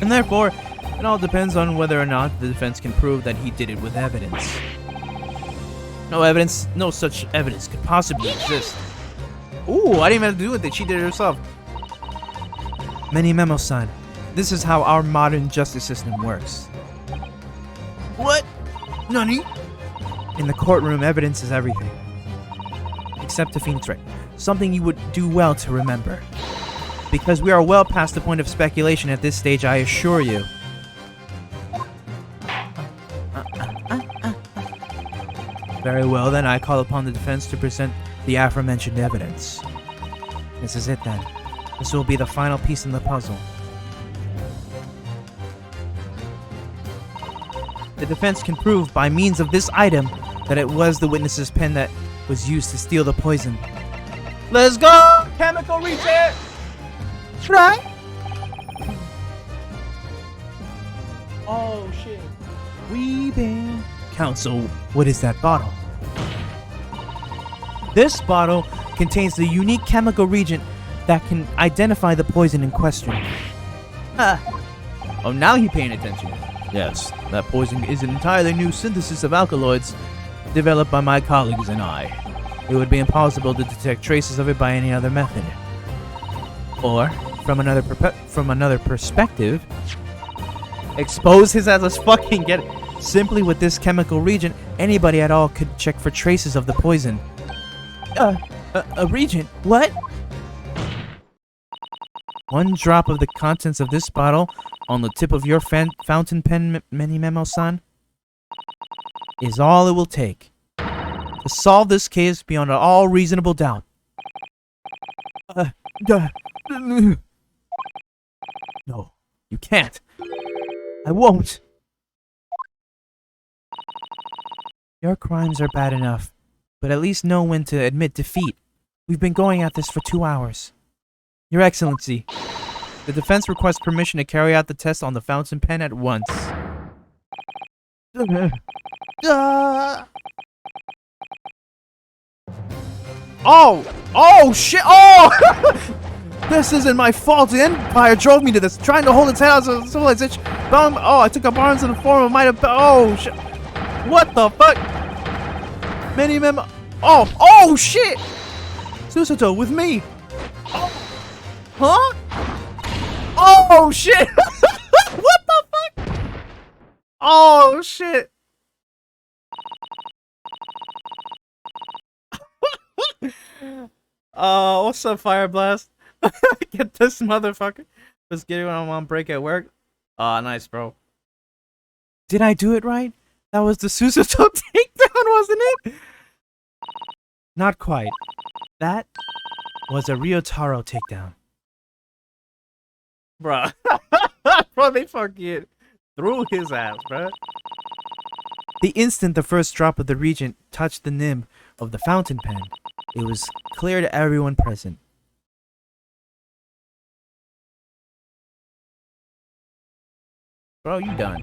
And therefore, it all depends on whether or not the defense can prove that he did it with evidence. No such evidence could possibly exist. Ooh, I didn't even have to do it, she did it herself. Many Memo-san, this is how our modern justice system works. What? Nani? In the courtroom, evidence is everything. Except a fiend trick. Something you would do well to remember. Because we are well past the point of speculation at this stage, I assure you. Very well, then I call upon the defense to present the aforementioned evidence. This is it then. This will be the final piece in the puzzle. The defense can prove by means of this item that it was the witness's pen that was used to steal the poison. Let's go! Chemical reset! Right? Oh shit. Weeping. Counsel, what is that bottle? This bottle contains the unique chemical reagent that can identify the poison in question. Oh, now you're paying attention. Yes, that poison is an entirely new synthesis of alkaloids developed by my colleagues and I. It would be impossible to detect traces of it by any other method. Or, from another perspective, expose his ass, let's fucking get it. Simply with this chemical reagent, anybody at all could check for traces of the poison. A reagent? What? One drop of the contents of this bottle on the tip of your fountain pen, Many Memo-san, is all it will take to solve this case beyond all reasonable doubt. No, you can't. I won't. Your crimes are bad enough, but at least know when to admit defeat. We've been going at this for 2 hours. Your Excellency, the defense requests permission to carry out the test on the fountain pen at once. Oh shit! Oh! This isn't my fault. The Empire drove me to this, trying to hold its head as a civilization. I took up arms in the form of might have. Oh shit! What the fuck? Many Memo. Oh shit! Susato with me. Huh? Oh shit! What the fuck? Oh shit! Oh, what's up, Fire Blast? Get this motherfucker. Let's get it when I'm on break at work. Oh, nice, bro. Did I do it right? That was the Susato takedown, wasn't it? Not quite. That was a Ryotaro takedown. Bruh. Bro, they fucking threw his ass, bruh. The instant the first drop of the regent touched the nib of the fountain pen, it was clear to everyone present. Bro, you done.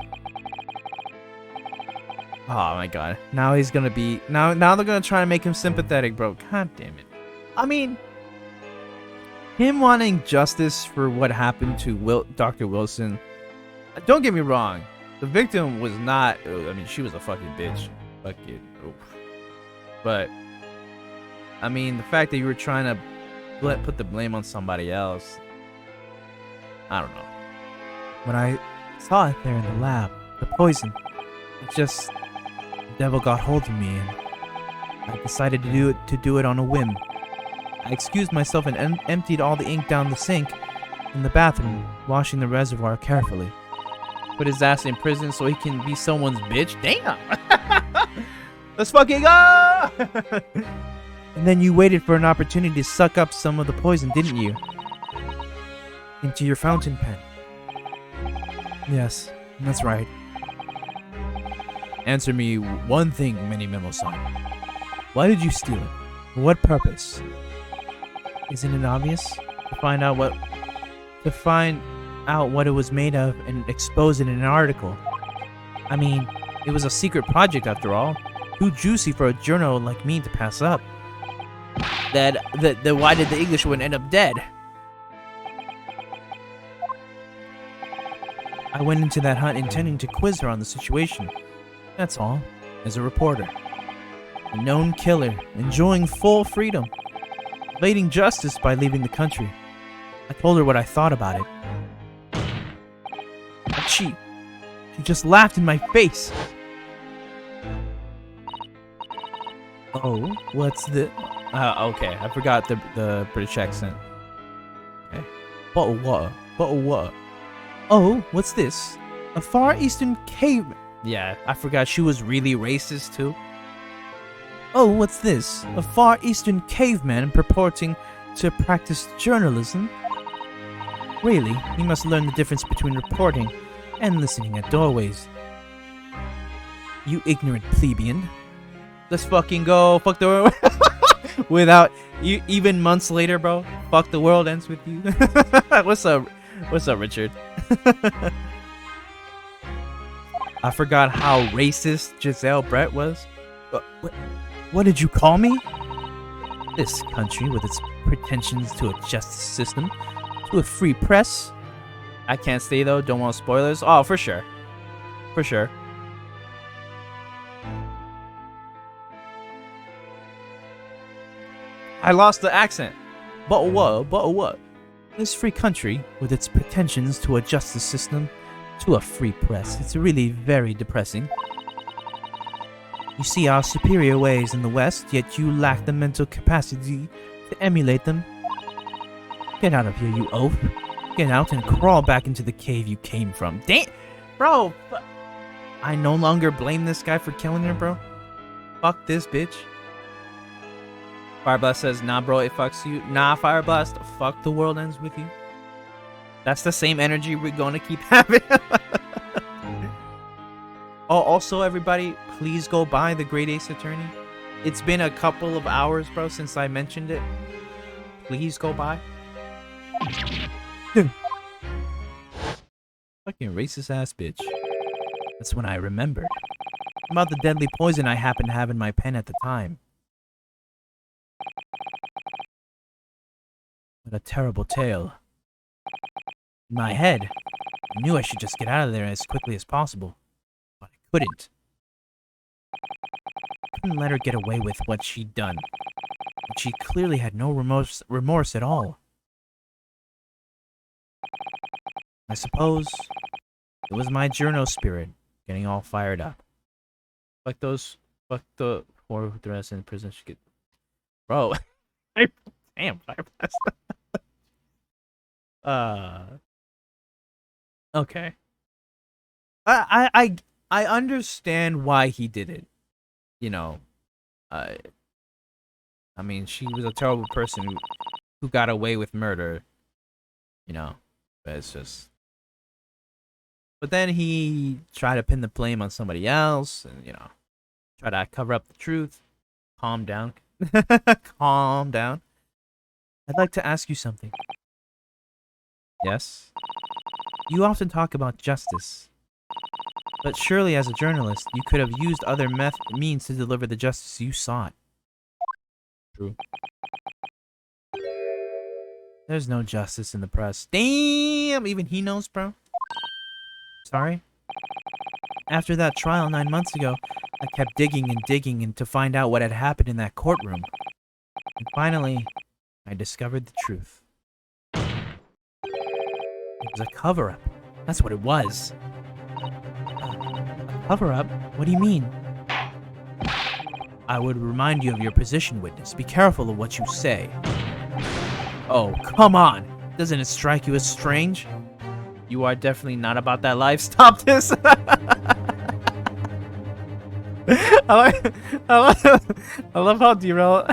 Oh my god. Now he's gonna be... Now they're gonna try to make him sympathetic, bro. God damn it. I mean... Him wanting justice for what happened to Dr. Wilson... Don't get me wrong. The victim was not... I mean, she was a fucking bitch. Fuck it. Oof. But... I mean, the fact that you were trying to put the blame on somebody else... I don't know. When I saw it there in the lab, the poison, it just... The devil got hold of me and I decided to do it on a whim. I excused myself and emptied all the ink down the sink in the bathroom, washing the reservoir carefully. Put his ass in prison so he can be someone's bitch? Damn! Let's fucking go! And then you waited for an opportunity to suck up some of the poison, didn't you? Into your fountain pen. Yes, that's right. Answer me one thing, Mini Memo-san. Why did you steal it? For what purpose? Isn't it obvious? To find out what it was made of and expose it in an article. I mean, it was a secret project after all. Too juicy for a journal like me to pass up. Then why did the English one end up dead? I went into that hunt intending to quiz her on the situation. That's all. As a reporter. A known killer, enjoying full freedom. Evading justice by leaving the country. I told her what I thought about it. But she just laughed in my face. Oh, what's the... okay, I forgot the British accent. Okay. Bottle water. Bottle water. Oh, what's this? A Far Eastern cave... Yeah, I forgot she was really racist too. Oh, what's this? A Far Eastern caveman purporting to practice journalism? Really, you must learn the difference between reporting and listening at doorways. You ignorant plebeian. Let's fucking go. Fuck the world. Without you, even months later, bro. Fuck the world ends with you. What's up, Richard? I forgot how racist Giselle Brett was. What did you call me? This country with its pretensions to a justice system, to a free press. I can't stay though. Don't want spoilers. Oh, for sure. For sure. I lost the accent. But what? But what? This free country, with its pretensions to a justice system, to a free press, it's really very depressing. You see our superior ways in the West, yet you lack the mental capacity to emulate them. Get out of here, you oaf. Get out and crawl back into the cave you came from. Damn! Bro! I no longer blame this guy for killing her, bro. Fuck this bitch. Fireblast says, nah, bro, it fucks you. Nah, Fireblast, fuck the world ends with you. That's the same energy we're gonna keep having. Oh, also, everybody, please go buy The Great Ace Attorney. It's been a couple of hours, bro, since I mentioned it. Please go buy. Fucking racist ass bitch. That's when I remembered about the deadly poison I happened to have in my pen at the time. What a terrible tale. In my head, I knew I should just get out of there as quickly as possible. But I couldn't. I couldn't let her get away with what she'd done. And she clearly had no remorse at all. I suppose it was my journo spirit getting all fired up. Fuck the poor the rest in prison should get... Bro, Damn, fire blast. Okay. I understand why he did it. You know, uh, I mean, she was a terrible person who got away with murder. You know, but it's just. But then he tried to pin the blame on somebody else, and try to cover up the truth. Calm down. Calm down. I'd like to ask you something. Yes? You often talk about justice. But surely as a journalist, you could have used other means to deliver the justice you sought. True. There's no justice in the press. Damn! Even he knows, bro. Sorry? After that trial 9 months ago, I kept digging and digging and to find out what had happened in that courtroom. And finally, I discovered the truth. It was a cover-up. That's what it was. A cover-up? What do you mean? I would remind you of your position, witness. Be careful of what you say. Oh, come on! Doesn't it strike you as strange? You are definitely not about that life. Stop this! I love how Derail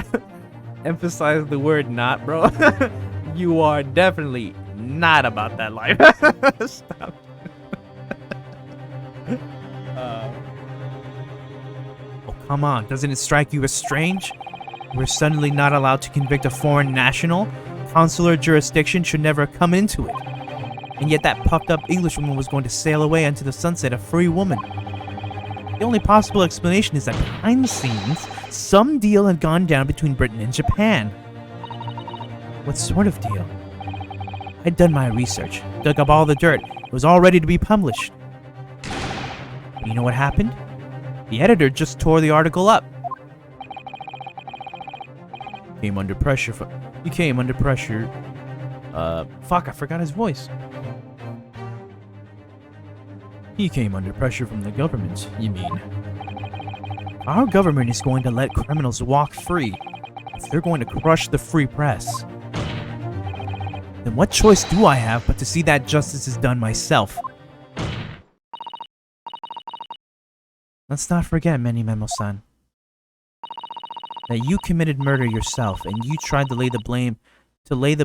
emphasized the word "not," bro. You are definitely not about that life. Stop. Oh, come on. Doesn't it strike you as strange? We're suddenly not allowed to convict a foreign national? Consular jurisdiction should never come into it. And yet that puffed-up Englishwoman was going to sail away into the sunset a free woman. The only possible explanation is that behind the scenes, some deal had gone down between Britain and Japan. What sort of deal? I'd done my research, dug up all the dirt. It was all ready to be published. And you know what happened? The editor just tore the article up. He came under pressure. Fuck, I forgot his voice. He came under pressure from the government, you mean? Our government is going to let criminals walk free. If they're going to crush the free press. Then what choice do I have but to see that justice is done myself? Let's not forget, Memo-san, that you committed murder yourself and you tried to lay the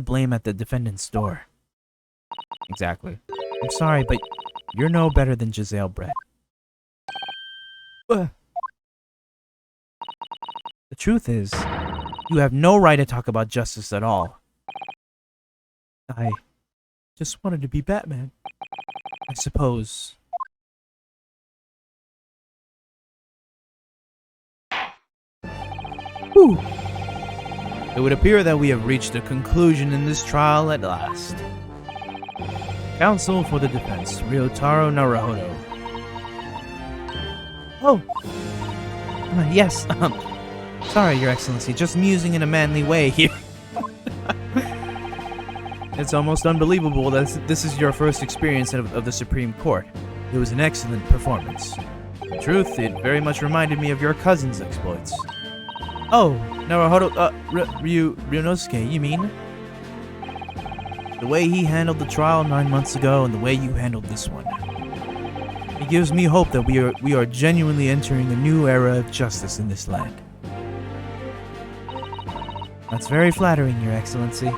blame at the defendant's door. Exactly. I'm sorry, but you're no better than Giselle Brett. The truth is, you have no right to talk about justice at all. I just wanted to be Batman, I suppose. Whew. It would appear that we have reached a conclusion in this trial at last. Counsel for the defense, Ryotaro Naruhodo. Oh! Yes, sorry, Your Excellency, just musing in a manly way here. It's almost unbelievable that this is your first experience of the Supreme Court. It was an excellent performance. In truth, it very much reminded me of your cousin's exploits. Oh, Naruhodo, Ryunosuke, you mean? The way he handled the trial 9 months ago and the way you handled this one. It gives me hope that we are genuinely entering a new era of justice in this land. That's very flattering, Your Excellency.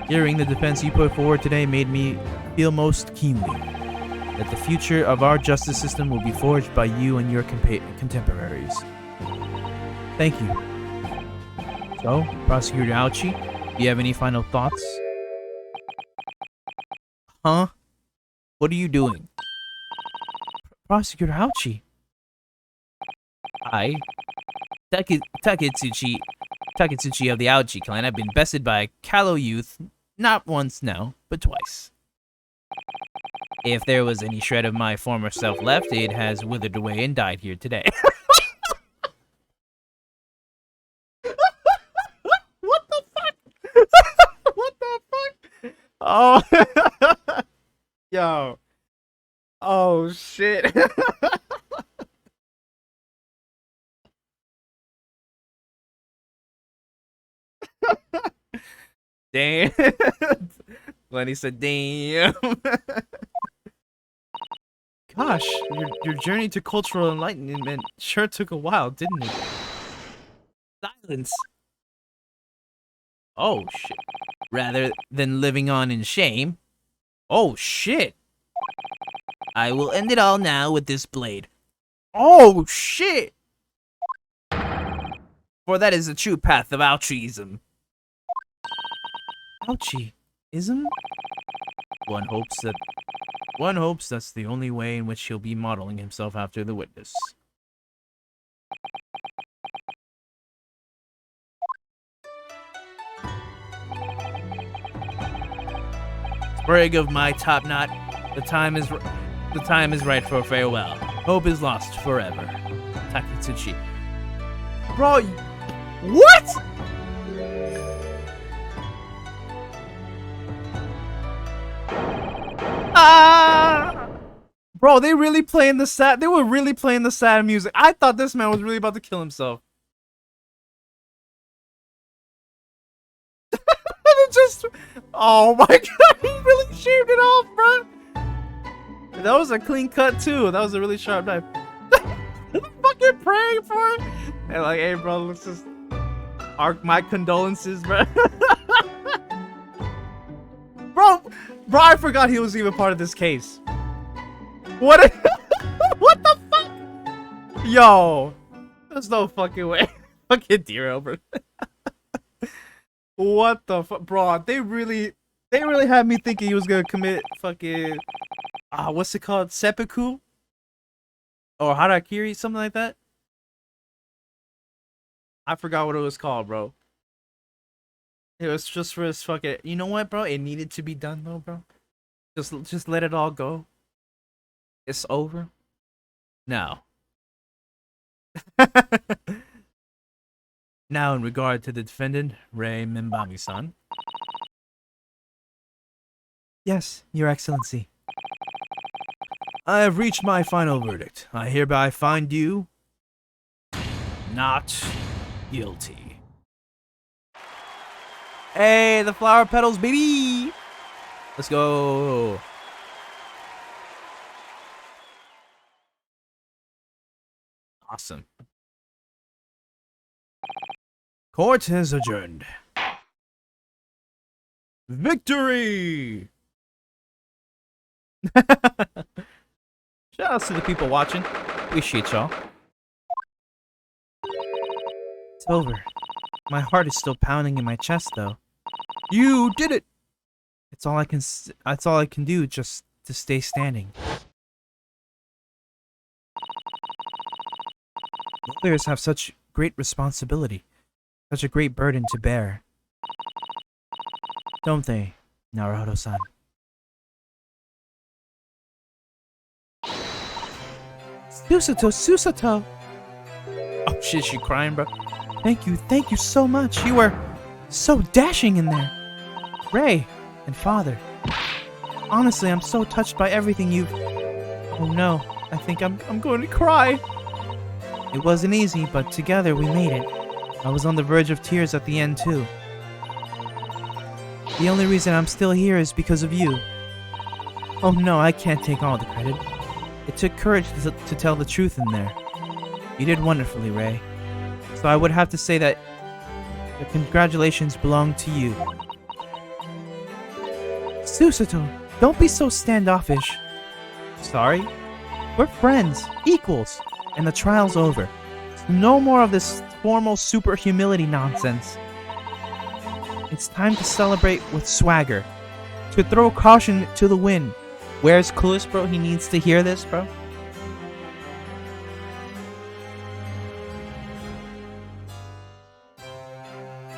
Hearing the defense you put forward today made me feel most keenly that the future of our justice system will be forged by you and your contemporaries. Thank you. So, Prosecutor Aochi, do you have any final thoughts? Huh? What are you doing? Prosecutor Aochi. I, Taketsuchi of the Aochi clan, have been bested by a callow youth, not once now, but twice. If there was any shred of my former self left, it has withered away and died here today. What the fuck? What the fuck? Oh. Yo. Oh, shit. Damn. Lenny said, damn. Gosh, your journey to cultural enlightenment sure took a while, didn't it? Silence. Oh, shit. Rather than living on in shame. Oh, shit. I will end it all now with this blade. Oh, shit. For that is the true path of altruism. Ouchie-ism? One hopes that's the only way in which he'll be modeling himself after the witness. Sprig of my top knot, the time is right for farewell. Hope is lost forever. Takatsuchi. Bro, what? Bro, they really playing the sad. They were really playing the sad music. I thought this man was really about to kill himself. Just, oh my god, he really shaved it off, bro. That was a clean cut too. That was a really sharp knife. Fucking praying for it. And like, hey, bro, let's just arc my condolences, bro. bro, I forgot he was even part of this case. What? What the fuck? Yo, there's no fucking way. Fucking derail, bro. What the fuck, bro? They really had me thinking he was gonna commit fucking what's it called, seppuku or harakiri, something like that. I forgot what it was called, bro. It was just for his fucking. You know what, bro? It needed to be done though, bro. Just let it all go. It's over. No. Now, in regard to the defendant, Rei Minbami-san. Yes, Your Excellency. I have reached my final verdict. I hereby find you not guilty. Hey, the flower petals, baby! Let's go. Awesome. Court is adjourned. Victory! Shout outs to the people watching. Appreciate y'all. It's over. My heart is still pounding in my chest, though. You did it! It's all I can do just to stay standing. Lawyers have such great responsibility. Such a great burden to bear. Don't they, Naruto-san? Susato! Oh shit, she crying, bro. Thank you so much. You were so dashing in there. Ray and Father. Honestly, I'm so touched by everything you've... Oh no, I think I'm going to cry. It wasn't easy, but together we made it. I was on the verge of tears at the end, too. The only reason I'm still here is because of you. Oh no, I can't take all the credit. It took courage to tell the truth in there. You did wonderfully, Ray. So I would have to say that the congratulations belong to you. Susato, don't be so standoffish. Sorry? We're friends, equals, and the trial's over. No more of this formal super humility nonsense. It's time to celebrate with swagger. To throw caution to the wind. Where's Clueless, bro? He needs to hear this, bro.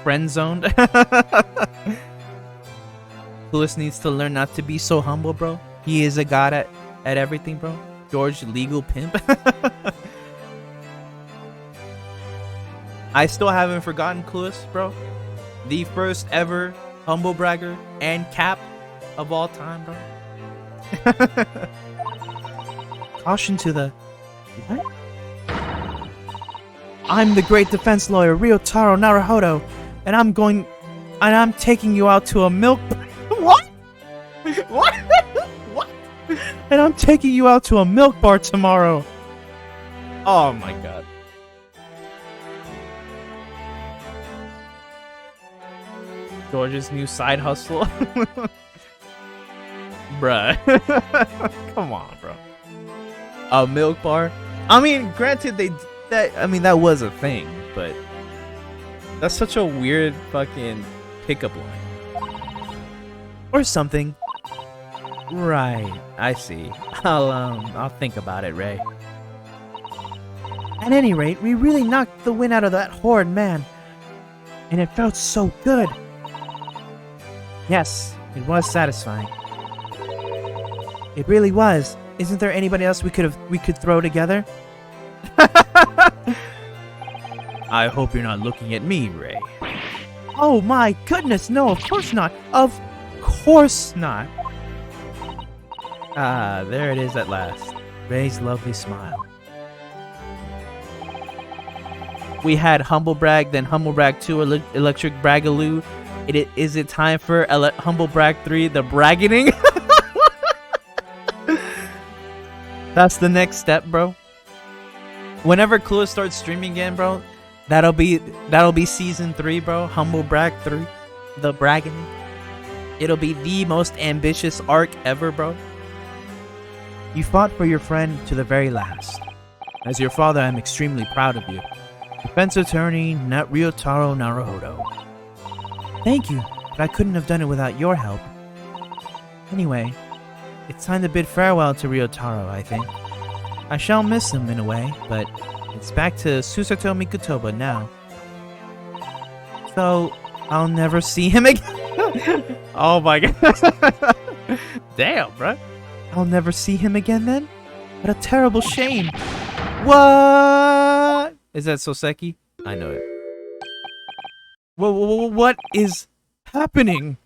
Friend zoned. Clueless needs to learn not to be so humble, bro. He is a god at everything, bro. George, legal pimp. I still haven't forgotten Clueless, bro. The first ever humble bragger and cap of all time, bro. Caution to the... What? I'm the great defense lawyer, Ryotaro Naruhodo, and I'm going And I'm taking you out to a milk... What? What? What? And I'm taking you out to a milk bar tomorrow. Oh my god. George's new side hustle. Bruh. Come on, bro. A milk bar? I mean, granted, that was a thing, but that's such a weird fucking pickup line. Or something. Right, I see. I'll think about it, Ray. At any rate, we really knocked the wind out of that horrid man. And it felt so good. Yes, it was satisfying. It really was. Isn't there anybody else we could throw together? I hope you're not looking at me, Ray. Oh my goodness, no, of course not. Of course not. Ah, there it is at last. Ray's lovely smile. We had Humble Brag, then Humble Brag 2, Electric Bragaloo. Is it time for Humble Brag 3, the Braggeting? That's the next step, bro. Whenever Clueless starts streaming again, bro, that'll be season 3, bro. Humble Brag 3, the Braggeting. It'll be the most ambitious arc ever, bro. You fought for your friend to the very last. As your father, I'm extremely proud of you. Defense Attorney Ryotaro Naruhodo. Thank you, but I couldn't have done it without your help. Anyway, it's time to bid farewell to Ryotaro, I think. I shall miss him in a way, but it's back to Susato Mikutoba now. So, I'll never see him again? Oh my god. Damn, bruh. I'll never see him again then? What a terrible shame. What? Is that Soseki? I know it. What is happening?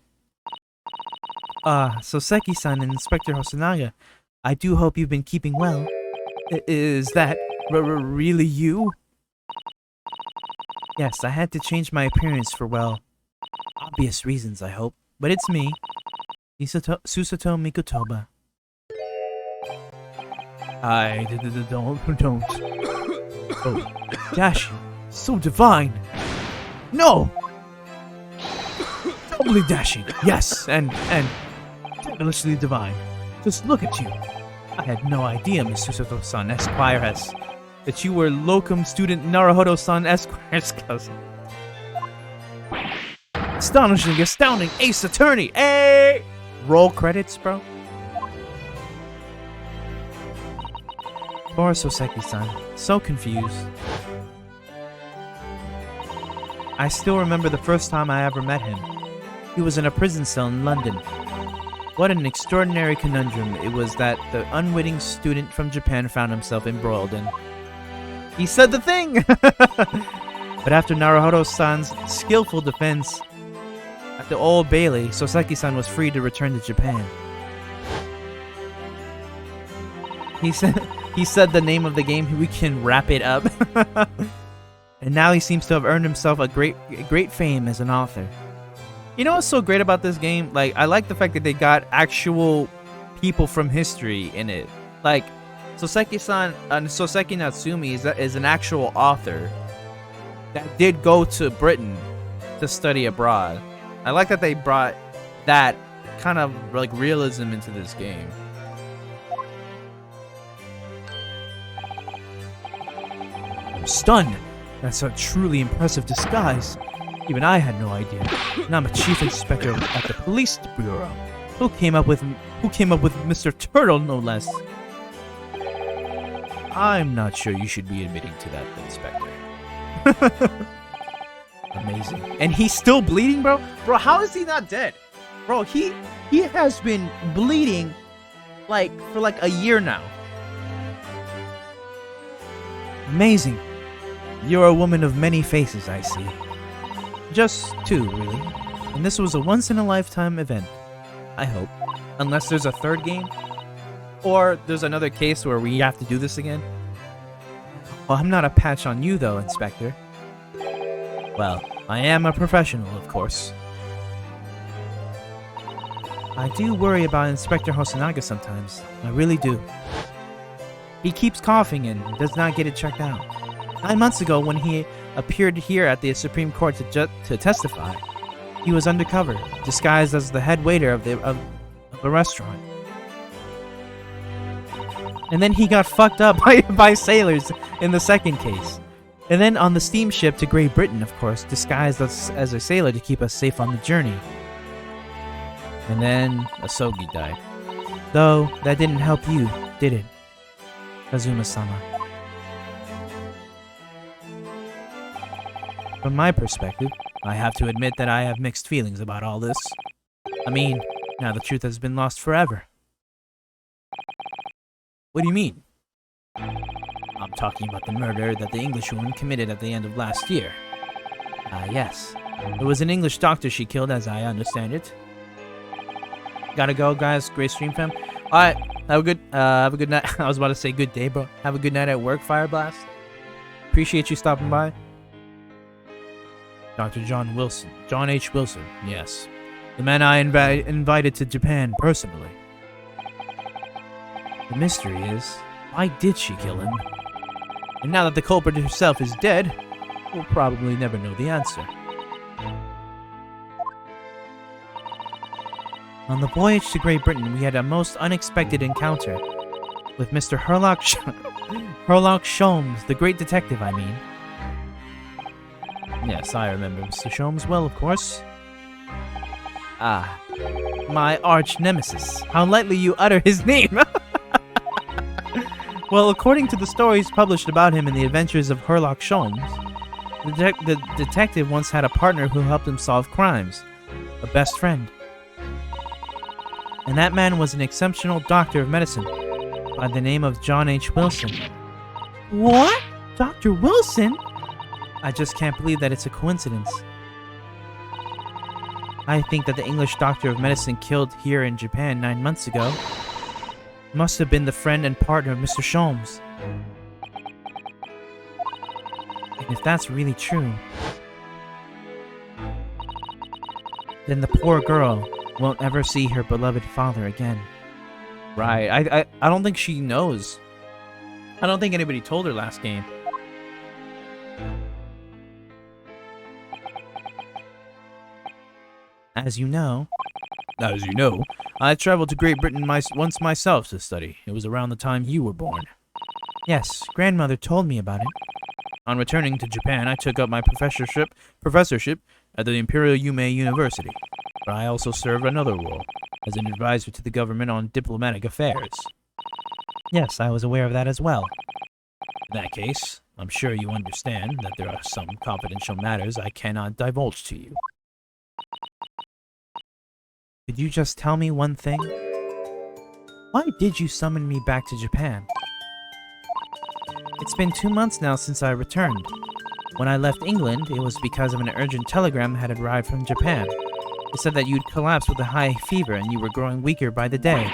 Soseki-san and Inspector Hosonaga, I do hope you've been keeping well. Is that really you? Yes, I had to change my appearance for, well, obvious reasons, I hope. But it's me, Susato Mikutoba. I don't. Oh, dashing. So divine. No! Totally dashing. Yes, and devilishly divine. Just look at you. I had no idea, Miss Susato-san Esquires, that you were locum student Naruhodo-san Esquire's cousin. Astonishing, astounding, ace attorney. Hey! Roll credits, bro. Poor Soseki-san, so confused. I still remember the first time I ever met him. He was in a prison cell in London. What an extraordinary conundrum it was that the unwitting student from Japan found himself embroiled in. He said the thing! But after Naruhodo-san's skillful defense at the Old Bailey, Soseki-san was free to return to Japan. He said the name of the game, we can wrap it up. And now he seems to have earned himself a great fame as an author. You know what's so great about this game? Like, I like the fact that they got actual people from history in it. Like, Soseki-san, Soseki Natsumi is an actual author that did go to Britain to study abroad. I like that they brought that kind of like realism into this game. I'm stunned. That's a truly impressive disguise. Even I had no idea. And I'm a chief inspector at the police bureau. Who came up with Mr. Turtle, no less? I'm not sure you should be admitting to that, Inspector. Amazing. And he's still bleeding, bro? Bro, how is he not dead? Bro, he has been bleeding for a year now. Amazing. You're a woman of many faces, I see. Just two, really. And this was a once-in-a-lifetime event. I hope. Unless there's a third game. Or there's another case where we have to do this again. Well, I'm not a patch on you, though, Inspector. Well, I am a professional, of course. I do worry about Inspector Hosonaga sometimes. I really do. He keeps coughing and does not get it checked out. 9 months ago, when he appeared here at the Supreme Court to testify, he was undercover, disguised as the head waiter of a restaurant. And then he got fucked up by sailors in the second case. And then on the steamship to Great Britain, of course, disguised as a sailor to keep us safe on the journey. And then Asogi died. Though, that didn't help you, did it? Kazuma-sama. From my perspective, I have to admit that I have mixed feelings about all this. I mean, now the truth has been lost forever. What do you mean? I'm talking about the murder that the Englishwoman committed at the end of last year. Yes. It was an English doctor she killed, as I understand it. Gotta go, guys. Great stream, fam. Alright, have a good night. I was about to say good day, bro. Have a good night at work, Fire Blast. Appreciate you stopping by. Dr. John Wilson. John H. Wilson, yes. The man I invited to Japan personally. The mystery is, why did she kill him? And now that the culprit herself is dead, we'll probably never know the answer. On the voyage to Great Britain, we had a most unexpected encounter with Mr. Herlock Sholmes, the great detective, I mean. Yes, I remember Mr. Sholmes well, of course. Ah, my arch nemesis. How lightly you utter his name! Well, according to the stories published about him in the Adventures of Herlock Sholmes, the detective once had a partner who helped him solve crimes, a best friend. And that man was an exceptional doctor of medicine by the name of John H. Wilson. What? Dr. Wilson? I just can't believe that it's a coincidence. I think that the English doctor of medicine killed here in Japan 9 months ago must have been the friend and partner of Mr. Sholmes. And if that's really true, then the poor girl won't ever see her beloved father again. Right, I don't think she knows. I don't think anybody told her last game. As you know, I traveled to Great Britain once myself to study. It was around the time you were born. Yes, grandmother told me about it. On returning to Japan, I took up my professorship at the Imperial Yume University, but I also served another role as an advisor to the government on diplomatic affairs. Yes, I was aware of that as well. In that case, I'm sure you understand that there are some confidential matters I cannot divulge to you. Could you just tell me one thing? Why did you summon me back to Japan? It's been 2 months now since I returned. When I left England, it was because of an urgent telegram that had arrived from Japan. It said that you'd collapsed with a high fever and you were growing weaker by the day.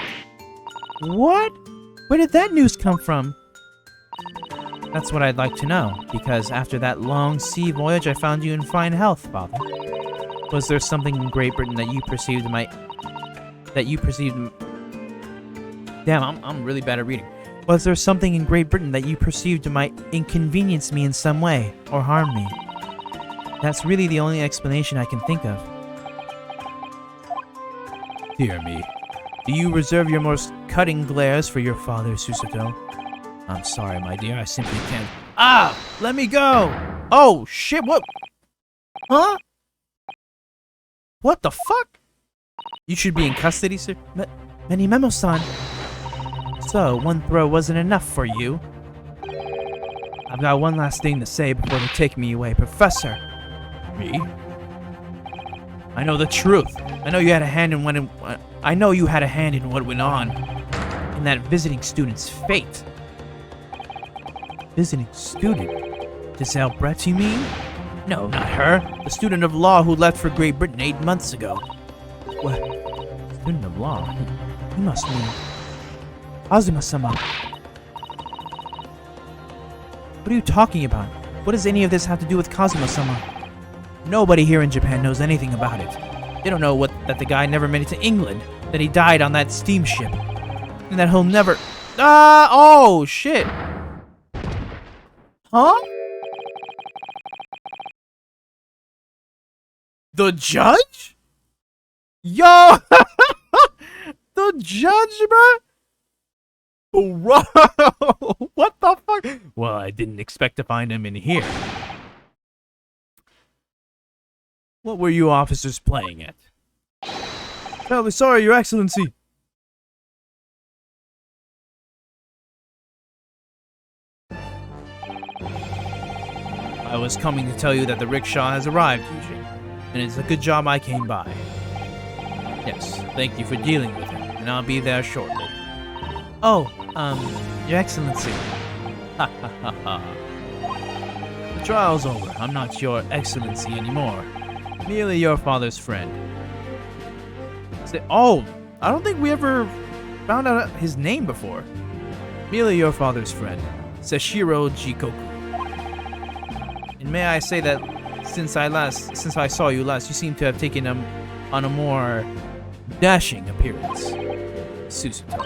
What? Where did that news come from? That's what I'd like to know, because after that long sea voyage I found you in fine health, Father. Was there something in Great Britain that you perceived Damn, I'm really bad at reading. Was there something in Great Britain that you perceived might inconvenience me in some way, or harm me? That's really the only explanation I can think of. Dear me. Do you reserve your most cutting glares for your father, Susato? I'm sorry, my dear, I simply can't. Ah! Let me go! Oh, shit, what? Huh? What the fuck? You should be in custody, sir. Memo-san. So, one throw wasn't enough for you. I've got one last thing to say before they take me away. Professor! Me? I know the truth. I know you had a hand in what went on in that visiting student's fate. Visiting student? Giselle Brett, you mean? No, not her. The student of law who left for Great Britain 8 months ago. What? Student of law? He must mean Azuma-sama. What are you talking about? What does any of this have to do with Kazuma-sama? Nobody here in Japan knows anything about it. They don't know that the guy never made it to England. that he died on that steamship, and that he'll never... oh, shit. Huh? The judge? Yo! The judge, bro? Bro! What the fuck? Well, I didn't expect to find him in here. What were you officers playing at? Terribly sorry, Your Excellency. I was coming to tell you that the rickshaw has arrived, Eugene, and it's a good job I came by. Yes, thank you for dealing with him, and I'll be there shortly. Oh, Your Excellency. Ha ha ha ha. The trial's over. I'm not Your Excellency anymore. Merely your father's friend. Oh, I don't think we ever found out his name before. Merely your father's friend, Seshiro Jikoku. And may I say that since I saw you last, you seem to have taken on a more dashing appearance, Susato.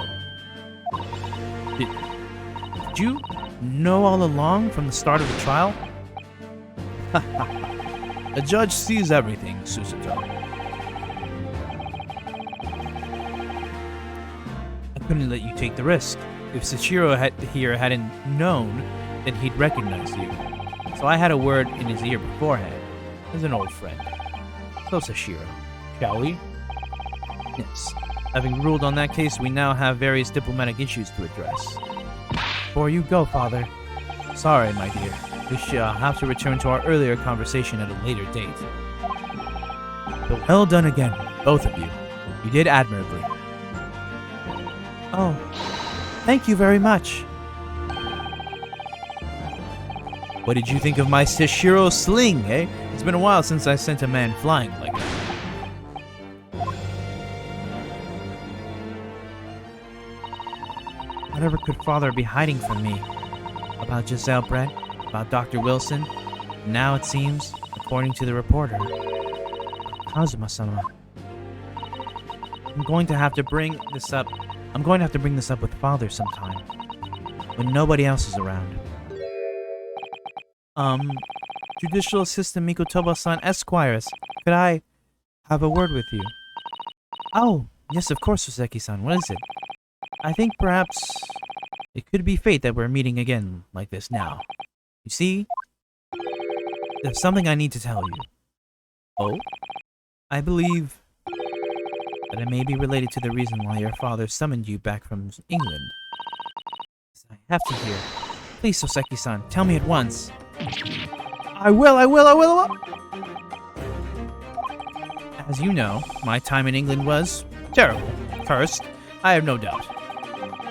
Did you know all along from the start of the trial? A judge sees everything, Susato. I couldn't let you take the risk. If Seshiro hadn't known, then he'd recognize you. So I had a word in his ear beforehand, as an old friend. So Seshiro, shall we? Yes. Having ruled on that case, we now have various diplomatic issues to address. Before you go, Father. Sorry, my dear. We shall have to return to our earlier conversation at a later date. But well done again, both of you. You did admirably. Oh, thank you very much. What did you think of my Seshiro sling, eh? It's been a while since I sent a man flying like that. Whatever could Father be hiding from me? About Giselle Brett? About Dr. Wilson? Now it seems, according to the reporter, Kazuma-sama. I'm going to have to bring this up with Father sometime, when nobody else is around. Judicial Assistant Mikotoba-san Esquires, could I have a word with you? Oh, yes, of course, Soseki-san. What is it? I think perhaps it could be fate that we're meeting again like this now. You see, there's something I need to tell you. Oh? I believe that it may be related to the reason why your father summoned you back from England. I have to hear. Please, Soseki-san, tell me at once. I will. As you know, my time in England was terrible, cursed, I have no doubt.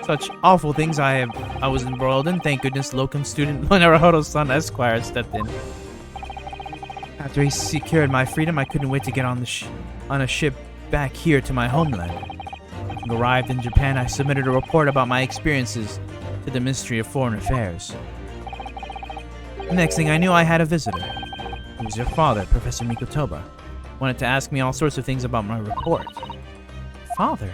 Such awful things I was embroiled in. Thank goodness locum student Naruhodo-san Esquire stepped in. After he secured my freedom, I couldn't wait to get on a ship back here to my homeland. Having arrived in Japan, I submitted a report about my experiences to the Ministry of Foreign Affairs. The next thing I knew, I had a visitor. It was your father, Professor Mikotoba. Wanted to ask me all sorts of things about my report. Father?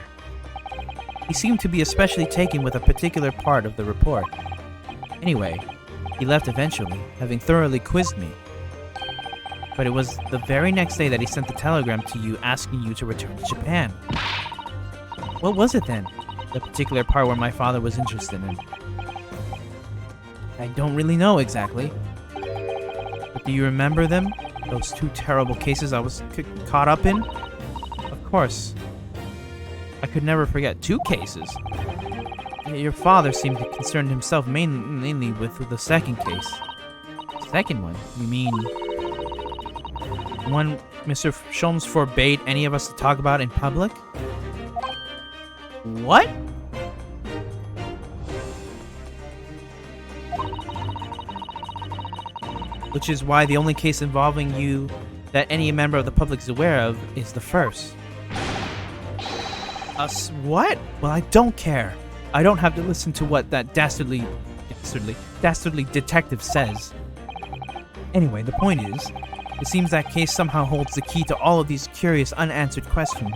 He seemed to be especially taken with a particular part of the report. Anyway, he left eventually, having thoroughly quizzed me. But it was the very next day that he sent the telegram to you asking you to return to Japan. What was it then? The particular part where my father was interested in. I don't really know exactly. But do you remember them? Those two terrible cases I was caught up in? Of course. I could never forget 2 cases. Your father seemed to concern himself mainly with the second case. Second one? You mean one Mr. Sholmes forbade any of us to talk about in public? What? Which is why the only case involving you that any member of the public is aware of is the first. Us what? Well, I don't care. I don't have to listen to what that dastardly detective says. Anyway, the point is, it seems that case somehow holds the key to all of these curious unanswered questions.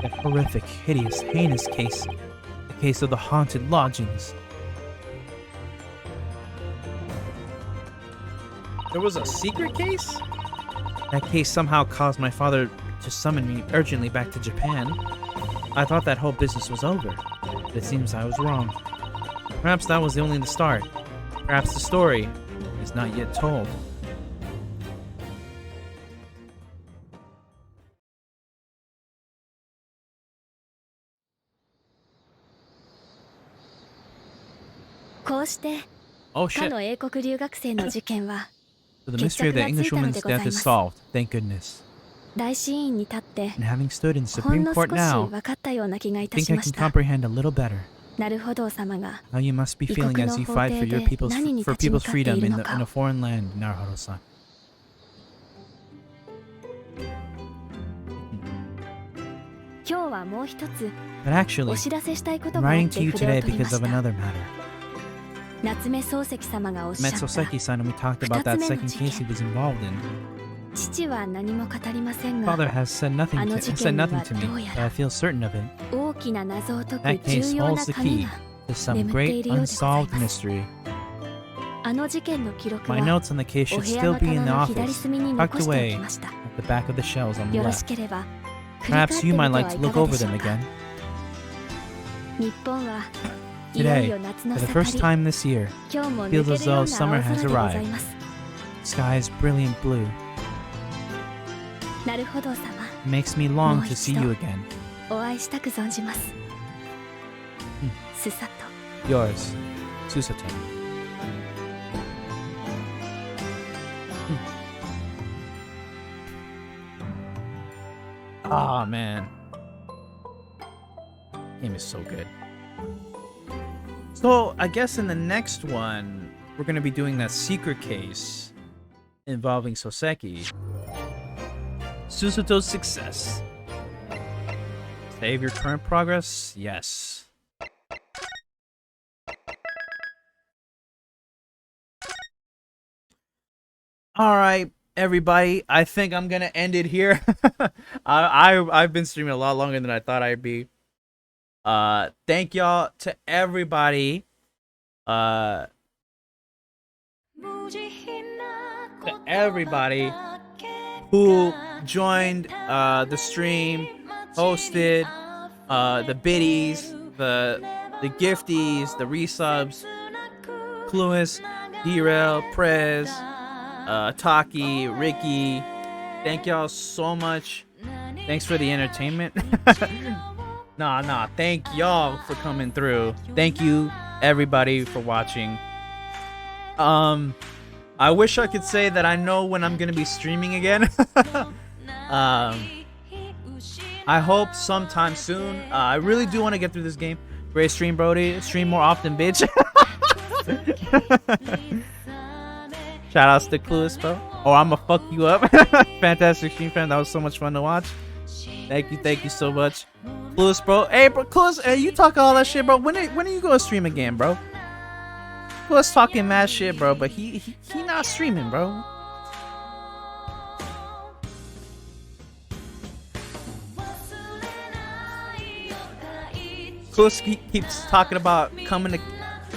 That horrific, hideous, heinous case. The case of the haunted lodgings. There was a secret case? That case somehow caused my father to summon me urgently back to Japan. I thought that whole business was over, but it seems I was wrong. Perhaps that was only the start. Perhaps the story is not yet told. Oh shit. So the mystery of the Englishwoman's death is solved, thank goodness. And having stood in the Supreme Court now, I think I can comprehend a little better how you must be feeling as you fight for your people's freedom in a foreign land, Naruhodo-san. But actually, I'm writing to you today because of another matter. Met Soseki-san and we talked about that second case he was involved in. Father has said nothing to me, but I feel certain of it. That case holds the key to some great unsolved mystery. My notes on the case should still be in the office, tucked away at the back of the shelves on the left. Perhaps you might like to look over them again. Today, for the first time this year, it feels as though summer has arrived. The sky is brilliant blue. It makes me long to see you again. Yours, Susato. Ah, man. Game is so good. So, I guess in the next one, we're going to be doing that secret case involving Soseki. Susato's success. Save your current progress? Yes. Alright, everybody. I think I'm going to end it here. I've been streaming a lot longer than I thought I'd be. Thank y'all to everybody. To everybody who joined the stream, hosted, the biddies, the gifties, the resubs, Cluis, Derail, Prez, Taki, Ricky. Thank y'all so much. Thanks for the entertainment. Nah, thank y'all for coming through. Thank you everybody for watching. I wish I could say that I know when I'm gonna be streaming again. I hope sometime soon. I really do want to get through this game. Great stream, Brody. Stream more often, bitch. Shout outs to Cluis, bro. Or I'ma fuck you up. Fantastic stream, fam. That was so much fun to watch. Thank you so much. Cluis, bro. Hey, bro, Cluis, hey, you talk all that shit, bro. When are you gonna stream again, bro? Cluis talking mad shit, bro, but he not streaming, bro. Cluis keeps talking about coming to.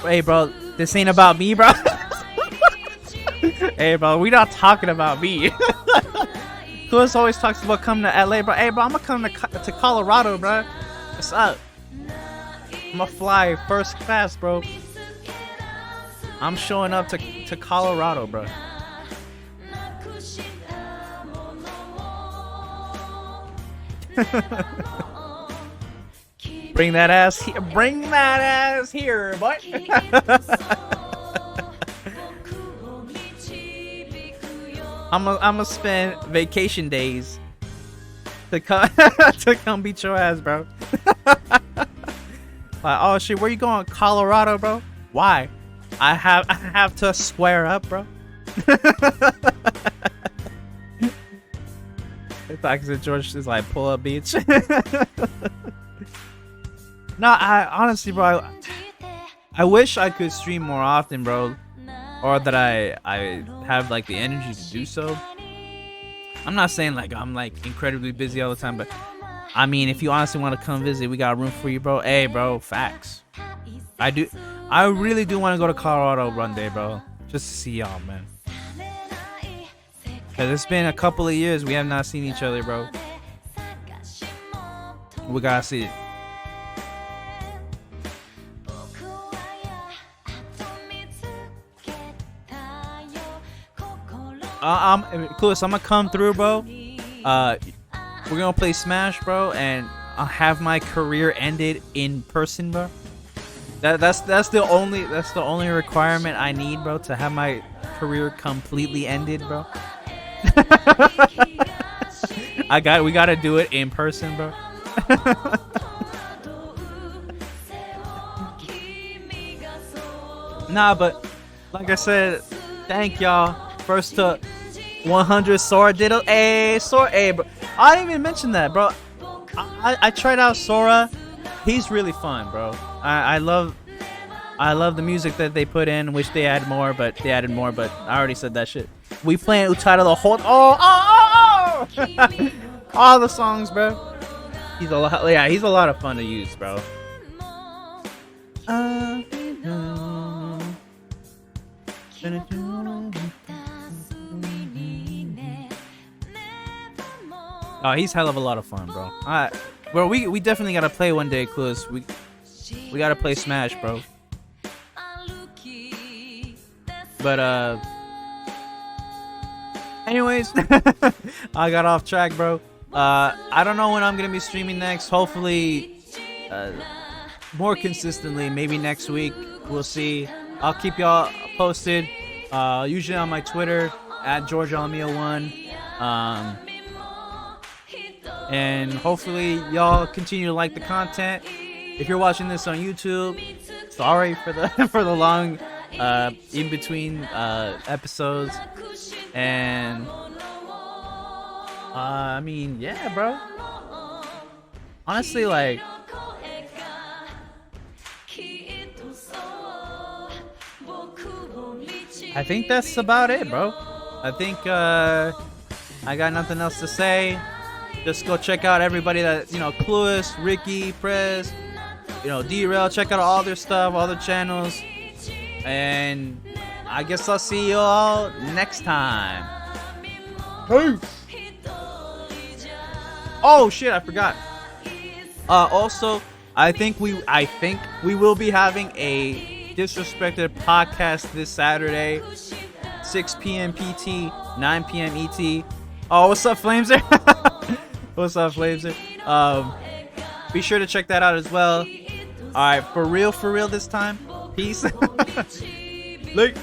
Hey, bro, this ain't about me, bro. Hey, bro, we not talking about me. Cluis always talks about coming to LA, bro. Hey, bro, I'm gonna come to Colorado, bro. What's up? I'm gonna fly first class, bro. I'm showing up to Colorado, bro. Bring that ass here. Bring that ass here, boy. I'ma spend vacation days to come beat your ass, bro. Like, oh shit, where you going? Colorado, bro? Why? I have to square up, bro. It's like George is like pull up beach. No, I honestly, bro, I wish I could stream more often, bro, or that I have like the energy to do so. I'm not saying like I'm like incredibly busy all the time, but I mean, if you honestly want to come visit, we got room for you, bro. Hey, bro, facts. I really do want to go to Colorado one day, bro. Just to see y'all, man. Cause it's been a couple of years we have not seen each other, bro. We gotta see it. Clueless, I'm gonna come through, bro. We're gonna play Smash, bro, and I'll have my career ended in person, bro. That's the only requirement I need, bro, to have my career completely ended, bro. We gotta do it in person, bro. Nah, but like I said, thank y'all. First to 100 Sora diddle. Hey, Sora, hey, bro. I didn't even mention that, bro. I tried out Sora. He's really fun, bro. I love the music that they put in. Wish they added more, but they added more. But I already said that shit. We playing Utada the whole. Oh! All the songs, bro. He's a lot. Yeah, he's a lot of fun to use, bro. Oh, he's hell of a lot of fun, bro. Alright, bro. We definitely gotta play one day, Clueless. We gotta play Smash, bro. But anyways, I got off track, bro. I don't know when I'm gonna be streaming next. Hopefully, more consistently. Maybe next week. We'll see. I'll keep y'all posted. Usually on my Twitter at GeorgeAlamia1. And hopefully y'all continue to like the content. If you're watching this on YouTube, sorry for the for the long in between episodes. And I mean, yeah, bro. Honestly, like, I think that's about it, bro. I think I got nothing else to say. Just go check out everybody that, you know, Clueless, Ricky, Prez, you know, D-Rail. Check out all their stuff, all their channels. And I guess I'll see you all next time. Peace. Oh shit, I forgot. Also, I think we will be having a Disrespected podcast this Saturday, 6 p.m. PT, 9 p.m. ET. Oh, what's up, Flameser? What's up, Flameser? Be sure to check that out as well. All right, for real this time. Peace. Late.